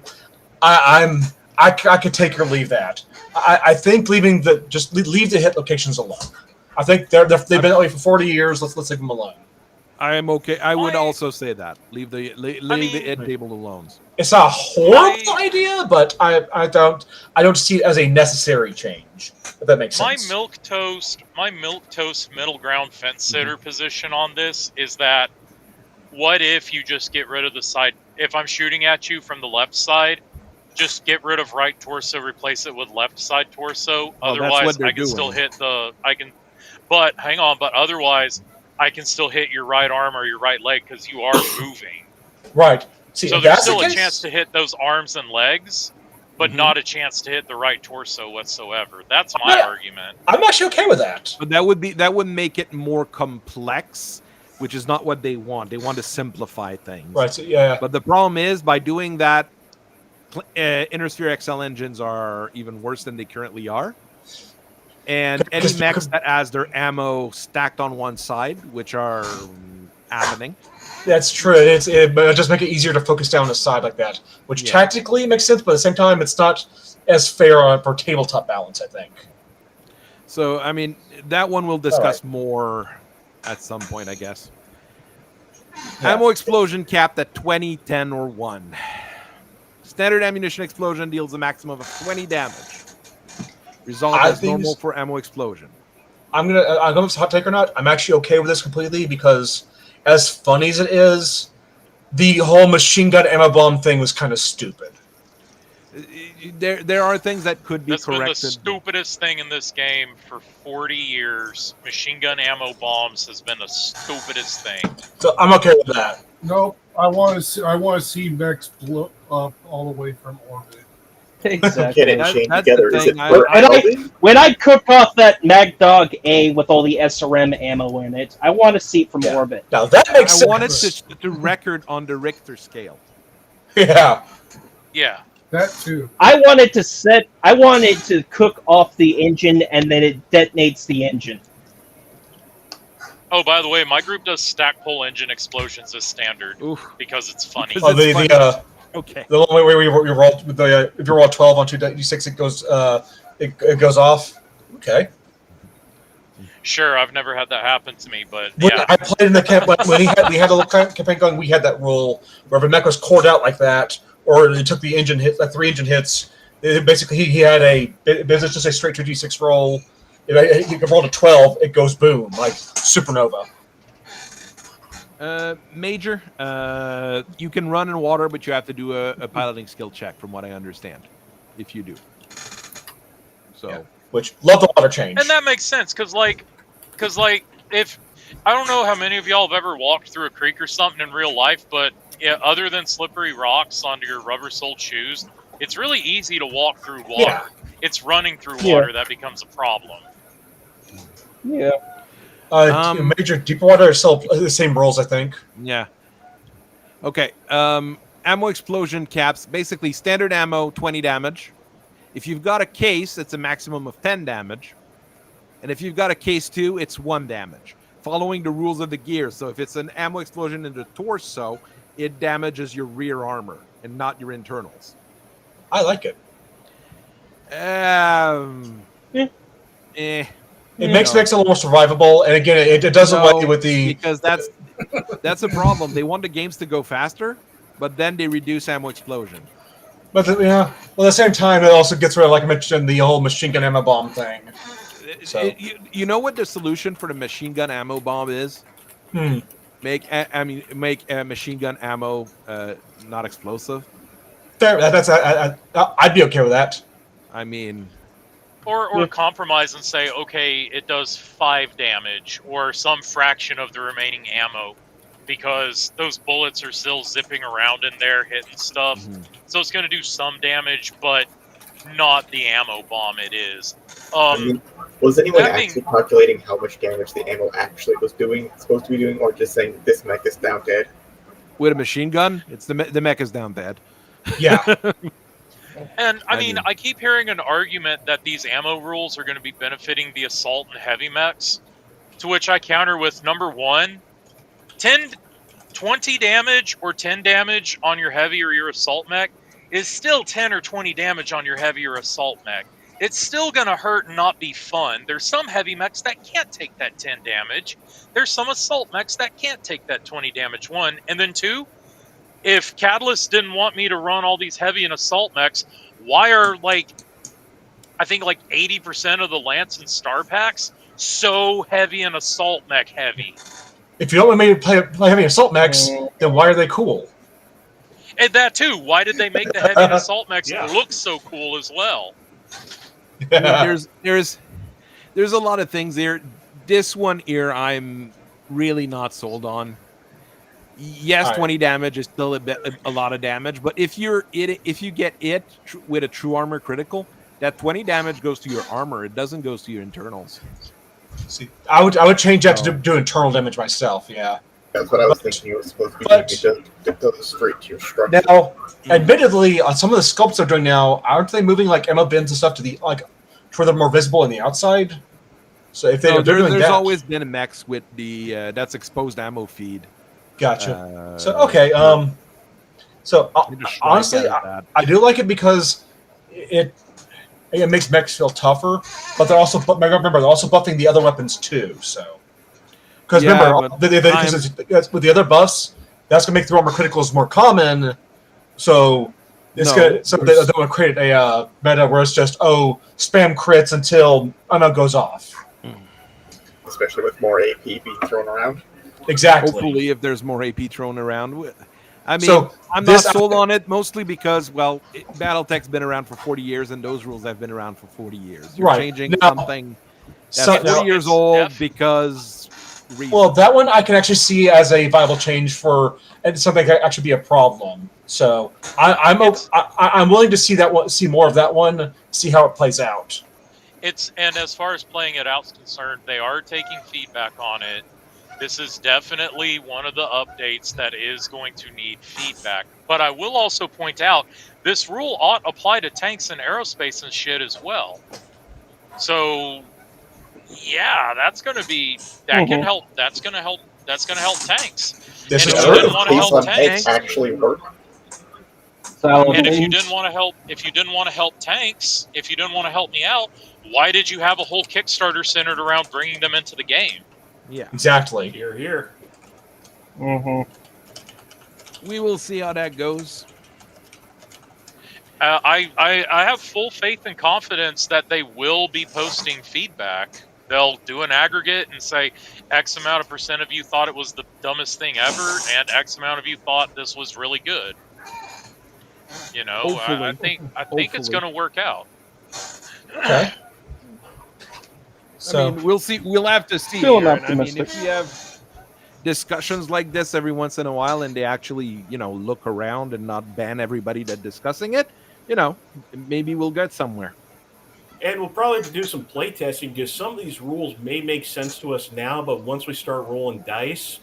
I could take or leave that. I think leave the hit locations alone. I think they've been away for 40 years. Let's leave them alone.
I am okay. I would also say that leave the id table alone.
It's not a horrible idea, but I don't see it as a necessary change. If that makes sense.
My milk toast middle ground fence sitter position on this is that what if you just get rid of the side? If I'm shooting at you from the left side, just get rid of right torso, replace it with left side torso. Otherwise, I can still hit But hang on, but otherwise, I can still hit your right arm or your right leg because you are moving.
Right. See,
so there's still a chance to hit those arms and legs, but not a chance to hit the right torso whatsoever. That's my argument.
I'm actually okay with that.
But that would make it more complex, which is not what they want. They want to simplify things.
Right. So, yeah.
But the problem is by doing that, Intersphere XL engines are even worse than they currently are. And any mechs that has their ammo stacked on one side, which are happening.
That's true. But it'll just make it easier to focus down the side like that, which tactically makes sense, but at the same time, it's not as fair for tabletop balance, I think.
So, I mean, that one we'll discuss more at some point, I guess. Yeah. Ammo explosion capped at 20, 10, or 1. Standard ammunition explosion deals a maximum of 20 damage. Resolve as normal for ammo explosion. I'm gonna hot take or not. I'm actually okay with this completely because, as funny as it is, the whole machine gun ammo bomb thing was kind of stupid. There are things that could be corrected.
That's been the stupidest thing in this game for 40 years. Machine gun ammo bombs has been the stupidest thing.
So I'm okay with that.
Nope. I want to see mechs blow up all the way from orbit.
Exactly.
Get it chained together. Is it
when I cook off that MacDog A with all the SRM ammo in it, I want to see it from orbit.
Now that makes sense.
I want it to record on the Richter scale.
Yeah.
Yeah.
That too.
I want it to cook off the engine and then it detonates the engine.
Oh, by the way, my group does stack pull engine explosions as standard because it's funny.
Okay. The one where you roll with the if you roll 12 on 2d6, it goes off. Okay.
Sure, I've never had that happen to me, but yeah.
I played in the camp when we had a little campaign going. We had that rule where if a mech was cored out like that, or it took the engine hit, like 3 engine hits. Basically, he had it's just a straight 2d6 roll. If you roll a 12, it goes boom like supernova.
Major, you can run in water, but you have to do a piloting skill check, from what I understand, if you do. So,
which love the water change,
and that makes sense because if I don't know how many of y'all have ever walked through a creek or something in real life, but other than slippery rocks onto your rubber-soled shoes, it's really easy to walk through water.
Yeah.
It's running through water that becomes a problem.
Yeah.
Major, deeper water are still the same rules, I think.
Yeah. Okay. Ammo explosion caps, basically standard ammo, 20 damage. If you've got a case, it's a maximum of 10 damage. And if you've got a case 2, it's 1 damage. Following the rules of the gear. So if it's an ammo explosion in the torso, it damages your rear armor and not your internals.
I like it. It makes it a little more survivable, and again, it doesn't away with the
because that's a problem. They want the games to go faster, but then they reduce ammo explosion.
But well, at the same time, it also gets rid of, like I mentioned, the whole machine gun ammo bomb thing. So
you know what the solution for the machine gun ammo bomb is? Make machine gun ammo not explosive.
Fair. I'd be okay with that.
I mean.
Or compromise and say, okay, it does 5 damage, or some fraction of the remaining ammo, because those bullets are still zipping around in there, hitting stuff. Mm-hmm. So it's going to do some damage, but not the ammo bomb it is.
Was anyone actually calculating how much damage the ammo actually was supposed to be doing, or just saying this mech is down dead?
With a machine gun, it's the mech is down dead.
Yeah.
And, I mean, I keep hearing an argument that these ammo rules are going to be benefiting the assault and heavy mechs, to which I counter with, number 1, 20 damage or 10 damage on your heavy or your assault mech is still 10 or 20 damage on your heavy or assault mech. It's still going to hurt and not be fun. There's some heavy mechs that can't take that 10 damage. There's some assault mechs that can't take that 20 damage, 1. And then 2, if Catalyst didn't want me to run all these heavy and assault mechs, why are, I think 80% of the Lance and Star packs so heavy and assault mech heavy?
If you don't want me to play heavy assault mechs, then why are they cool?
And that too. Why did they make the heavy and assault mechs look so cool as well?
There's a lot of things there. This one here, I'm really not sold on. Yes, 20 damage is still a lot of damage, but if you get it with a true armor critical, that 20 damage goes to your armor. It doesn't go to your internals.
See, I would change that to do internal damage myself. Yeah,
that's what I was thinking. It was supposed to be doing it goes straight to your structure.
Now, admittedly, on some of the sculpts they're doing now, aren't they moving ammo bins and stuff to the further more visible in the outside. So if they're doing
there's
that,
always been a mechs with the that's exposed ammo feed.
Gotcha. So okay, so honestly, I do like it because it makes mechs feel tougher, but they're also remember they're also buffing the other weapons too. So because remember with the other buffs, that's gonna make the armor criticals more common. So it's gonna they're gonna create a meta where it's just spam crits until ammo goes off.
Especially with more AP being thrown around.
Exactly.
Hopefully, if there's more AP thrown around. I mean, I'm not sold on it, mostly because, well, Battletech's been around for 40 years, and those rules have been around for 40 years. You're changing something that's 40 years old because...
Well, that one I can actually see as a viable change for, and something that could actually be a problem. So I'm willing to see more of that one, see how it plays out.
And as far as playing it out is concerned, they are taking feedback on it. This is definitely one of the updates that is going to need feedback. But I will also point out, this rule ought apply to tanks and aerospace and shit as well. So, yeah, that's going to be can help. That's going to help. That's going to help tanks.
This
and
is
if you didn't want to help tanks,
actually work.
And if you didn't want to help, tanks, if you didn't want to help me out, why did you have a whole Kickstarter centered around bringing them into the game?
Yeah,
exactly.
Here.
We will see how that goes.
I have full faith and confidence that they will be posting feedback. They'll do an aggregate and say X amount of % of you thought it was the dumbest thing ever, and X amount of you thought this was really good. You know, I think it's going to work out.
Okay.
So, I mean, we'll see. We'll have to see. I mean, if we have discussions like this every once in a while, and they actually, look around and not ban everybody that's discussing it, maybe we'll get somewhere.
And we'll probably have to do some play testing because some of these rules may make sense to us now, but once we start rolling dice,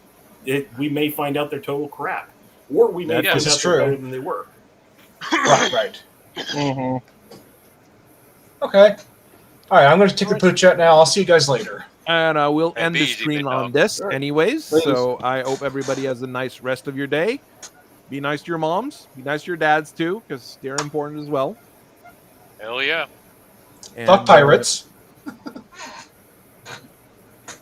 we may find out they're total crap, or we may find out they're better than they were.
Right. Okay. All right, I'm going to take the pooch out now. I'll see you guys later.
And we'll end the stream on this anyways. So I hope everybody has a nice rest of your day. Be nice to your moms. Be nice to your dads, too, because they're important as well.
Hell yeah.
And, fuck pirates.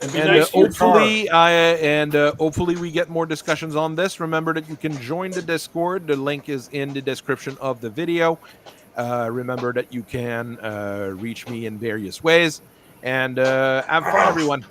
Hopefully we get more discussions on this. Remember that you can join the Discord. The link is in the description of the video. Remember that you can reach me in various ways. And have fun, everyone.